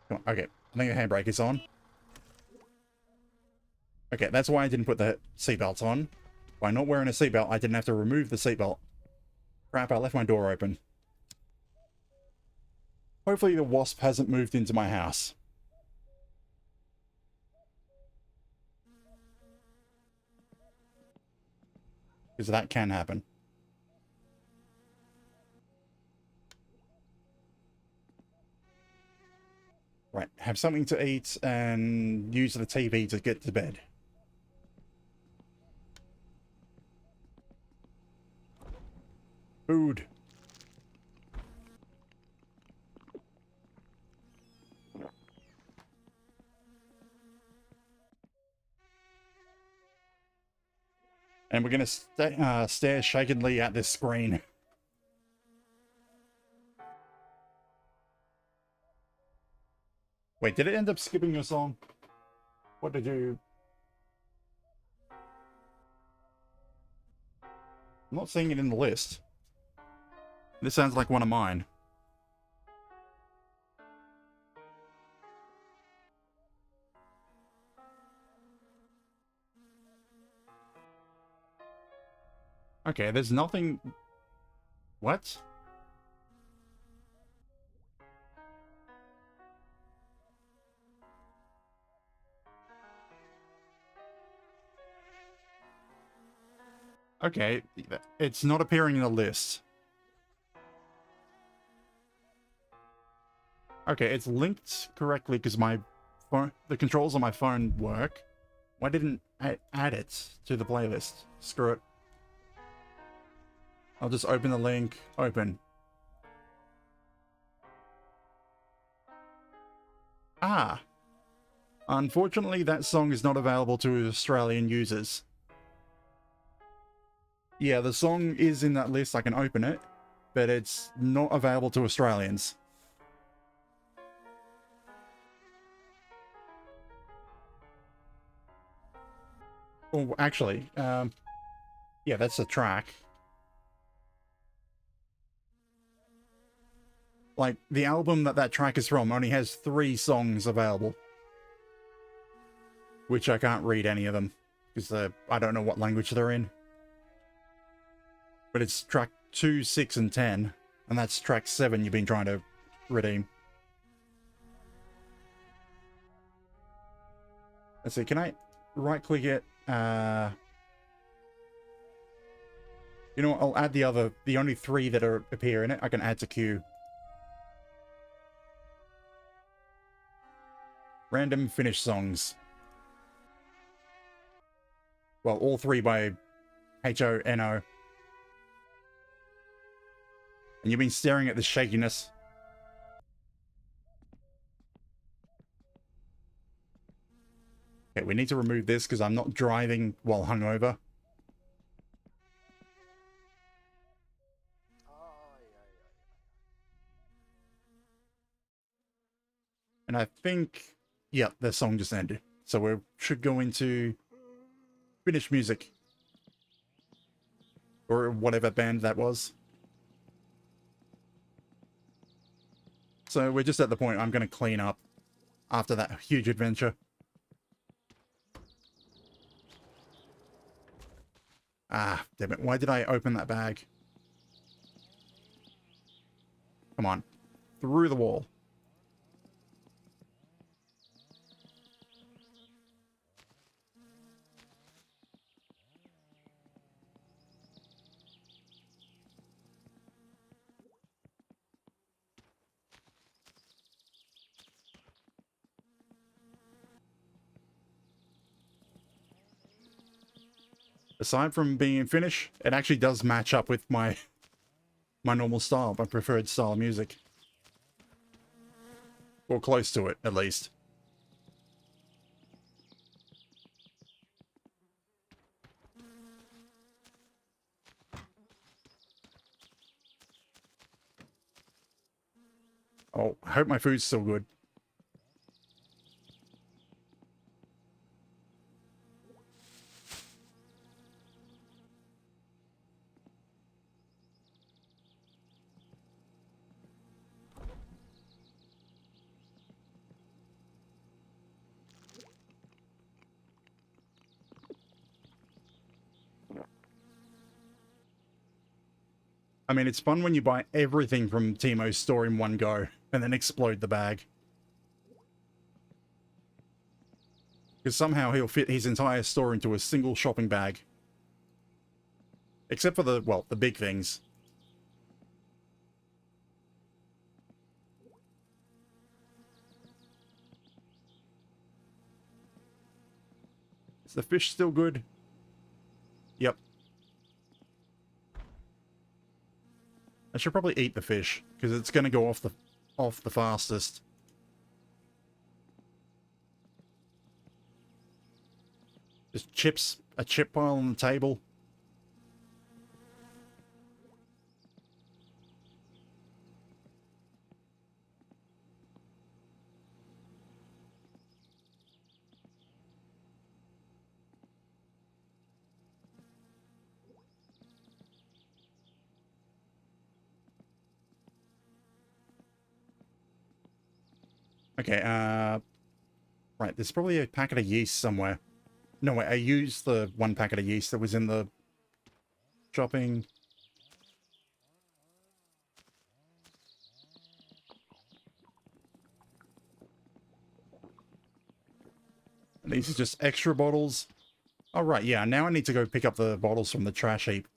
Come on, okay, I think the handbrake is on. Okay, that's why I didn't put the seatbelts on. By not wearing a seatbelt, I didn't have to remove the seatbelt. Crap, I left my door open. Hopefully the wasp hasn't moved into my house. Because that can happen. Right, have something to eat and use the TV to get to bed. Food. And we're going to stare shakingly at this screen. Wait, did it end up skipping your song? What did you... I'm not seeing it in the list. This sounds like one of mine. Okay, there's nothing... What? Okay, it's not appearing in the list. Okay, it's linked correctly because my phone, the controls on my phone work. Why didn't I add it to the playlist? Screw it. I'll just open the link. Open. Ah. Unfortunately, that song is not available to Australian users. Yeah, the song is in that list. I can open it, but it's not available to Australians. Oh, actually, yeah, that's a track. Like, the album that track is from only has 3 songs available. Which I can't read any of them, because I don't know what language they're in. But it's track 2, 6, and 10, and that's track 7 you've been trying to redeem. Let's see, can I right-click it? You know what, I'll add the only 3 that appear in it, I can add to queue. Random finished songs. Well, all 3 by H-O-N-O. And you've been staring at the shakiness. Okay, we need to remove this because I'm not driving while hungover. And I think Yep, their song just ended. So we should go into finished music. Or whatever band that was. So we're just at the point I'm going to clean up after that huge adventure. Ah, damn it. Why did I open that bag? Come on. Through the wall. Aside from being finished, it actually does match up with my normal style, my preferred style of music. Or close to it, at least. Oh, I hope my food's still good. I mean, it's fun when you buy everything from Timo's store in one go, and then explode the bag. Because somehow he'll fit his entire store into a single shopping bag. Except for the, well, the big things. Is the fish still good? Yep. I should probably eat the fish, because it's going to go off the fastest. Just chips, a chip pile on the table. Okay, right, there's probably a packet of yeast somewhere. No, wait, I used the one packet of yeast that was in the shopping. And these are just extra bottles. Oh, right, yeah, now I need to go pick up the bottles from the trash heap.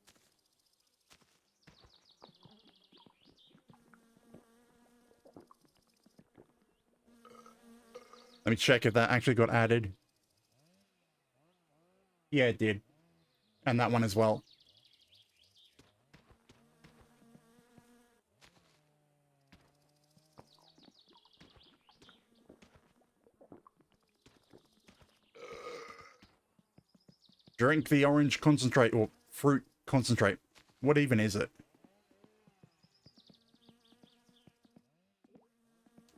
Let me check if that actually got added. Yeah, it did. And that one as well. Drink the orange concentrate, or fruit concentrate. What even is it?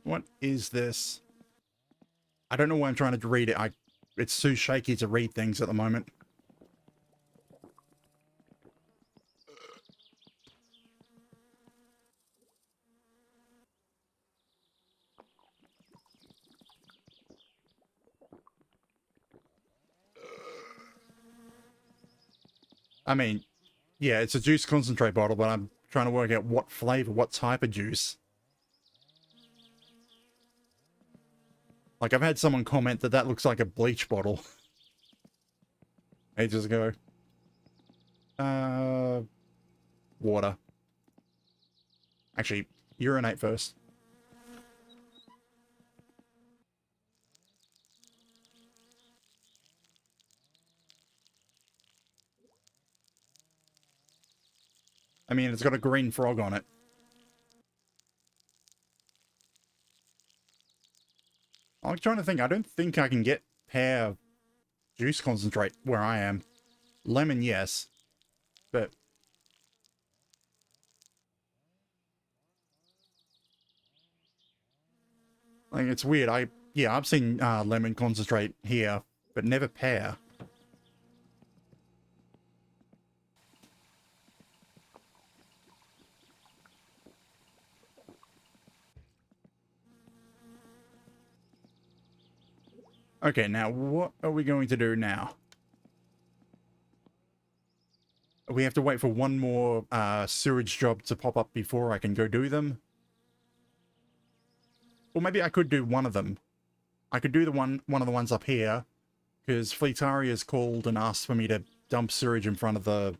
What is this? I don't know why I'm trying to read it. It's too shaky to read things at the moment. I mean, yeah, it's a juice concentrate bottle, but I'm trying to work out what flavor, what type of juice. Like, I've had someone comment that that looks like a bleach bottle. Ages ago. Water. Actually, urinate first. I mean, it's got a green frog on it. I'm trying to think. I don't think I can get pear juice concentrate where I am. Lemon, yes. But like, it's weird. Yeah, I've seen lemon concentrate here, but never pear. Okay, now what are we going to do now? We have to wait for one more sewage job to pop up before I can go do them. Or maybe I could do one of them. I could do the one of the ones up here, because Fleetaria's called and asked for me to dump sewage in front of the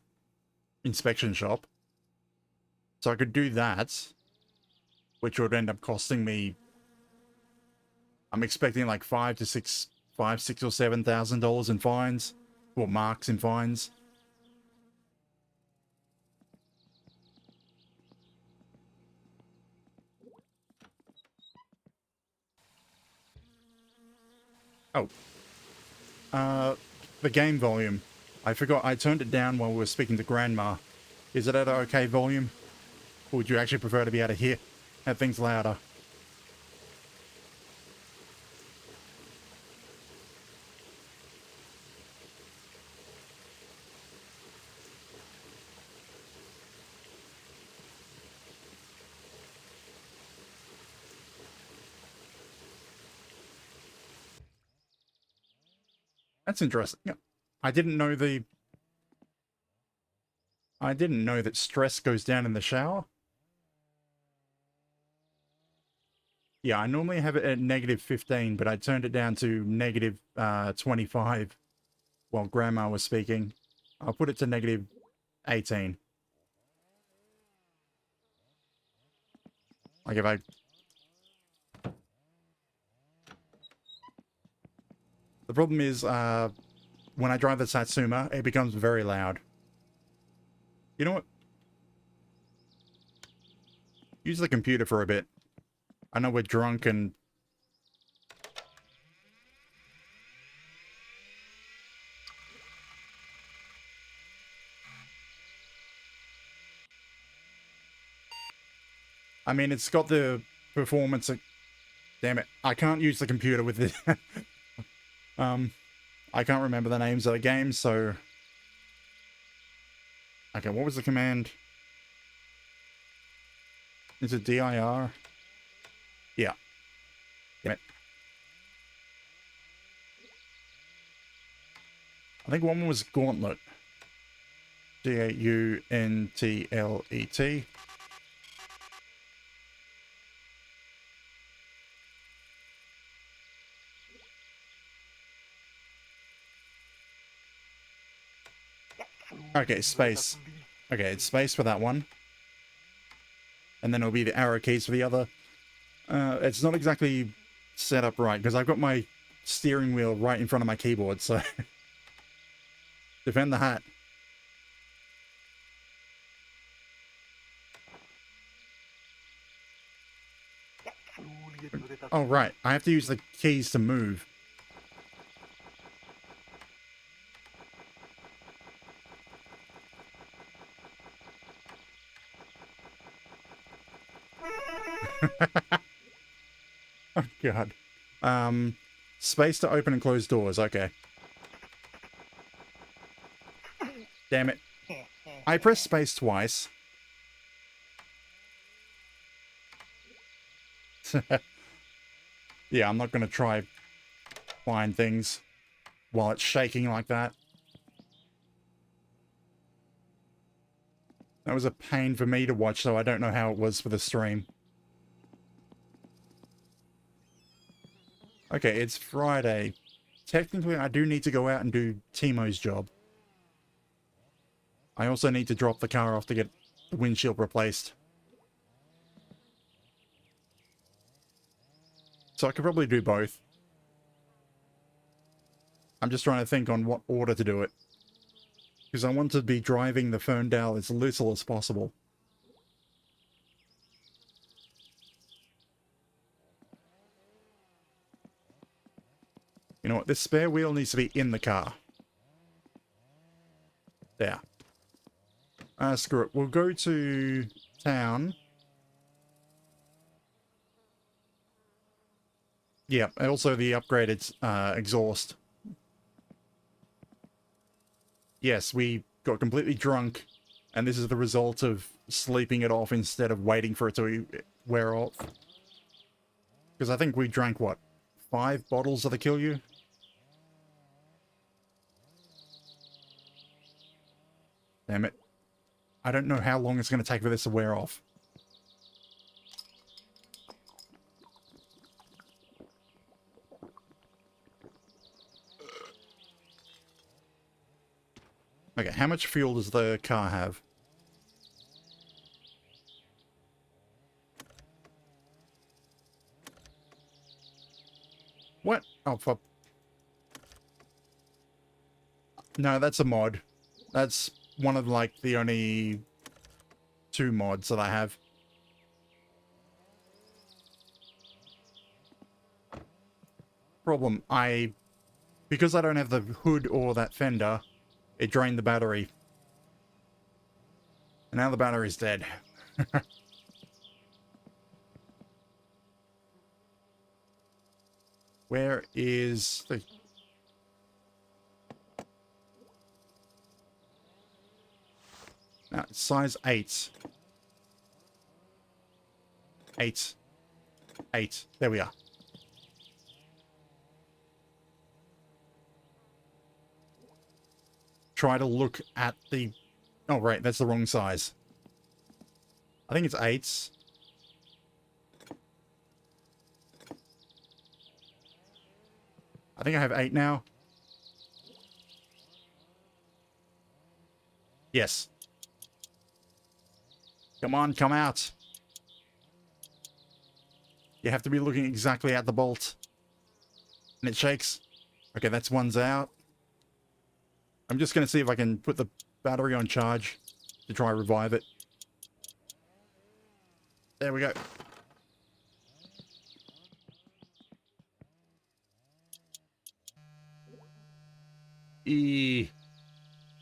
inspection shop. So I could do that, which would end up costing me, I'm expecting like $5 to $6 or $7,000 in fines, or marks in fines. Oh, the game volume. I forgot I turned it down while we were speaking to Grandma. Is it at an okay volume? Or would you actually prefer to be able to hear, have things louder? That's interesting. Yeah. I didn't know that stress goes down in the shower. Yeah, I normally have it at -15, but I turned it down to -25 while Grandma was speaking. I'll put it to -18. Like if I... The problem is, when I drive the Satsuma, it becomes very loud. You know what? Use the computer for a bit. I know we're drunk and... I mean, it's got the performance... Damn it. I can't use the computer with it. I can't remember the names of the games, so... Okay, what was the command? Is it DIR? Yeah. Damn it. I think one was Gauntlet. Gauntlet. Okay, space. Okay, it's space for that one. And then it'll be the arrow keys for the other. It's not exactly set up right, because I've got my steering wheel right in front of my keyboard, so... Defend the hat. Oh, right. I have to use the keys to move. Oh, God. Space to open and close doors. Okay. Damn it. I pressed space twice. Yeah, I'm not going to try find things while it's shaking like that. That was a pain for me to watch, so I don't know how it was for the stream. Okay, it's Friday. Technically, I do need to go out and do Timo's job. I also need to drop the car off to get the windshield replaced. So I could probably do both. I'm just trying to think on what order to do it. Because I want to be driving the Ferndale as little as possible. You know what? This spare wheel needs to be in the car. There. Screw it. We'll go to town. Yeah, and also the upgraded exhaust. Yes, we got completely drunk, and this is the result of sleeping it off instead of waiting for it to wear off. Because I think we drank, what, 5 bottles of the Kill You? Damn it. I don't know how long it's going to take for this to wear off. Okay, how much fuel does the car have? What? Oh, fuck. No, that's a mod. That's one of, like, the only 2 mods that I have. Problem, because I don't have the hood or that fender, it drained the battery. And now the battery's dead. Where is the... size 8. 8. 8. There we are. Try to look at the... Oh, right, that's the wrong size. I think it's 8. I think I have 8 now. Yes. Come on, come out. You have to be looking exactly at the bolt. And it shakes. Okay, that's one's out. I'm just going to see if I can put the battery on charge to try and revive it. There we go.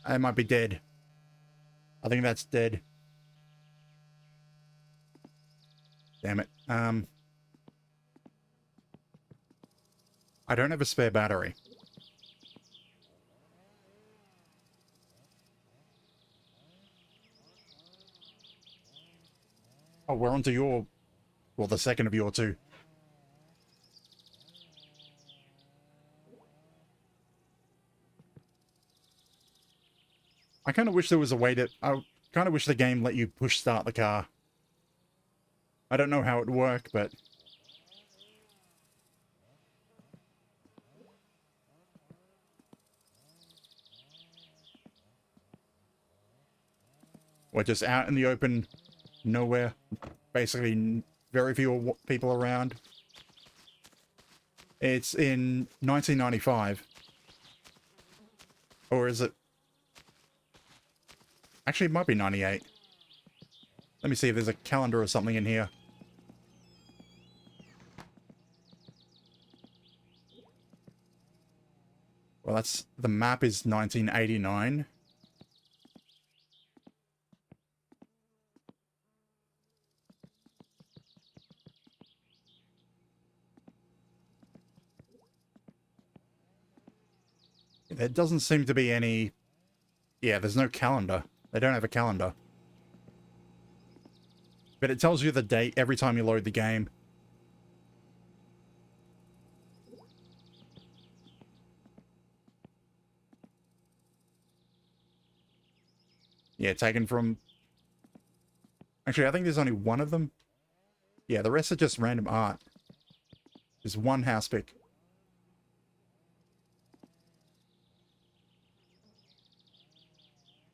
I might be dead. I think that's dead. Damn it. I don't have a spare battery. Oh, we're onto your... Well, the second of your 2. I kind of wish there was a way to... I kind of wish the game let you push start the car. I don't know how it would work, but... We're just out in the open, nowhere. Basically, very few people around. It's in 1995. Or is it... Actually, it might be 98. Let me see if there's a calendar or something in here. Well, that's... The map is 1989. There doesn't seem to be any... Yeah, there's no calendar. They don't have a calendar. But it tells you the date every time you load the game. Yeah, taken from... Actually, I think there's only one of them. Yeah, the rest are just random art. There's one house pick.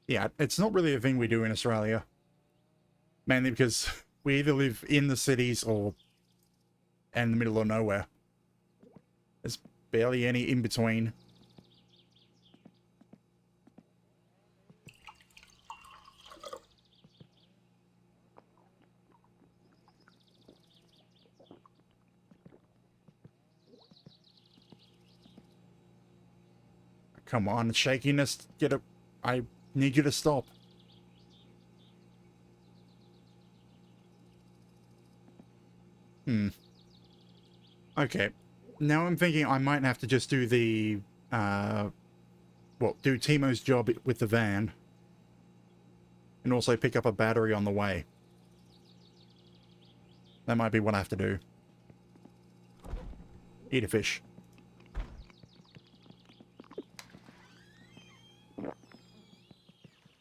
Yeah, it's not really a thing we do in Australia. Mainly because we either live in the cities or in the middle of nowhere. There's barely any in between. Come on, shakiness, get a... I need you to stop. Okay. now I'm thinking I might have to just do the, do Timo's job with the van. And also pick up a battery on the way. That might be what I have to do. Eat a fish.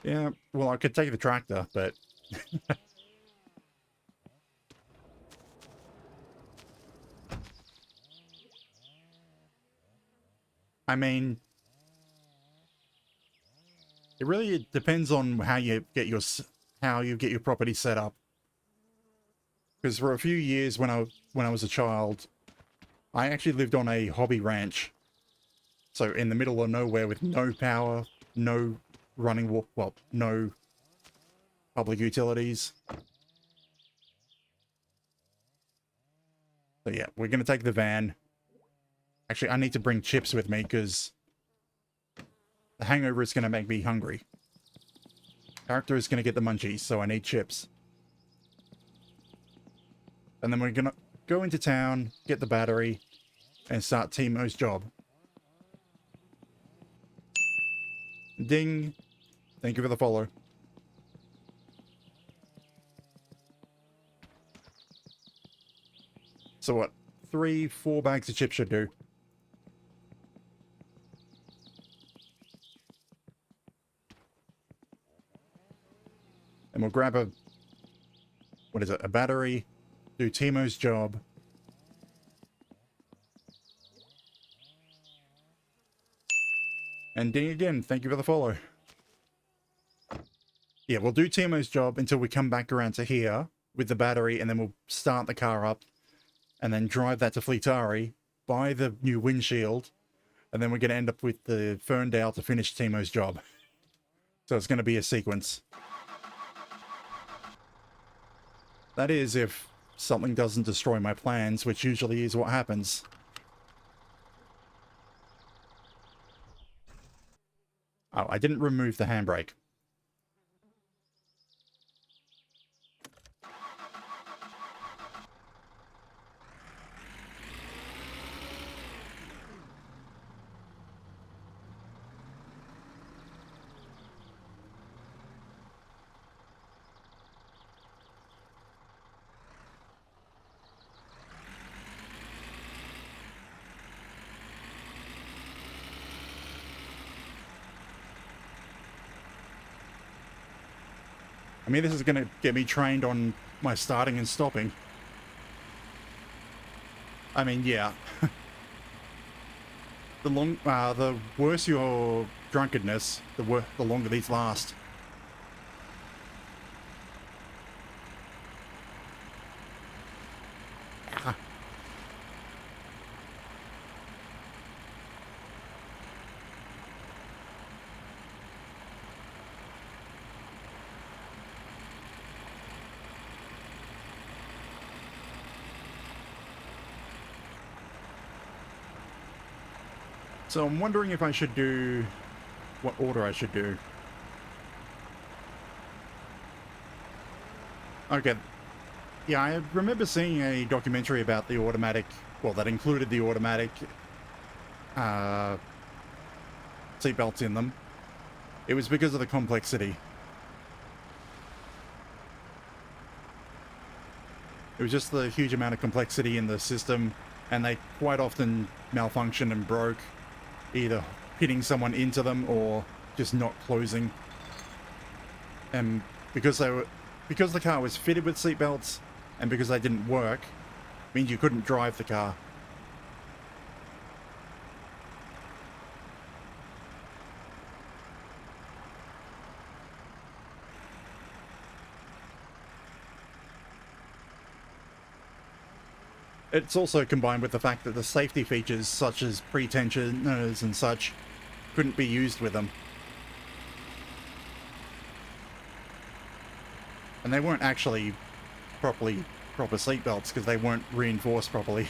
Yeah, well, I could take the tractor, but... I mean... It really depends on how you get your property set up. Because for a few years when I was a child, I actually lived on a hobby ranch. So in the middle of nowhere with no power, no running water, well, no public utilities. So yeah, we're going to take the van. Actually, I need to bring chips with me because the hangover is going to make me hungry. Character is going to get the munchies, so I need chips. And then we're going to go into town, get the battery, and start Timo's job. Ding. Thank you for the follow. So what? 3-4 bags of chips should do. And we'll grab a... What is it? A battery. Do Timo's job. And ding again. Thank you for the follow. Yeah, we'll do Timo's job until we come back around to here with the battery, and then we'll start the car up and then drive that to Fleetari, buy the new windshield, and then we're going to end up with the Ferndale to finish Timo's job. So it's going to be a sequence. That is if something doesn't destroy my plans, which usually is what happens. Oh, I didn't remove the handbrake. I mean, this is going to get me trained on my starting and stopping. I mean, yeah. The worse your drunkenness, the longer these last. Ah. So I'm wondering if I should do... what order I should do. Okay. Yeah, I remember seeing a documentary about the automatic... well, that included the automatic... seatbelts in them. It was because of the complexity. It was just the huge amount of complexity in the system, and they quite often malfunctioned and broke, either hitting someone into them or just not closing. And because the car was fitted with seatbelts, and because they didn't work, means you couldn't drive the car. It's also combined with the fact that the safety features, such as pre-tensioners and such, couldn't be used with them. And they weren't actually proper seatbelts because they weren't reinforced properly.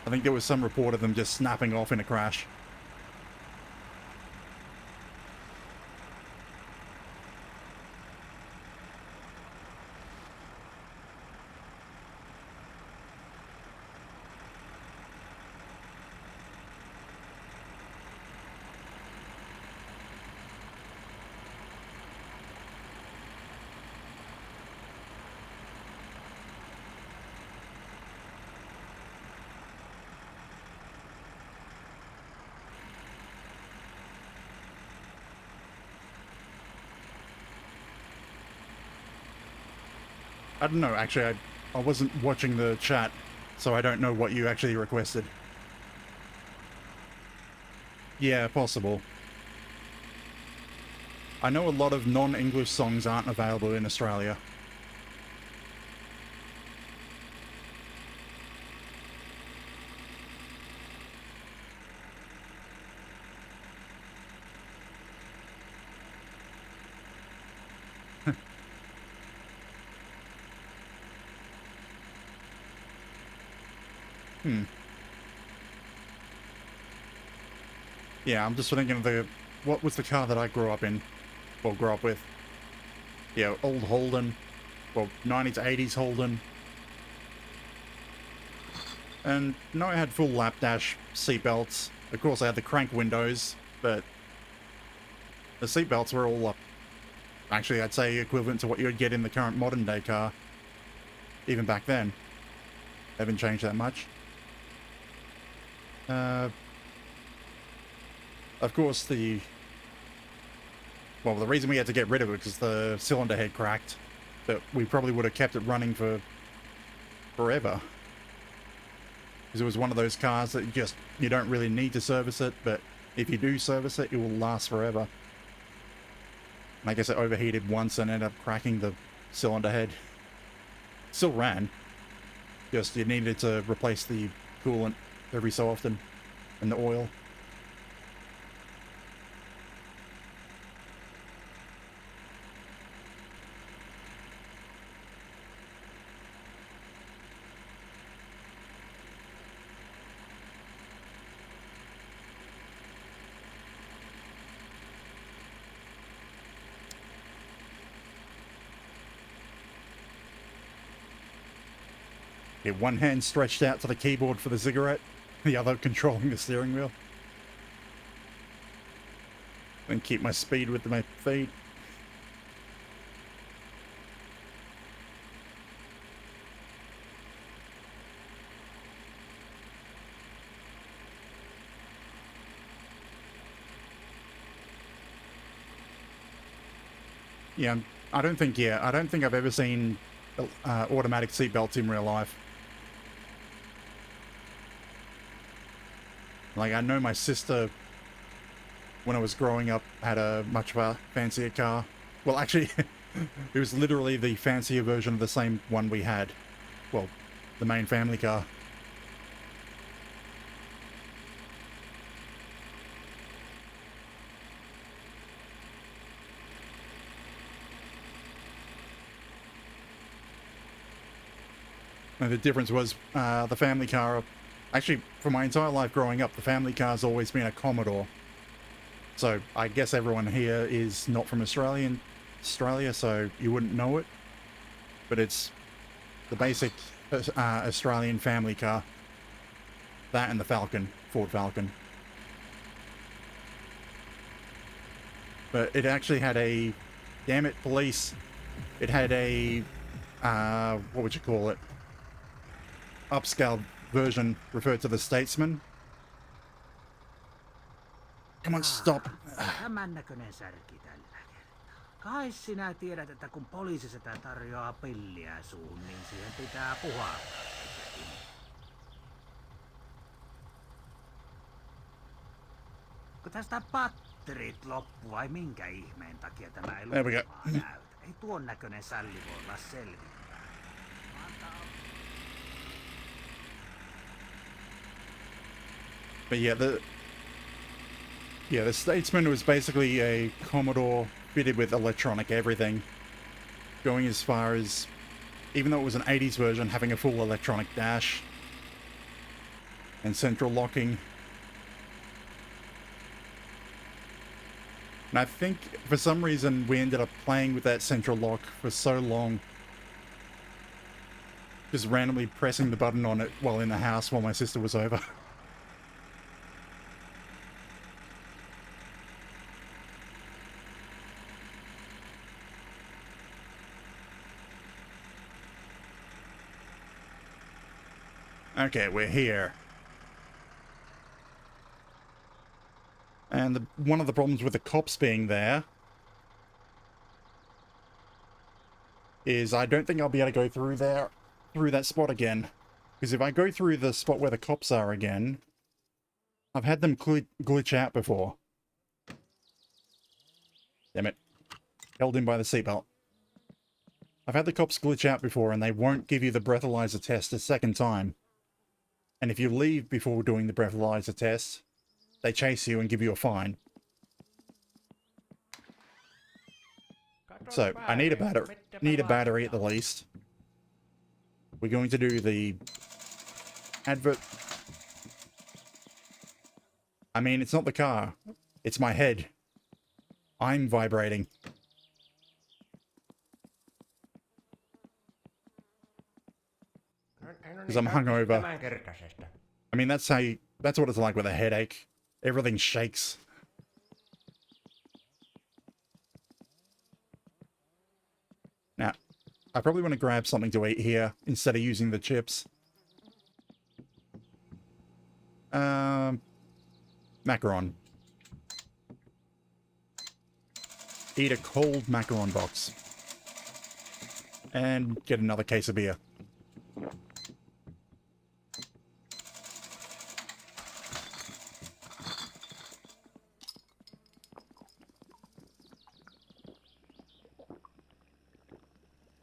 I think there was some report of them just snapping off in a crash. I don't know, actually, I wasn't watching the chat, so I don't know what you actually requested. Yeah, possible. I know a lot of non-English songs aren't available in Australia. Yeah, I'm just thinking of what was the car that I grew up in? Well, grew up with. Yeah, old Holden. Well, 90s, 80s Holden. And no, I had full lap dash seatbelts. Of course, I had the crank windows, but the seatbelts were all up. Actually, I'd say equivalent to what you would get in the current modern day car. Even back then. Haven't changed that much. Of course, the reason we had to get rid of it because the cylinder head cracked, but we probably would have kept it running for forever. Because it was one of those cars that you don't really need to service it, but if you do service it, it will last forever. And I guess it overheated once and ended up cracking the cylinder head. Still ran. Just you needed to replace the coolant every so often and the oil. Yeah, one hand stretched out to the keyboard for the cigarette, the other controlling the steering wheel. And keep my speed with my feet. Yeah, I don't think I've ever seen automatic seatbelts in real life. Like, I know my sister, when I was growing up, had a much of a fancier car. Well, actually, it was literally the fancier version of the same one we had. Well, the main family car. And the difference was the family car. Actually, for my entire life growing up, the family car's always been a Commodore. So I guess everyone here is not from Australia, so you wouldn't know it. But it's the basic Australian family car. That and the Falcon, Ford Falcon. But it actually had a, damn it, police. It had a, what would you call it? Upscale version referred to the Statesman. Come on, stop. Tämän näköinen särki tällä kertaa. Kai sinä tiedät, että kun poliisisetä tarjoaa pilliä suuhun, niin siihen pitää puhua. Kun tästä patterit loppu vai minkä ihmeen takia tämä ei lupaavaa näytä? Ei tuon näköinen sälli voi olla selvittää. But yeah, the Statesman was basically a Commodore fitted with electronic everything, going as far as, even though it was an 80s version, having a full electronic dash and central locking. And I think for some reason we ended up playing with that central lock for so long, just randomly pressing the button on it while in the house while my sister was over. Okay, we're here. And one of the problems with the cops being there is I don't think I'll be able to go through there, through that spot again. Because if I go through the spot where the cops are again, I've had them glitch out before. Damn it. Held in by the seatbelt. I've had the cops glitch out before and they won't give you the breathalyzer test a second time. And if you leave before doing the breathalyzer test, they chase you and give you a fine. So, I need a battery at the least. We're going to do the advert. I mean, it's not the car. It's my head. I'm vibrating. Because I'm hungover. I mean, that's what it's like with a headache. Everything shakes. Now, I probably want to grab something to eat here instead of using the chips. Macaron. Eat a cold macaron box. And get another case of beer.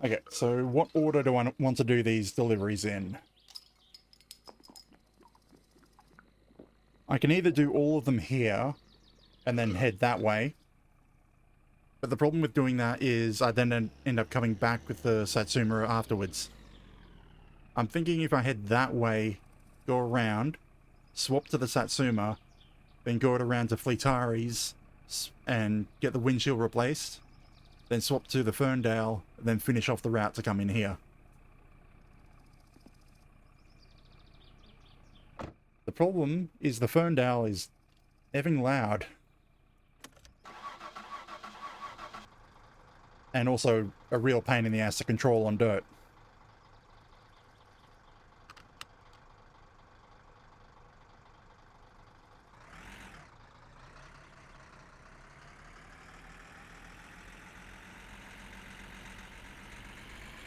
Okay, so what order do I want to do these deliveries in? I can either do all of them here and then head that way. But the problem with doing that is I then end up coming back with the Satsuma afterwards. I'm thinking if I head that way, go around, swap to the Satsuma, then go around to Fleetari's and get the windshield replaced, then swap to the Ferndale, then finish off the route to come in here. The problem is the Ferndale is effing loud. And also a real pain in the ass to control on dirt.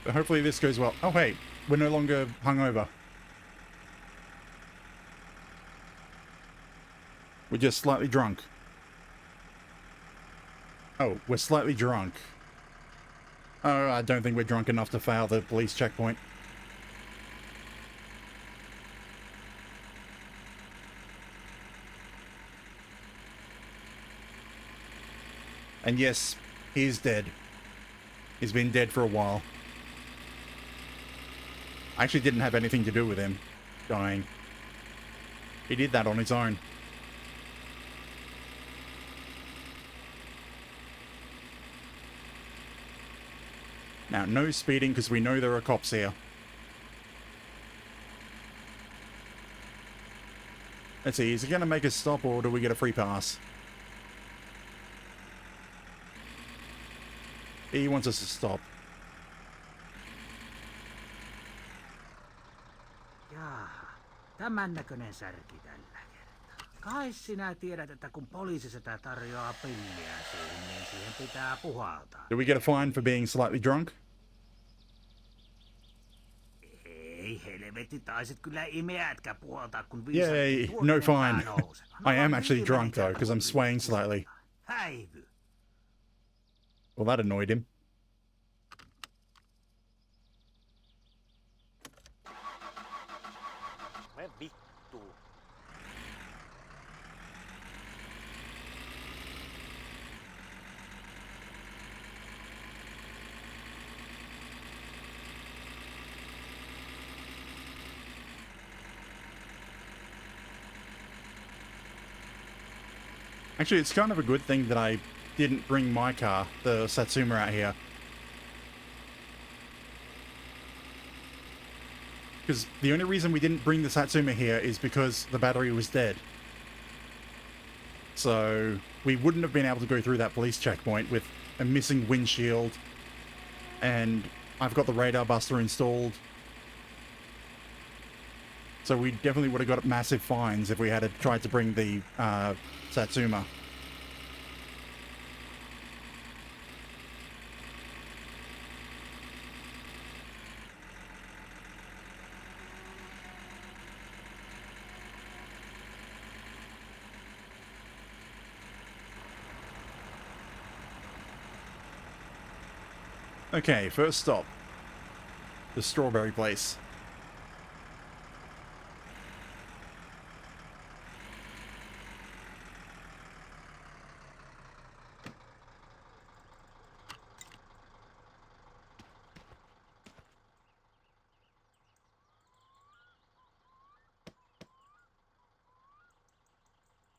But hopefully this goes well. Oh hey, we're no longer hungover. We're just slightly drunk. Oh, we're slightly drunk. Oh, I don't think we're drunk enough to fail the police checkpoint. And yes, he is dead. He's been dead for a while. I actually didn't have anything to do with him dying. He did that on his own. Now, no speeding because we know there are cops here. Let's see, is he going to make us stop or do we get a free pass? He wants us to stop. Jaa, tämän näköinen särki tällä kertaa. Kai sinä tiedät, että kun poliisi sitä tarjoaa pilliä suuhun, niin siihen pitää puhaltaa. Do we get a fine for being slightly drunk? Ei helvetti, taisit kyllä imeätkä puhaltaa, kun Yay, no fine. I am actually drunk though, because I'm swaying slightly. Häivy. Well, that annoyed him. Me vittu. Actually, it's kind of a good thing that I didn't bring my car, the Satsuma, out here. Because the only reason we didn't bring the Satsuma here is because the battery was dead. So we wouldn't have been able to go through that police checkpoint with a missing windshield. And I've got the radar buster installed. So we definitely would have got massive fines if we had tried to bring the Satsuma. Okay, first stop. The strawberry place.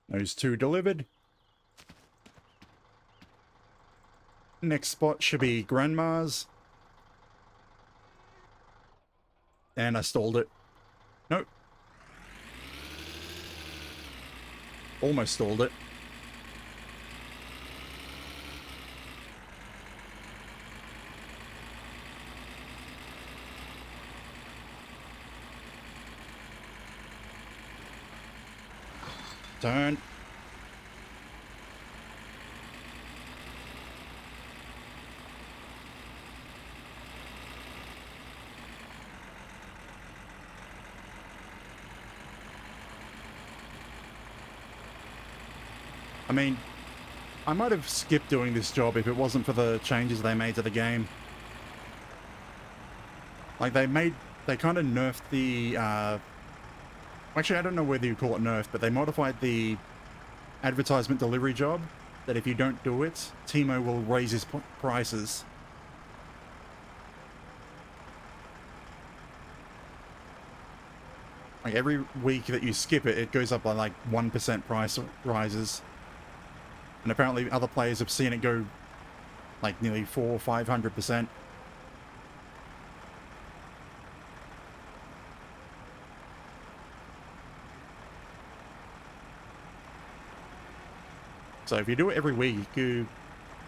Those two delivered. Next spot should be Grandma's. And I stalled it. Nope. Almost stalled it. Turn. I mean, I might have skipped doing this job if it wasn't for the changes they made to the game. Like, they kind of nerfed the, actually, I don't know whether you call it nerfed, but they modified the advertisement delivery job, that if you don't do it, Timo will raise his prices. Like, every week that you skip it, it goes up by like 1% price rises. And apparently other players have seen it go like nearly 400 or 500%. So if you do it every week,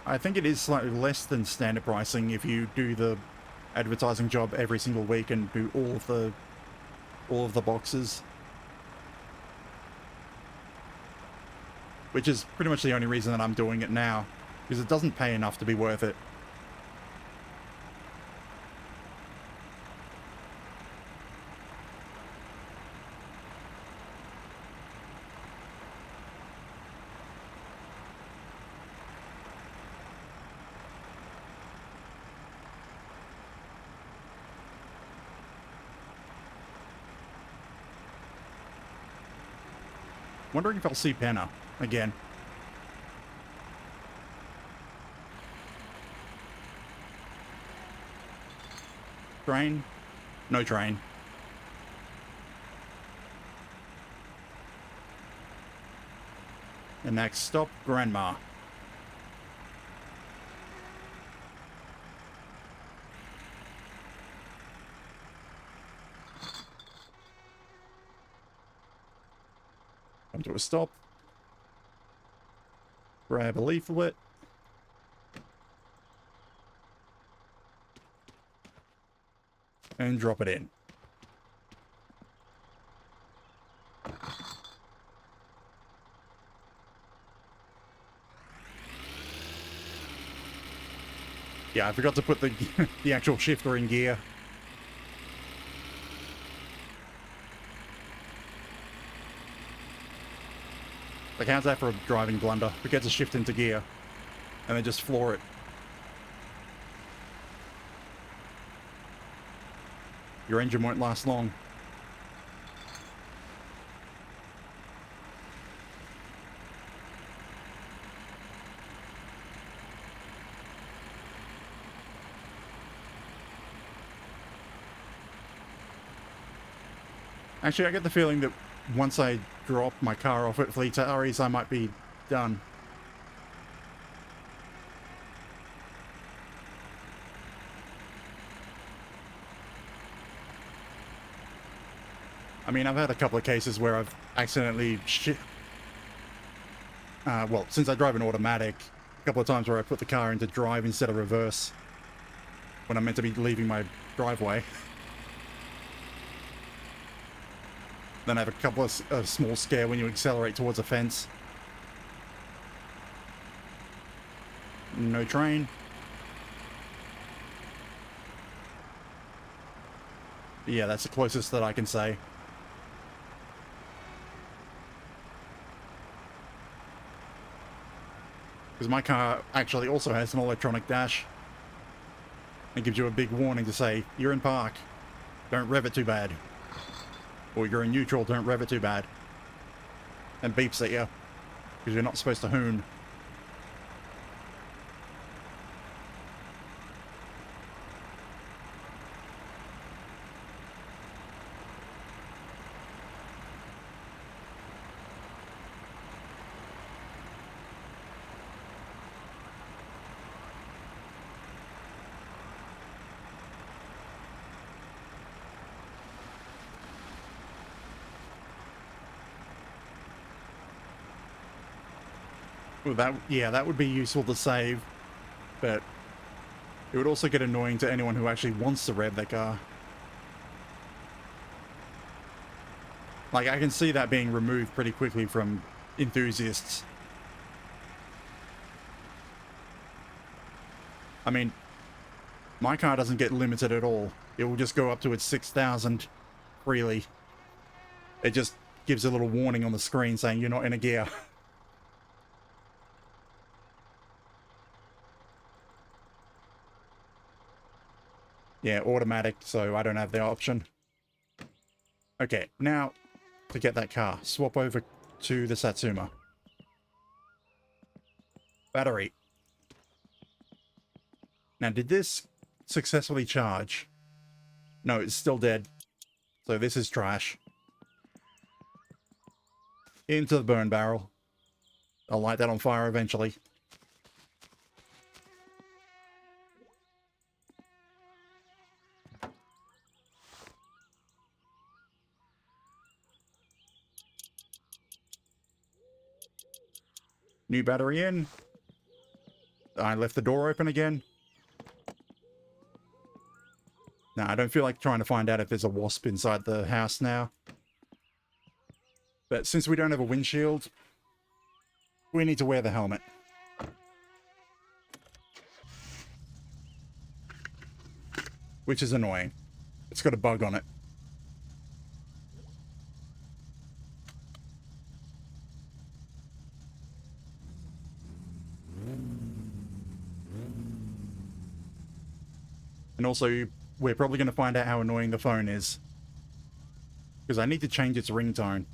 I think it is slightly less than standard pricing if you do the advertising job every single week and do all of the boxes. Which is pretty much the only reason that I'm doing it now, because it doesn't pay enough to be worth it. Wondering if I'll see Penna again. Train? No train. The next stop, Grandma. Come to a stop. Grab a leaflet. And drop it in. Yeah, I forgot to put the the actual shifter in gear. Like, how's that for a driving blunder? Forget to shift into gear, and then just floor it. Your engine won't last long. Actually, I get the feeling that once I drop my car off at Fleet Aries, I might be done. I mean, I've had a couple of cases where I've accidentally well, since I drive an automatic, a couple of times where I put the car into drive instead of reverse when I'm meant to be leaving my driveway. Then I have a couple of small scare when you accelerate towards a fence. No train. Yeah, that's the closest that I can say. Because my car actually also has an electronic dash. It gives you a big warning to say, you're in park, don't rev it too bad. Or you're in neutral, don't rev it too bad. And beeps at you, because you're not supposed to hoon. Well, that would be useful to save, but it would also get annoying to anyone who actually wants to rev their car. Like, I can see that being removed pretty quickly from enthusiasts. I mean, my car doesn't get limited at all. It will just go up to its 6,000 freely. It just gives a little warning on the screen saying you're not in a gear. Yeah, automatic, so I don't have the option. Okay, now to get that car, swap over to the Satsuma. Battery. Now, did this successfully charge? No, it's still dead. So this is trash. Into the burn barrel. I'll light that on fire eventually. New battery in. I left the door open again. Now, I don't feel like trying to find out if there's a wasp inside the house now. But since we don't have a windshield, we need to wear the helmet. Which is annoying. It's got a bug on it. And also, we're probably going to find out how annoying the phone is. Because I need to change its ringtone.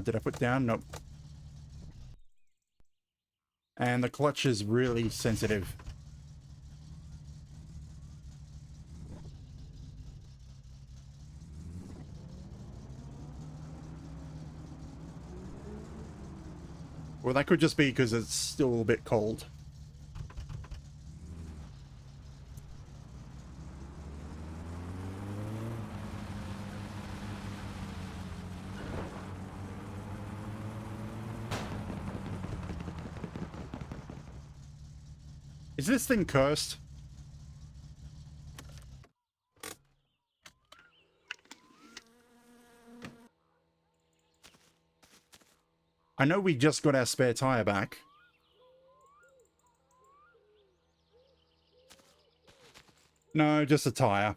Did I put down? Nope. And the clutch is really sensitive. Well, that could just be because it's still a bit cold. Is this thing cursed? I know we just got our spare tire back. No, just a tire.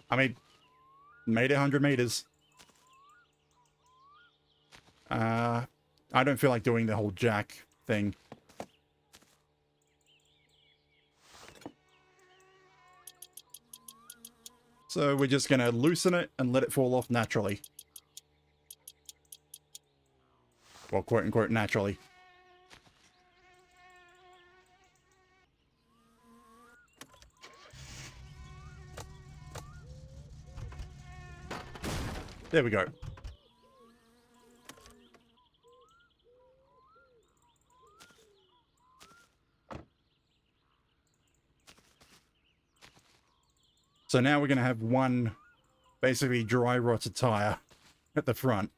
I mean, made it 100 meters. I don't feel like doing the whole jack thing. So we're just going to loosen it and let it fall off naturally. Well, quote unquote, naturally. There we go. So now we're going to have one basically dry rotted tire at the front.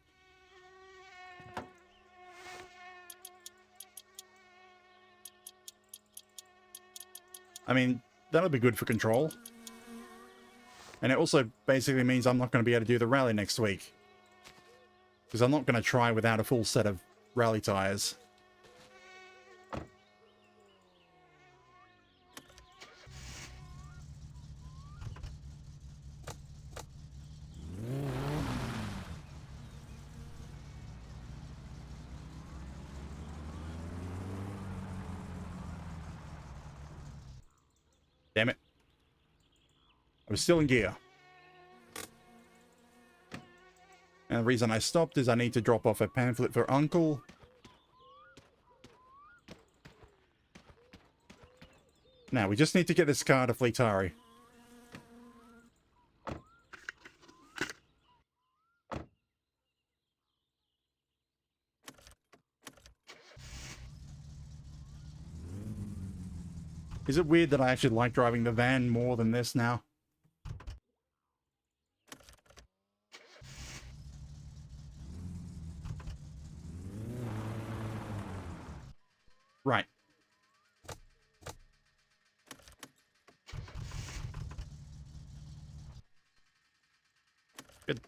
I mean, that'll be good for control. And it also basically means I'm not going to be able to do the rally next week. Because I'm not going to try without a full set of rally tires. We're still in gear. And the reason I stopped is I need to drop off a pamphlet for Uncle. Now, we just need to get this car to Fleetari. Is it weird that I actually like driving the van more than this now? Right. Good.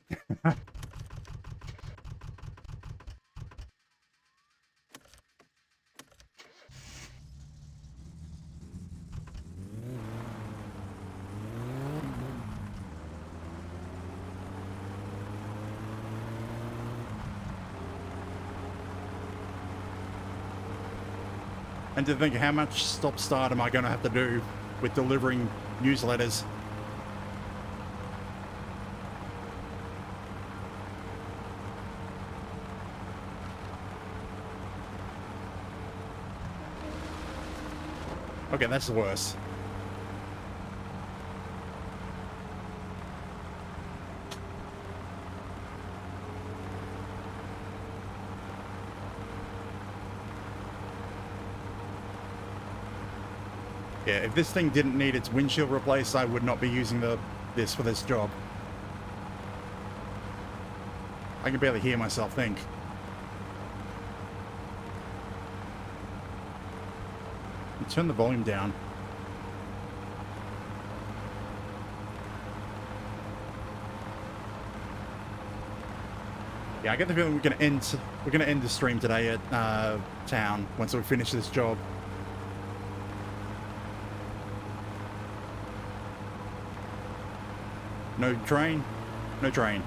And to think, how much stop-start am I going to have to do with delivering newsletters? Okay, that's the worst. Yeah, if this thing didn't need its windshield replaced, I would not be using this for this job. I can barely hear myself think. Turn the volume down. Yeah, I get the feeling we're gonna end the stream today at town once we finish this job. No train, no train.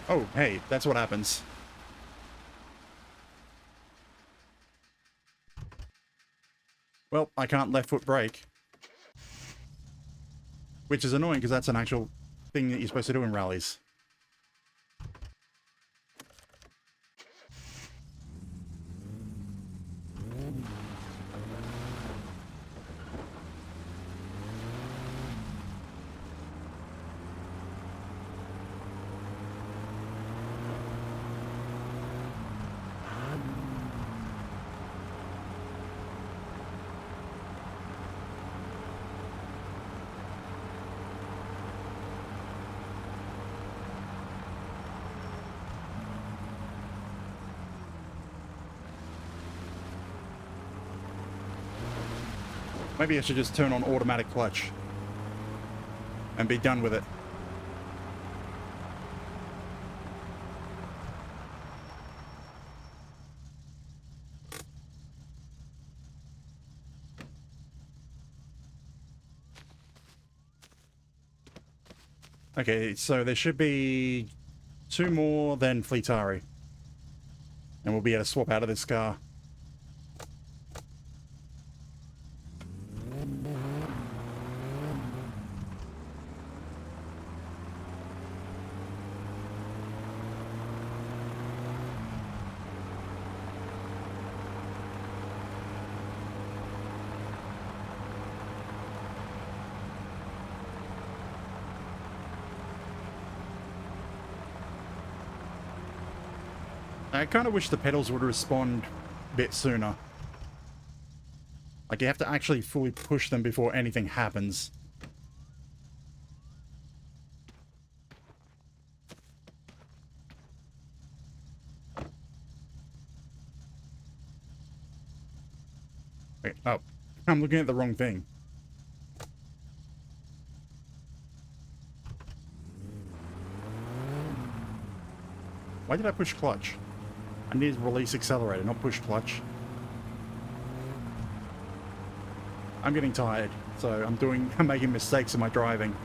Oh, hey, that's what happens. Well, I can't left foot brake. Which is annoying because that's an actual thing that you're supposed to do in rallies. Maybe I should just turn on automatic clutch and be done with it. Okay, so there should be 2 more than Fleetari. And we'll be able to swap out of this car. I kind of wish the pedals would respond a bit sooner. Like, you have to actually fully push them before anything happens. Wait, oh, I'm looking at the wrong thing. Why did I push clutch? I need to release accelerator, not push clutch. I'm getting tired, so I'm making mistakes in my driving.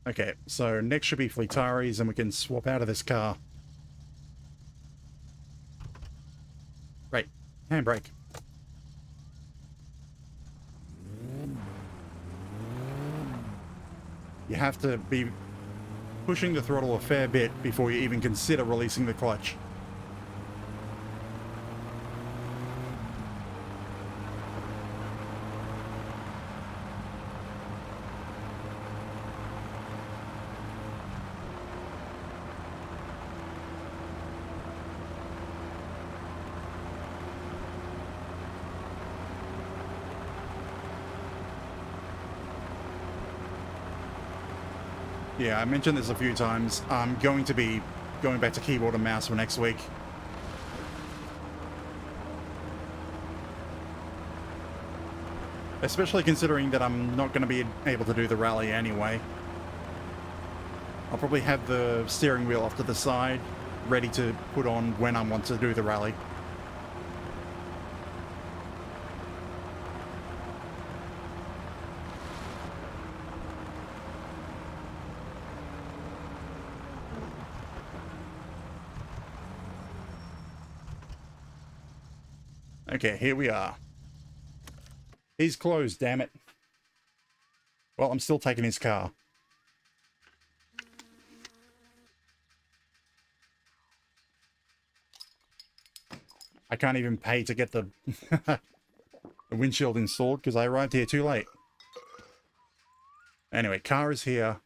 Okay, so next should be Fleetaris, and we can swap out of this car. Right, handbrake. You have to be pushing the throttle a fair bit before you even consider releasing the clutch. Yeah, I mentioned this a few times. I'm going to be going back to keyboard and mouse for next week. Especially considering that I'm not going to be able to do the rally anyway. I'll probably have the steering wheel off to the side, ready to put on when I want to do the rally. Okay, here we are. He's closed, damn it. Well, I'm still taking his car. I can't even pay to get the, the windshield installed because I arrived here too late. Anyway, car is here.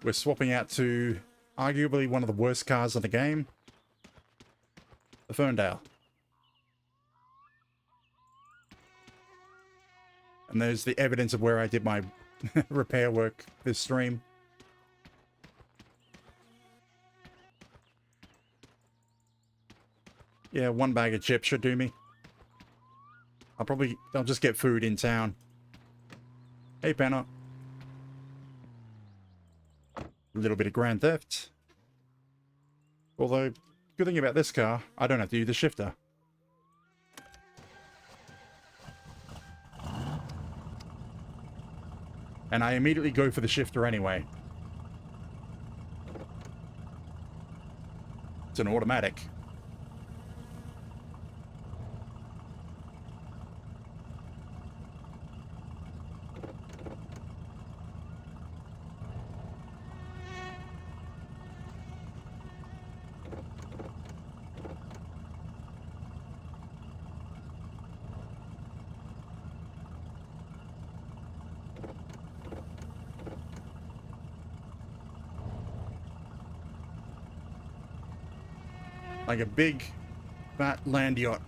We're swapping out to arguably one of the worst cars in the game. The Ferndale. And there's the evidence of where I did my repair work this stream. Yeah, one bag of chips should do me. I'll just get food in town. Hey, Penner. A little bit of Grand Theft. Although, good thing about this car, I don't have to use the shifter. And I immediately go for the shifter anyway. It's an automatic. Like a big, fat land yacht.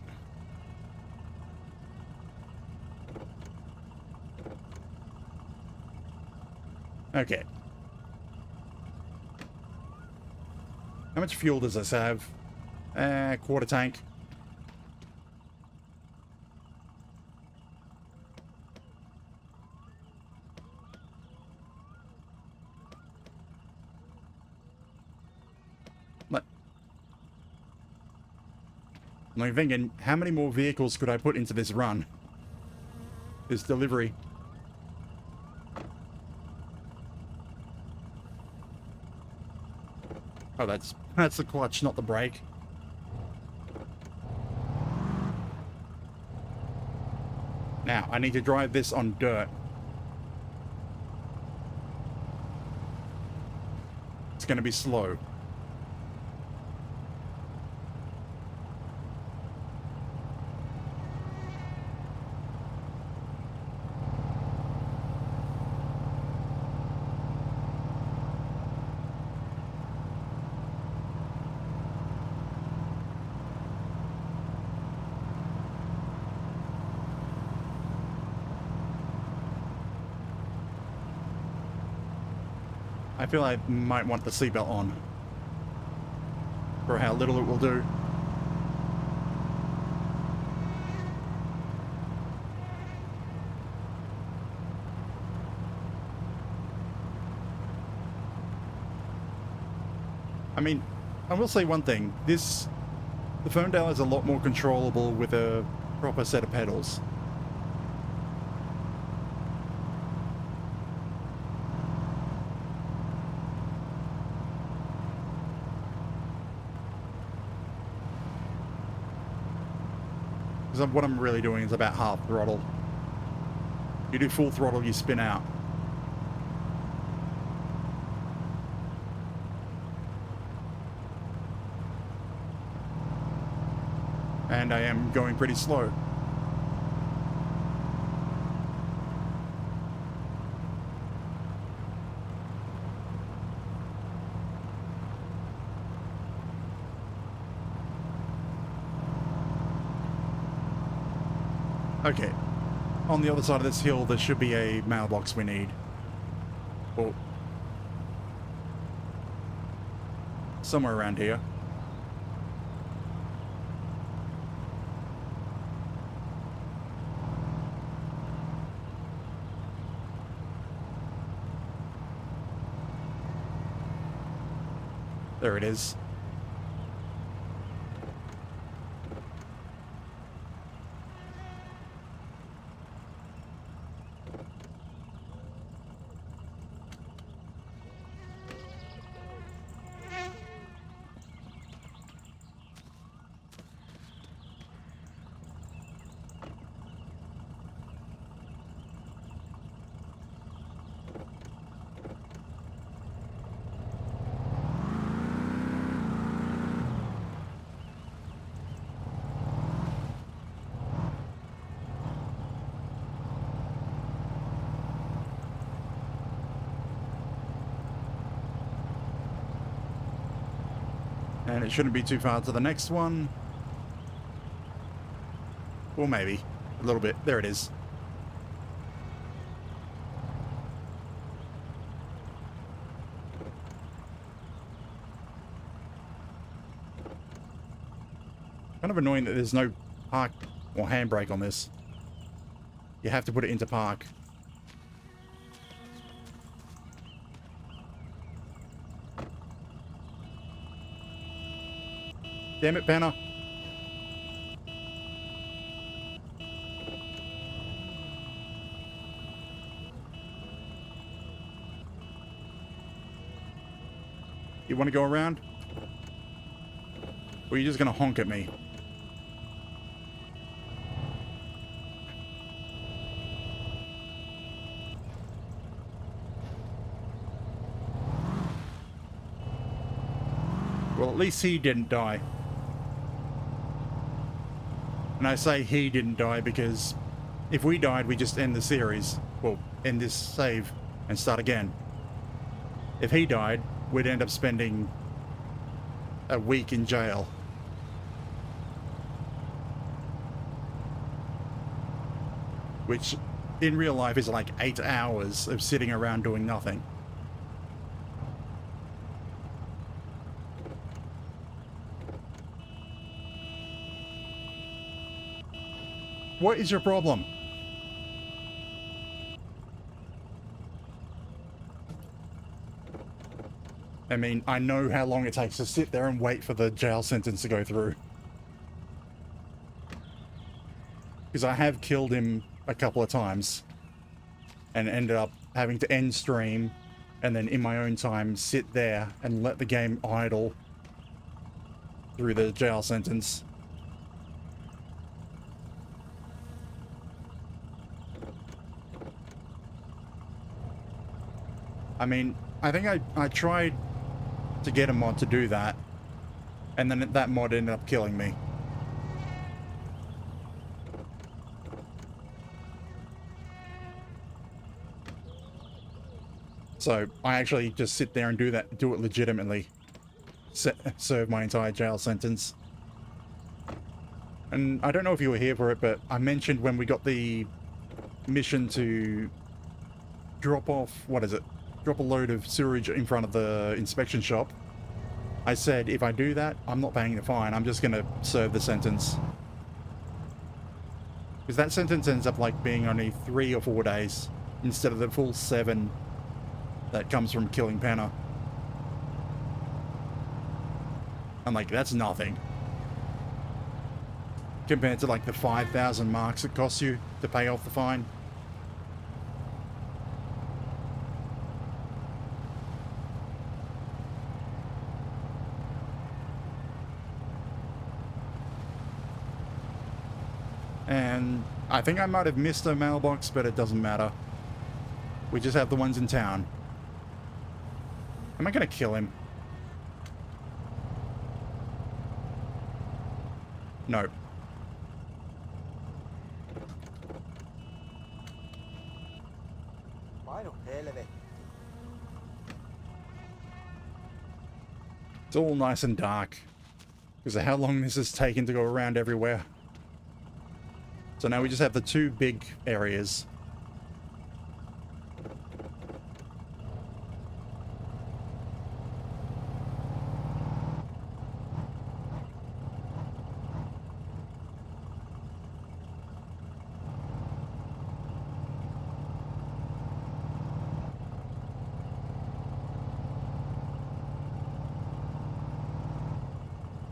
Okay. How much fuel does this have? Quarter tank. I'm thinking, how many more vehicles could I put into this run? This delivery. Oh, that's the clutch, not the brake. Now, I need to drive this on dirt. It's going to be slow. I feel I might want the seatbelt on for how little it will do. I mean, I will say one thing. The Ferndale is a lot more controllable with a proper set of pedals. Because what I'm really doing is about half throttle. You do full throttle, you spin out. And I am going pretty slow. Okay. On the other side of this hill, there should be a mailbox we need. Or somewhere around here. There it is. And it shouldn't be too far to the next one. Or maybe. A little bit. There it is. Kind of annoying that there's no park or handbrake on this. You have to put it into park. Damn it, Banner. You want to go around? Or are you just going to honk at me? Well, at least he didn't die. And I say he didn't die because if we died, we just end the series. Well, end this save and start again. If he died, we'd end up spending a week in jail. Which, in real life, is like 8 hours of sitting around doing nothing. What is your problem? I mean, I know how long it takes to sit there and wait for the jail sentence to go through. Because I have killed him a couple of times. And ended up having to end stream. And then in my own time, sit there and let the game idle through the jail sentence. I mean, I think I tried to get a mod to do that, and then that mod ended up killing me. So I actually just sit there and do it legitimately. Serve my entire jail sentence. And I don't know if you were here for it, but I mentioned when we got the mission to drop off, what is it? drop a load of sewage in front of the inspection shop. I said, if I do that, I'm not paying the fine. I'm just going to serve the sentence. Because that sentence ends up like being only 3 or 4 days instead of the full 7 that comes from killing Penner. I'm like, that's nothing. Compared to like the 5,000 marks it costs you to pay off the fine. And I think I might have missed a mailbox, but it doesn't matter. We just have the ones in town. Am I gonna kill him? No. Painu helvetti. It's all nice and dark because of how long this has taken to go around everywhere. So now we just have the 2 big areas.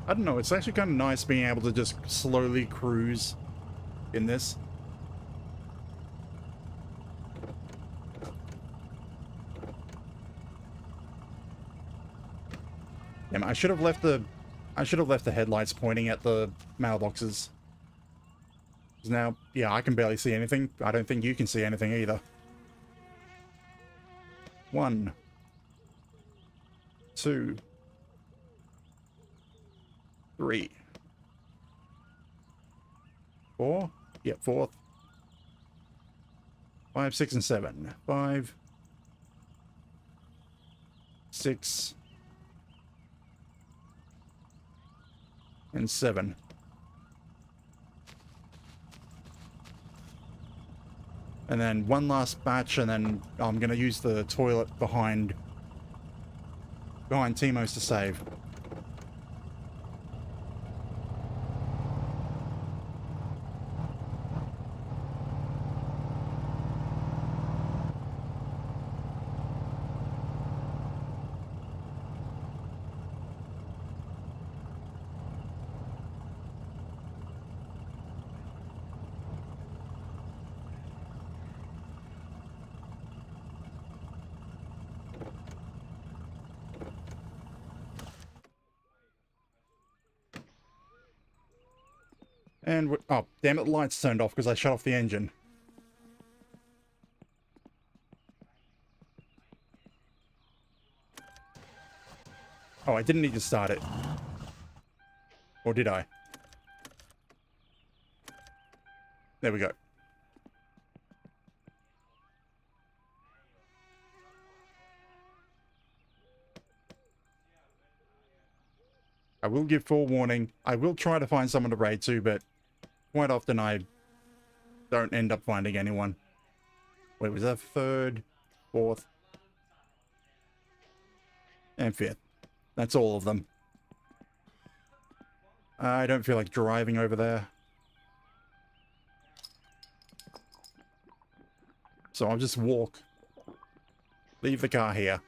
I don't know, it's actually kind of nice being able to just slowly cruise in this. Damn, I should have left the headlights pointing at the mailboxes. 'Cause now, yeah, I can barely see anything. I don't think you can see anything either. 1, 2, 3, 4. Yep, 4th. 5, 6, and 7. 5, 6, and 7. And then one last batch, and then I'm gonna use the toilet behind Timo's to save. And oh, damn it, lights turned off because I shut off the engine. Oh, I didn't need to start it. Or did I? There we go. I will give forewarning. I will try to find someone to raid to, but quite often I don't end up finding anyone. Wait, was that 3rd, 4th, and 5th? That's all of them. I don't feel like driving over there. So I'll just walk. Leave the car here.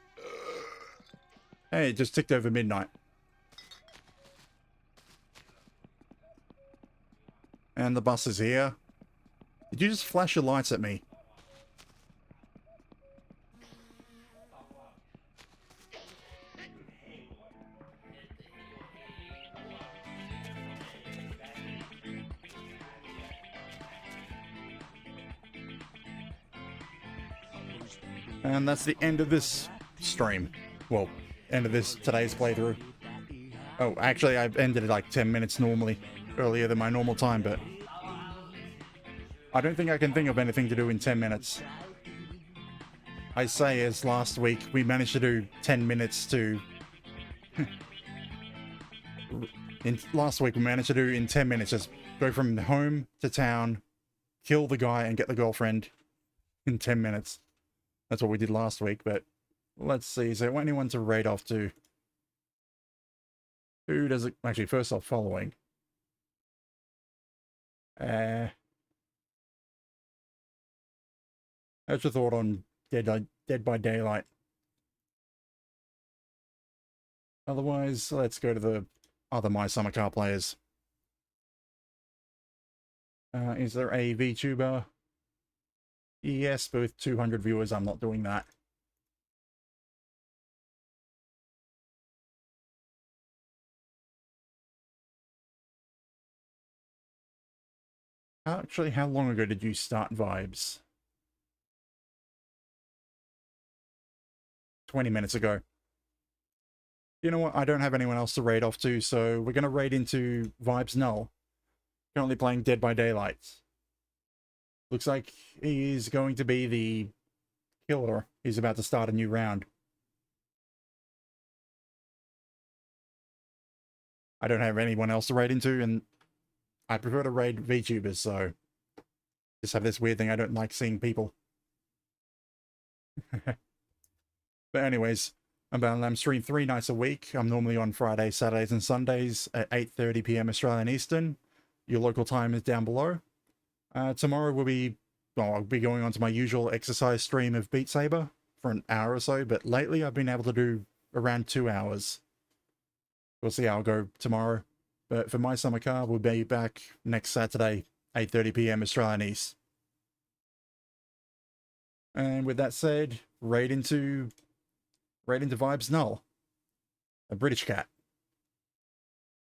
Hey, it just ticked over midnight. And the bus is here. Did you just flash your lights at me? And that's the end of this stream. Well, end of today's playthrough. Oh, actually, I've ended it like 10 minutes normally. Earlier than my normal time, but I don't think I can think of anything to do in 10 minutes. I say as last week, we managed to do 10 minutes to... last week we managed to do in 10 minutes, just go from home to town, kill the guy and get the girlfriend in 10 minutes. That's what we did last week, but let's see. Is there anyone to raid off to? Who does it? Actually, first off, following. How's your thought on Dead by Daylight? Otherwise, let's go to the other My Summer Car players. Is there a VTuber? Yes, but with 200 viewers, I'm not doing that. Actually, how long ago did you start Vibes? 20 minutes ago. You know what? I don't have anyone else to raid off to, so we're going to raid into Vibes Null. Currently playing Dead by Daylight. Looks like he's going to be the killer. He's about to start a new round. I don't have anyone else to raid into, and I prefer to raid VTubers, so just have this weird thing. I don't like seeing people. But anyways, I'm streaming 3 nights a week. I'm normally on Fridays, Saturdays, and Sundays at 8:30 p.m. Australian Eastern. Your local time is down below. Tomorrow I'll be going on to my usual exercise stream of Beat Saber for an hour or so, but lately I've been able to do around 2 hours. We'll see how I'll go tomorrow. But for My Summer Car, we'll be back next Saturday, 8:30 p.m. Australian East. And with that said, raid into Vibes Null, a British cat.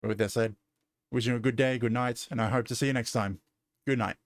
But with that said, wishing you a good day, good night, and I hope to see you next time. Good night.